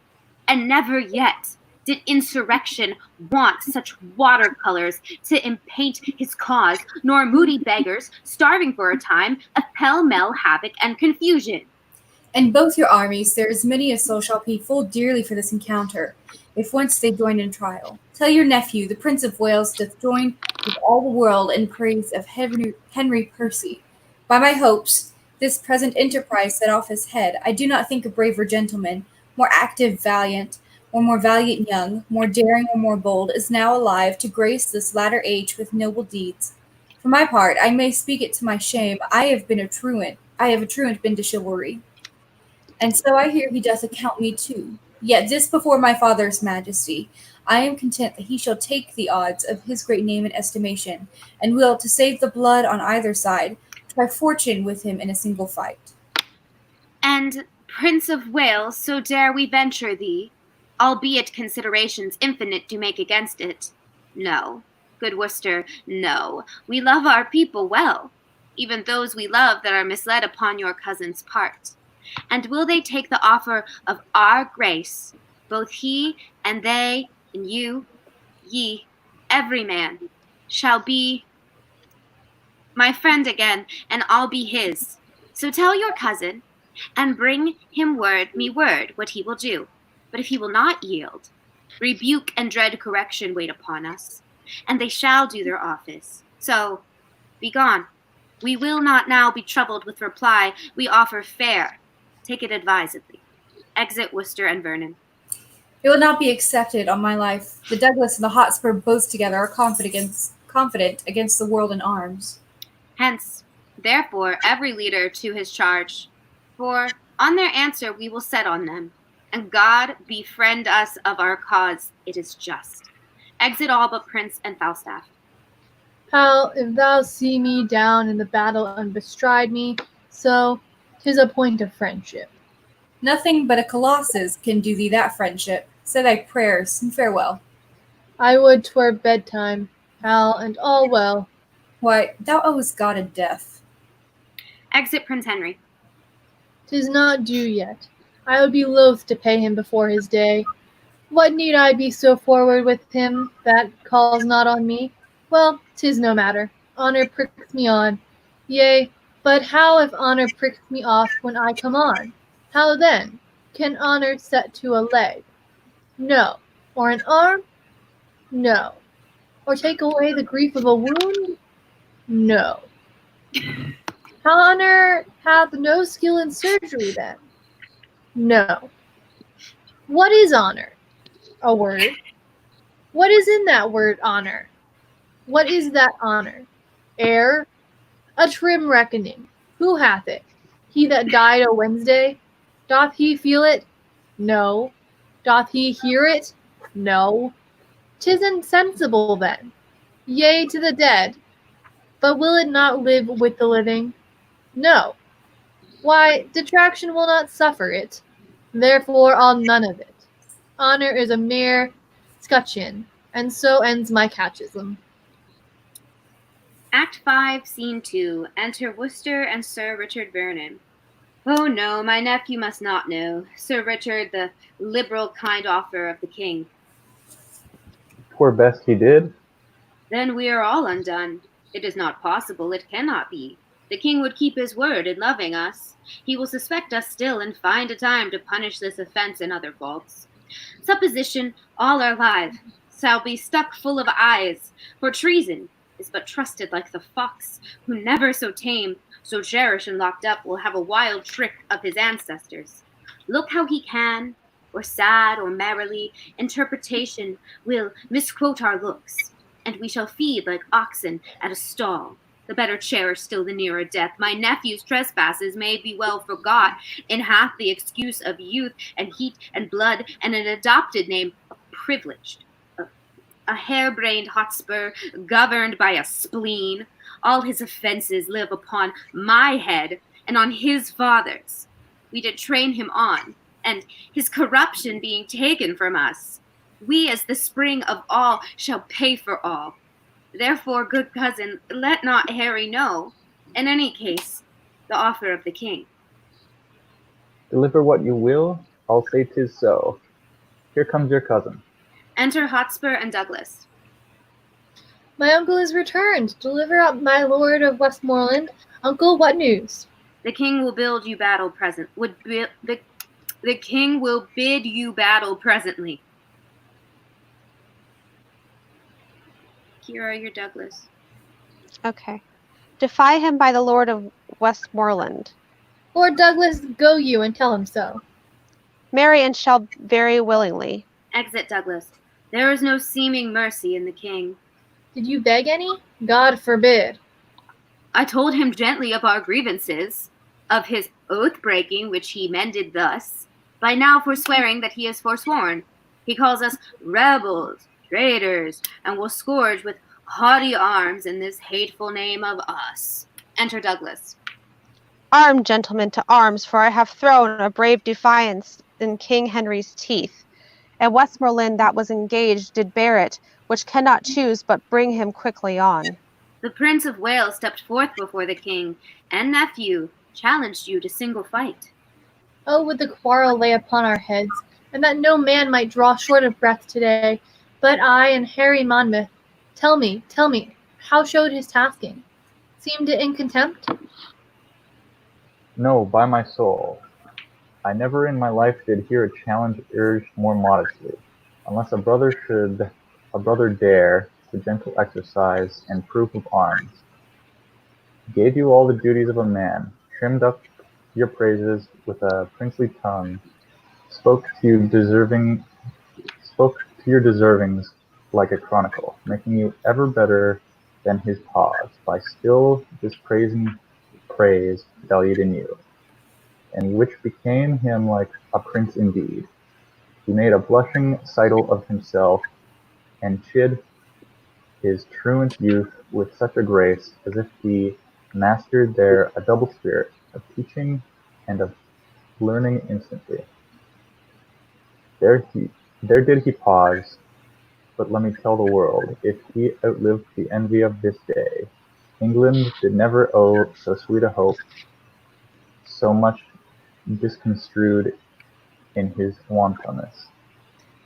And never yet did insurrection want such watercolors to impaint his cause, nor moody beggars, starving for a time, of pell-mell havoc and confusion. And both your armies, there is many a soul shall pay full dearly for this encounter, if once they join in trial. Tell your nephew, the Prince of Wales, doth join with all the world in praise of Henry Percy. By my hopes, this present enterprise set off his head. I do not think a braver gentleman, more active, valiant, or more valiant young, more daring or more bold, is now alive to grace this latter age with noble deeds. For my part, I may speak it to my shame, I have a truant been to chivalry. And so I hear he doth account me too. Yet this before my father's majesty, I am content that he shall take the odds of his great name and estimation, and will, to save the blood on either side, try fortune with him in a single fight. And, Prince of Wales, so dare we venture thee, albeit considerations infinite do make against it. No, good Worcester, no, we love our people well, even those we love that are misled upon your cousin's part. And will they take the offer of our grace, both he and they and you, ye, every man, shall be my friend again, and I'll be his. So tell your cousin, and bring him me word what he will do. But if he will not yield, rebuke and dread correction wait upon us, and they shall do their office. So, be gone. We will not now be troubled with reply. We offer fair. Take it advisedly. Exit Worcester and Vernon. It will not be accepted on my life. The Douglas and the Hotspur both together are confident against the world in arms. Hence, therefore, every leader to his charge. For on their answer we will set on them, and God befriend us of our cause, it is just. Exit all but Prince and Falstaff. Hal, if thou see me down in the battle and bestride me, so 'tis a point of friendship. Nothing but a colossus can do thee that friendship. Say thy prayers, and farewell. I would 'twere bedtime, Hal, and all well. Why, thou owest God a death. Exit Prince Henry. 'Tis not due yet. I would be loath to pay him before his day. What need I be so forward with him that calls not on me? Well, 'tis no matter. Honor pricks me on. Yea, but how if honor pricks me off when I come on? How then? Can honor set to a leg? No. Or an arm? No. Or take away the grief of a wound? No. Honor hath no skill in surgery then? No. What is honor? A word. What is in that word honor? What is that honor? Air? A trim reckoning. Who hath it? He that died o' Wednesday? Doth he feel it? No. Doth he hear it? No. 'Tis insensible then. Yea, to the dead. But will it not live with the living? No. Why, detraction will not suffer it. Therefore I'll none of it. Honor is a mere scutcheon, and so ends my catechism. Act 5, Scene 2. Enter Worcester and Sir Richard Vernon. Oh no, my nephew must not know. Sir Richard, the liberal kind offer of the king. 'Twere best he did. Then we are all undone. It is not possible, it cannot be. The king would keep his word in loving us. He will suspect us still and find a time to punish this offense and other faults. Supposition all our life shall be stuck full of eyes, for treason is but trusted like the fox, who never so tame, so cherished and locked up, will have a wild trick of his ancestors. Look how he can, or sad or merrily, interpretation will misquote our looks, and we shall feed like oxen at a stall. The better cherish still the nearer death. My nephew's trespasses may be well forgot, and hath the excuse of youth and heat and blood, and an adopted name of privileged. A harebrained Hotspur, governed by a spleen. All his offences live upon my head, and on his father's. We did train him on, and his corruption being taken from us, we as the spring of all shall pay for all. Therefore, good cousin, let not Harry know. In any case, the offer of the king. Deliver what you will, I'll say 'tis so. Here comes your cousin. Enter Hotspur and Douglas. My uncle is returned. Deliver up my lord of Westmoreland. Uncle, what news? The king will build you battle the king will bid you battle presently. Here are your Douglas. Okay. Defy him by the Lord of Westmoreland. Lord Douglas, go you and tell him so. Marry and shall very willingly. Exit Douglas. There is no seeming mercy in the king. Did you beg any? God forbid. I told him gently of our grievances, of his oath-breaking which he mended thus, by now forswearing that he is forsworn. He calls us rebels, traitors, and will scourge with haughty arms in this hateful name of us. Enter Douglas. Arm, gentlemen, to arms, for I have thrown a brave defiance in King Henry's teeth. And Westmoreland that was engaged did bear it, which cannot choose but bring him quickly on. The Prince of Wales stepped forth before the king, and nephew challenged you to single fight. Oh, would the quarrel lay upon our heads, and that no man might draw short of breath today, but I and Harry Monmouth. Tell me, how showed his tasking? Seemed it in contempt? No, by my soul. I never in my life did hear a challenge urged more modestly, unless a brother dare the gentle exercise and proof of arms. Gave you all the duties of a man, trimmed up your praises with a princely tongue, spoke to your deservings like a chronicle, making you ever better than his pause, by still dispraising praise valued in you, and which became him like a prince indeed. He made a blushing sitle of himself, and chid his truant youth with such a grace, as if he mastered there a double spirit of teaching and of learning instantly. There did he pause, but let me tell the world, if he outlived the envy of this day, England did never owe so sweet a hope, so much disconstrued in his wantonness.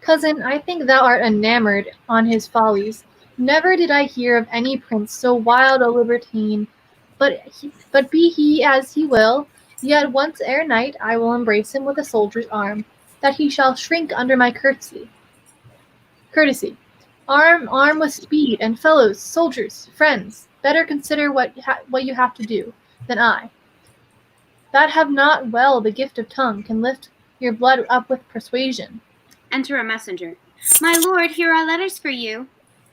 Cousin, I think thou art enamored on his follies. Never did I hear of any prince so wild a libertine. But be he as he will, yet once ere night I will embrace him with a soldier's arm, that he shall shrink under my courtesy. Arm with speed, and fellows, soldiers, friends, better consider what you have to do than I. That have not well the gift of tongue can lift your blood up with persuasion. Enter a messenger. My lord, here are letters for you.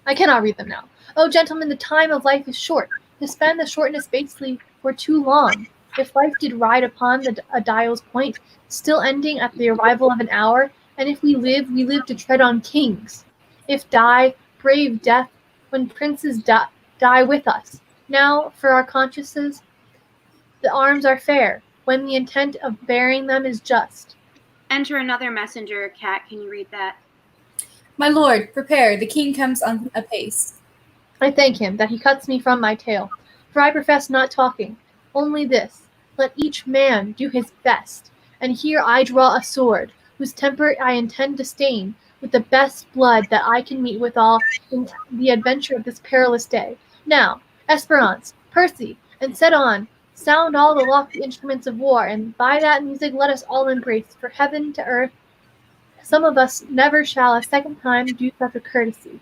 I cannot read them now. Oh, gentlemen, the time of life is short. To spend the shortness basely were too long. If life did ride upon a dial's point, still ending at the arrival of an hour, and if we live to tread on kings. If die, brave death, when princes die with us. Now, for our consciences, the arms are fair, when the intent of bearing them is just. Enter another messenger. Cat, can you read that? My lord, prepare, the king comes on apace. I thank him that he cuts me from my tale, for I profess not talking, only this, let each man do his best, and here I draw a sword, whose temper I intend to stain with the best blood that I can meet withal in the adventure of this perilous day. Now, Esperance, Percy, and set on, sound all the lofty instruments of war, and by that music let us all embrace, for heaven to earth, some of us never shall a second time do such a courtesy.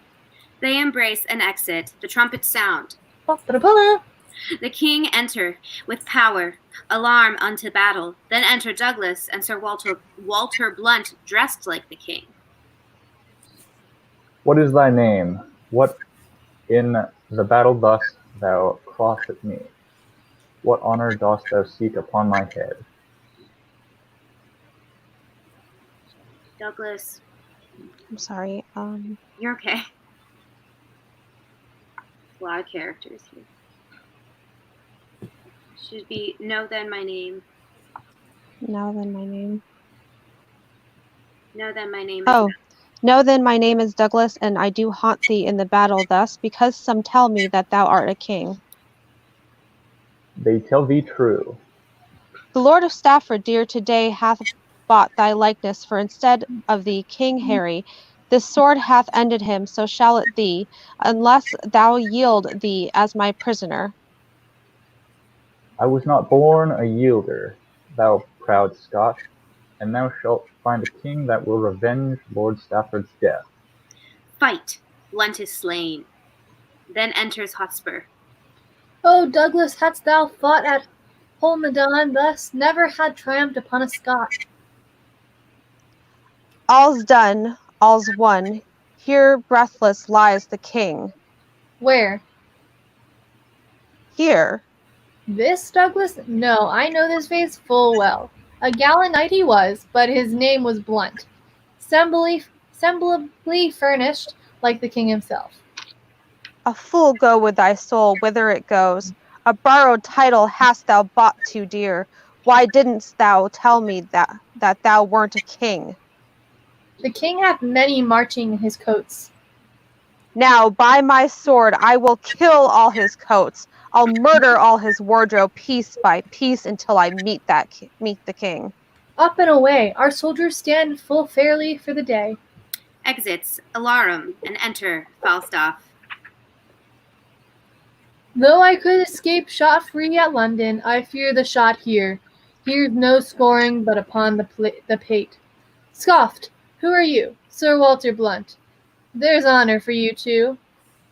They embrace and exit. The trumpets sound. Ba-da-ba-da. The king enter with power, alarm unto battle. Then enter Douglas and Sir Walter Blunt, dressed like the king. What is thy name? What in the battle dost thou cross at me? What honor dost thou seek upon my head? Douglas, I'm sorry. you're okay. A lot of characters here. Should be know then my name. Know then my name. Know then my name. Oh, know then my name is Douglas, and I do haunt thee in the battle thus, because some tell me that thou art a king. They tell thee true. The Lord of Stafford, dear, today hath bought thy likeness, for instead of thee, King Harry, this sword hath ended him, so shall it thee, unless thou yield thee as my prisoner. I was not born a yielder, thou proud Scot, and thou shalt find a king that will revenge Lord Stafford's death. Fight. Blunt is slain. Then enters Hotspur. O Douglas, hadst thou fought at Holmedon thus, never had triumphed upon a Scot. All's done, all's won. Here breathless lies the king. Where? Here. This Douglas? No, I know this face full well. A gallant knight he was, but his name was Blunt. Semblably furnished, like the king himself. A fool go with thy soul whither it goes. A borrowed title hast thou bought too dear. Why didn't thou tell me that thou weren't a king? The king hath many marching in his coats. Now, by my sword, I will kill all his coats. I'll murder all his wardrobe piece by piece until I meet the king. Up and away, our soldiers stand full fairly for the day. Exits Alarum and enter Falstaff. Though I could escape shot free at London, I fear the shot here. Here's no scoring but upon the pate. Scoffed, who are you? Sir Walter Blunt. There's honor for you too.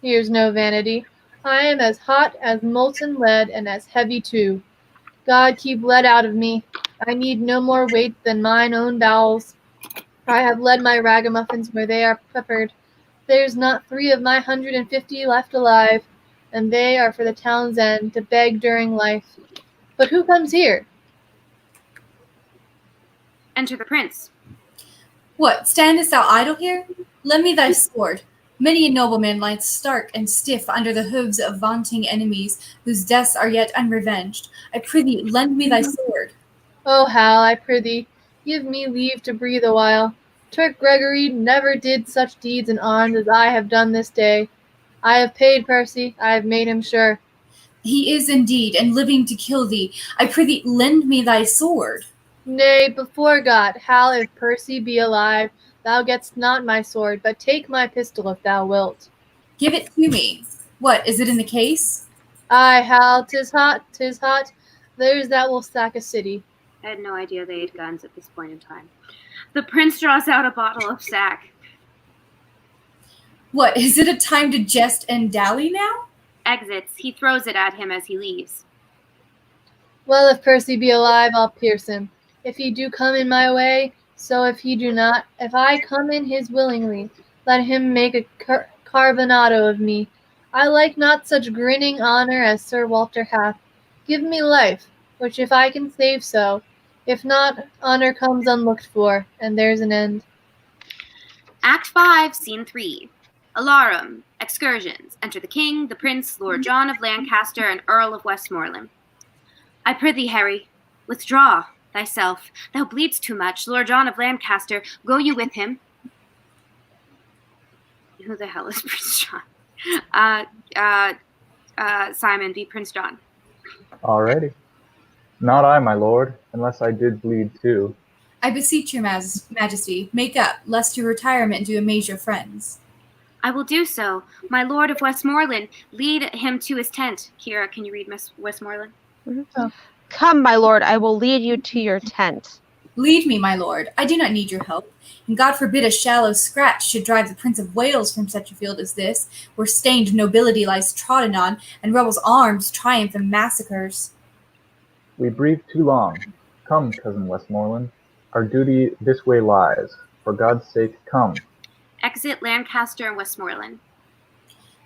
Here's no vanity. I am as hot as molten lead and as heavy too. God keep lead out of me. I need no more weight than mine own bowels. I have led my ragamuffins where they are peppered. There's not 3 of my 150 left alive, and they are for the town's end to beg during life. But who comes here? Enter the prince. What, standest thou idle here? Lend me thy sword. Many a nobleman lies stark and stiff under the hoofs of vaunting enemies, whose deaths are yet unrevenged. I prithee, lend me thy sword. Oh, Hal, I prithee, give me leave to breathe a while. Turk Gregory never did such deeds in arms as I have done this day. I have paid Percy, I have made him sure. He is indeed, and living to kill thee. I prithee, lend me thy sword. Nay, before God, Hal, if Percy be alive, thou gett'st not my sword, but take my pistol if thou wilt. Give it to me. What, is it in the case? Aye, Hal, 'tis hot, 'tis hot. There's that will sack a city. I had no idea they had guns at this point in time. The prince draws out a bottle of sack. What, is it a time to jest and dally now? Exits. He throws it at him as he leaves. Well, if Percy be alive, I'll pierce him. If he do come in my way, so if he do not, if I come in his willingly, let him make a carbonado of me. I like not such grinning honor as Sir Walter hath. Give me life, which if I can save so, if not, honor comes unlooked for, and there's an end. Act 5, Scene 3. Alarum. Excursions. Enter the king, the prince, Lord John of Lancaster, and Earl of Westmoreland. I prithee, Harry, withdraw thyself. Thou bleedst too much. Lord John of Lancaster, go you with him. Who the hell is Prince John? Simon, be Prince John. Alrighty. Not I, my lord, unless I did bleed too. I beseech your majesty, make up, lest your retirement do amaze your friends. I will do so. My lord of Westmoreland, lead him to his tent. Kira, can you read Miss Westmoreland? Mm-hmm. Oh. Come, my lord, I will lead you to your tent. Lead me, my lord. I do not need your help. And God forbid a shallow scratch should drive the Prince of Wales from such a field as this, where stained nobility lies trodden on, and rebels' arms triumph in massacres. We breathe too long. Come, cousin Westmoreland. Our duty this way lies. For God's sake, come. Exit Lancaster and Westmoreland.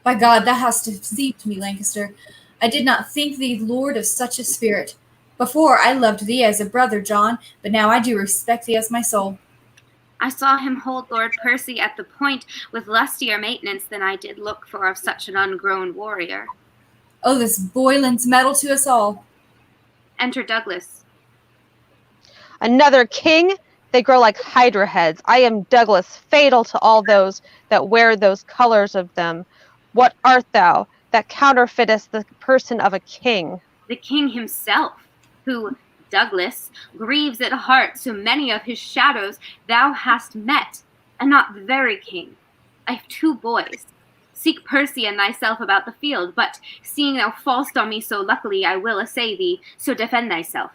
By God, thou hast deceived me, Lancaster. I did not think thee lord of such a spirit. Before I loved thee as a brother, John, but now I do respect thee as my soul. I saw him hold Lord Percy at the point with lustier maintenance than I did look for of such an ungrown warrior. Oh, this boy lends mettle to us all. Enter Douglas. Another king? They grow like hydra heads. I am Douglas, fatal to all those that wear those colors of them. What art thou, that counterfeitest the person of a king? The king himself, who Douglas grieves at heart so many of his shadows thou hast met, and not the very king. I have 2 boys. Seek Percy and thyself about the field, but seeing thou fall'st on me so luckily, I will assay thee, so defend thyself.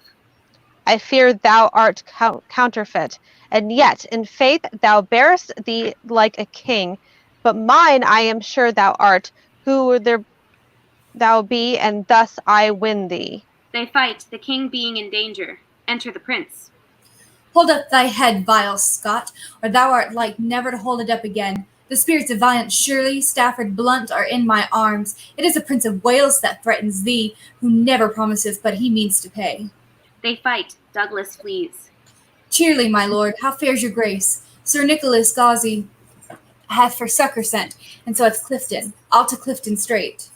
I fear thou art counterfeit, and yet in faith thou bearest thee like a king. But mine I am sure thou art, who there thou be, and thus I win thee. They fight, the king being in danger. Enter the prince. Hold up thy head, vile Scot, or thou art like never to hold it up again. The spirits of valiant Shirley, Stafford, Blunt are in my arms. It is the Prince of Wales that threatens thee, who never promiseth but he means to pay. They fight, Douglas flees. Cheerly, my lord, how fares your grace? Sir Nicholas Gauzy hath for succour sent, and so hath Clifton. I'll to Clifton straight.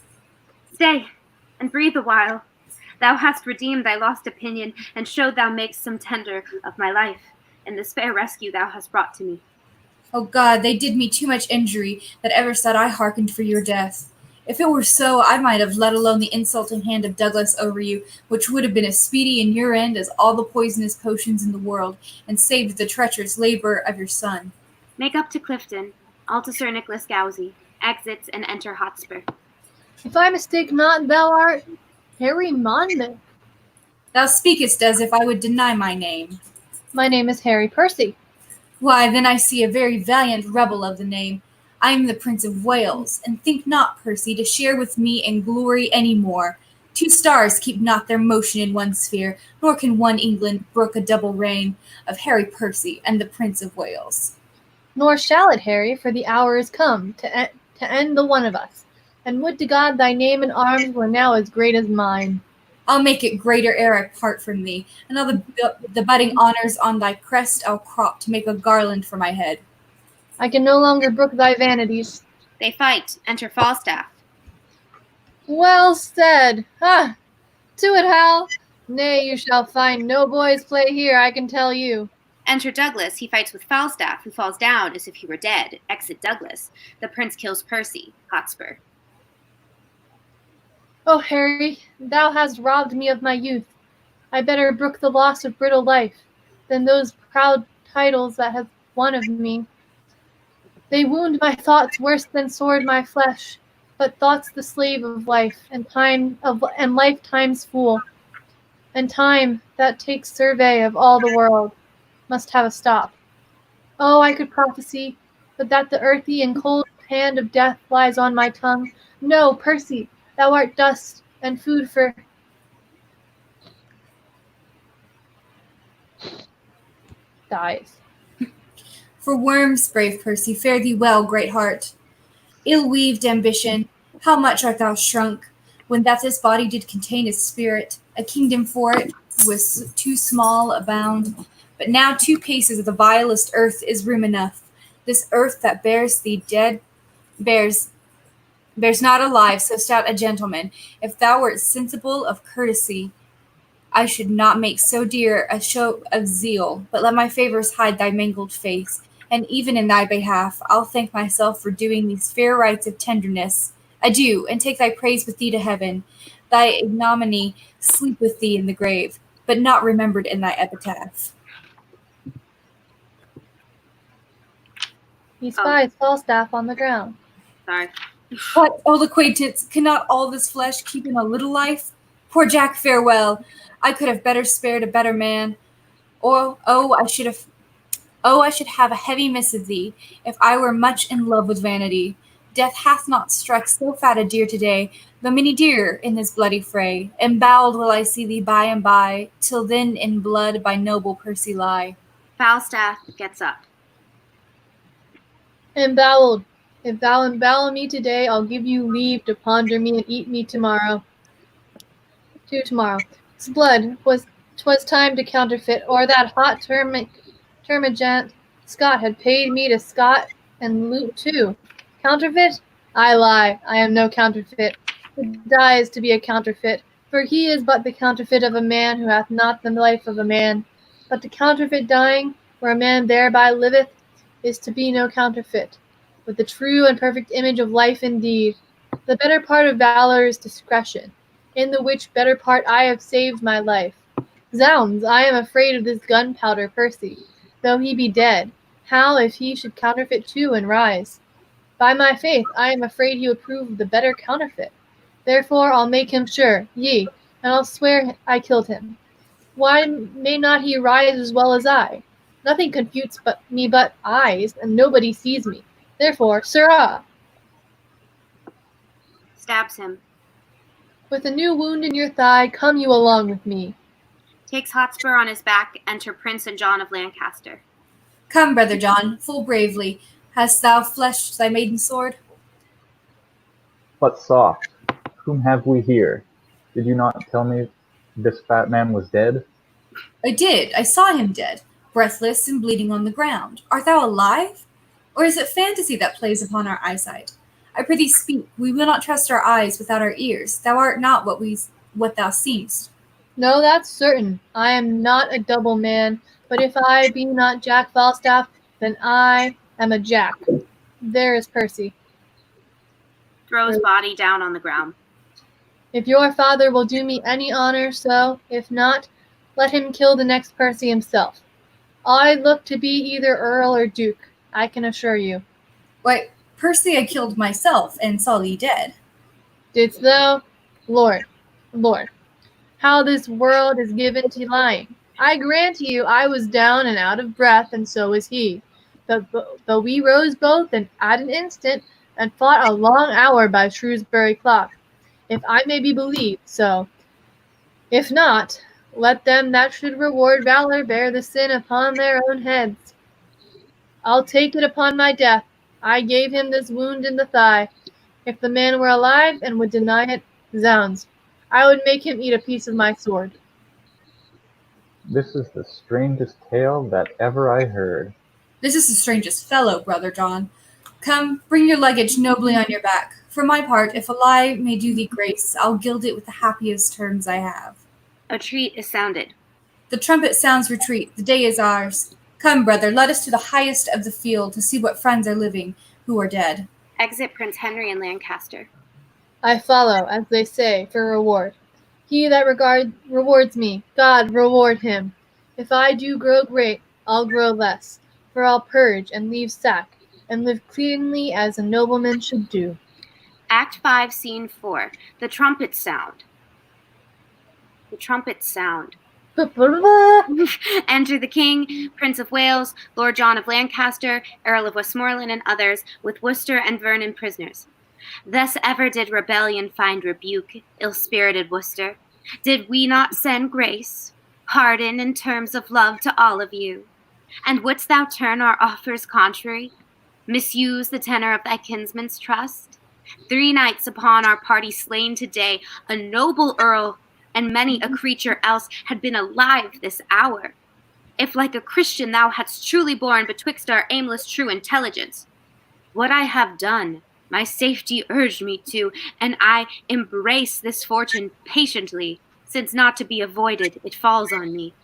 Stay, and breathe a while. Thou hast redeemed thy lost opinion, and showed thou makest some tender of my life, and this fair rescue thou hast brought to me. O God, they did me too much injury, that ever said I hearkened for your death. If it were so, I might have let alone the insulting hand of Douglas over you, which would have been as speedy in your end as all the poisonous potions in the world, and saved the treacherous labor of your son. Make up to Clifton, all to Sir Nicholas Gauzy, exits and enter Hotspur. If I mistake not, thou art Harry Monmouth. Thou speakest as if I would deny my name. My name is Harry Percy. Why, then I see a very valiant rebel of the name. I am the Prince of Wales, and think not, Percy, to share with me in glory any more. 2 stars keep not their motion in one sphere, nor can one England brook a double reign of Harry Percy and the Prince of Wales. Nor shall it, Harry, for the hour is come to end the one of us. And would to God thy name and arms were now as great as mine. I'll make it greater ere I part from thee, and all the budding honours on thy crest I'll crop to make a garland for my head. I can no longer brook thy vanities. They fight, enter Falstaff. Well said. Ha! To it, Hal. Nay, you shall find no boys' play here, I can tell you. Enter Douglas, he fights with Falstaff, who falls down as if he were dead. Exit Douglas. The prince kills Percy, Hotspur. Oh, Harry, thou hast robbed me of my youth. I better brook the loss of brittle life than those proud titles that have won of me. They wound my thoughts worse than sword my flesh, but thought's the slave of life, and lifetime's fool. And time that takes survey of all the world must have a stop. Oh, I could prophesy, but that the earthy and cold hand of death lies on my tongue. No, Percy, thou art dust and food for... dies. For worms, brave Percy, fare thee well, great heart. Ill-weaved ambition, how much art thou shrunk, when that this body did contain a spirit, a kingdom for it was too small a bound. But now 2 paces of the vilest earth is room enough. This earth that bears thee dead bears not alive so stout a gentleman. If thou wert sensible of courtesy, I should not make so dear a show of zeal, but let my favours hide thy mangled face, and even in thy behalf I'll thank myself for doing these fair rites of tenderness. Adieu, and take thy praise with thee to heaven. Thy ignominy sleep with thee in the grave, but not remembered in thy epitaph. He spies Falstaff on the ground. Sorry. What, old acquaintance, cannot all this flesh keep in a little life? Poor Jack, farewell. I could have better spared a better man. I should have a heavy miss of thee, if I were much in love with vanity. Death hath not struck so fat a deer today, though many deer in this bloody fray. Embowelled will I see thee by and by, till then in blood by noble Percy lie. Falstaff gets up. Embowelled. If thou embowel me today, I'll give you leave to ponder me and eat me tomorrow. Tomorrow. His blood 'twas time to counterfeit, or that hot termagant Scot had paid me to Scot and loot too. Counterfeit? I lie. I am no counterfeit. To die is to be a counterfeit, for he is but the counterfeit of a man who hath not the life of a man. But to counterfeit dying, where a man thereby liveth, is to be no counterfeit, but the true and perfect image of life indeed. The better part of valor is discretion, in the which better part I have saved my life. Zounds, I am afraid of this gunpowder Percy, though he be dead. How if he should counterfeit too and rise? By my faith, I am afraid he would prove the better counterfeit. Therefore I'll make him sure, yea, and I'll swear I killed him. Why may not he rise as well as I? Nothing confutes me but eyes, and nobody sees me. Therefore, sirrah! Stabs him. With a new wound in your thigh, come you along with me. Takes Hotspur on his back, enter Prince and John of Lancaster. Come, brother John, full bravely. Hast thou fleshed thy maiden sword? But soft, whom have we here? Did you not tell me this fat man was dead? I did. I saw him dead, breathless and bleeding on the ground. Art thou alive? Or is it fantasy that plays upon our eyesight? I prithee speak. We will not trust our eyes without our ears. Thou art not what thou seemst. No, that's certain. I am not a double man, but if I be not Jack Falstaff, then I am a Jack. There is Percy. Throws body down on the ground. If your father will do me any honor, so, if not, let him kill the next Percy himself. I look to be either Earl or Duke, I can assure you. Why, Percy I killed myself, and saw thee dead. Didst thou? Lord, how this world is given to lying. I grant you I was down and out of breath, and so was he. Though we rose both, and at an instant, and fought a long hour by Shrewsbury clock, if I may be believed, so. If not, let them that should reward valor bear the sin upon their own heads. I'll take it upon my death. I gave him this wound in the thigh. If the man were alive and would deny it, zounds, I would make him eat a piece of my sword. This is the strangest tale that ever I heard. This is the strangest fellow, brother John. Come, bring your luggage nobly on your back. For my part, if a lie may do thee grace, I'll gild it with the happiest terms I have. A treat is sounded. The trumpet sounds retreat. The day is ours. Come, brother, let us to the highest of the field to see what friends are living who are dead. Exit Prince Henry and Lancaster. I follow, as they say, for reward. He that rewards me, God reward him. If I do grow great, I'll grow less, for I'll purge and leave sack, and live cleanly as a nobleman should do. Act 5, Scene 4. The trumpets sound. The trumpets sound. Enter the King, Prince of Wales, Lord John of Lancaster, Earl of Westmoreland, and others, with Worcester and Vernon prisoners. Thus ever did rebellion find rebuke, ill-spirited Worcester. Did we not send grace, pardon, and terms of love to all of you? And wouldst thou turn our offers contrary, misuse the tenor of thy kinsman's trust? 3 knights upon our party slain today, a noble earl, and many a creature else had been alive this hour. If like a Christian thou hadst truly borne betwixt our aimless true intelligence. What I have done, my safety urged me to, and I embrace this fortune patiently, since not to be avoided it falls on me.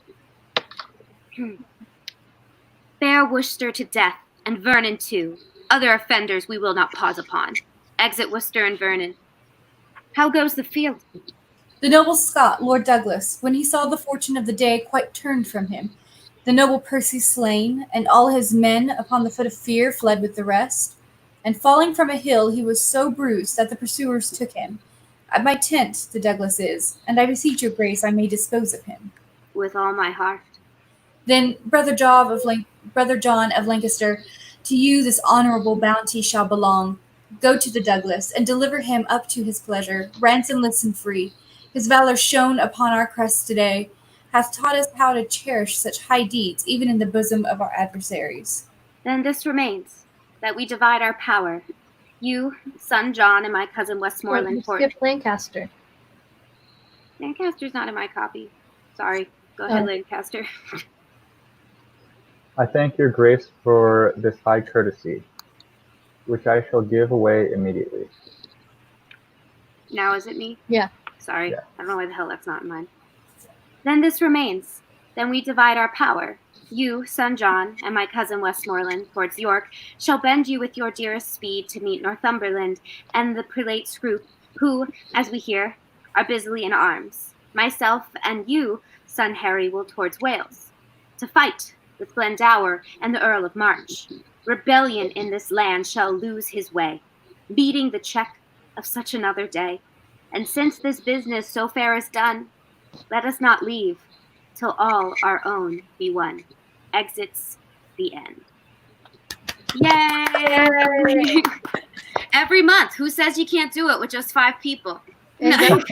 Bear Worcester to death, and Vernon too. Other offenders we will not pause upon. Exit Worcester and Vernon. How goes the field? The noble Scot, Lord Douglas, when he saw the fortune of the day, quite turned from him. The noble Percy slain, and all his men upon the foot of fear fled with the rest. And falling from a hill, he was so bruised that the pursuers took him. At my tent the Douglas is, and I beseech your grace I may dispose of him. With all my heart. Then, brother John of Lancaster, to you this honorable bounty shall belong. Go to the Douglas, and deliver him up to his pleasure, ransomless and free. His valor shone upon our crests today, hath taught us how to cherish such high deeds, even in the bosom of our adversaries. Then this remains, that we divide our power. You, son John, and my cousin Westmoreland. Skip Lancaster. Lancaster's not in my copy. Sorry. Go ahead, Lancaster. I thank your grace for this high courtesy, which I shall give away immediately. Now is it me? Yeah. Sorry. Yeah. I don't know why the hell that's not in mine. Then this remains. Then we divide our power. You, son John, and my cousin Westmoreland, towards York, shall bend you with your dearest speed to meet Northumberland and the prelate Scroop, who, as we hear, are busily in arms. Myself and you, son Harry will towards Wales, to fight with Glendower and the Earl of March. Rebellion in this land shall lose his way, beating the check of such another day. And since this business so fair is done, let us not leave till all our own be won. Exits the end. Yay! Every month. Who says you can't do it with just 5 people? No.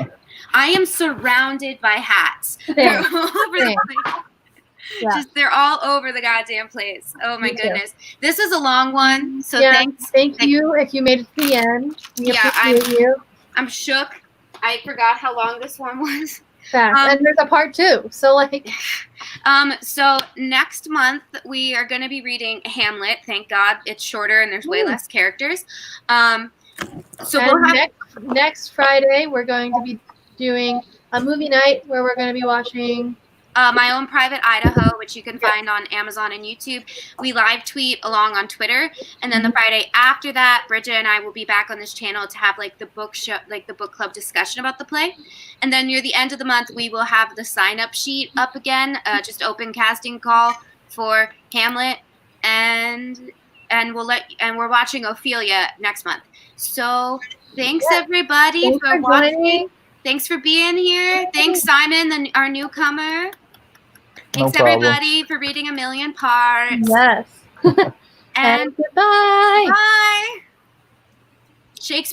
I am surrounded by hats. They're all over the place. Yeah. They're all over the goddamn place. Oh my Me too. goodness. This is a long one, so Yeah, thanks. Thank you if you made it to the end. We Yeah, appreciate you. I'm shook. I forgot how long this one was. Facts. And there's a part 2. So like So next month we are going to be reading Hamlet. Thank God it's shorter and there's way less characters. So and we'll have next Friday we're going to be doing a movie night where we're going to be watching My Own Private Idaho, which you can find on Amazon and YouTube. We live tweet along on Twitter, and then the Friday after that, Bridget and I will be back on this channel to have like the book show, like the book club discussion about the play. And then near the end of the month, we will have the sign up sheet up again, just open casting call for Hamlet, and we're watching Ophelia next month. So thanks everybody Thanks for for watching. joining. Thanks for being here. Thanks Simon, our newcomer. No Thanks problem. everybody for reading A Million Parts. Yes. And goodbye. bye. Shakespeare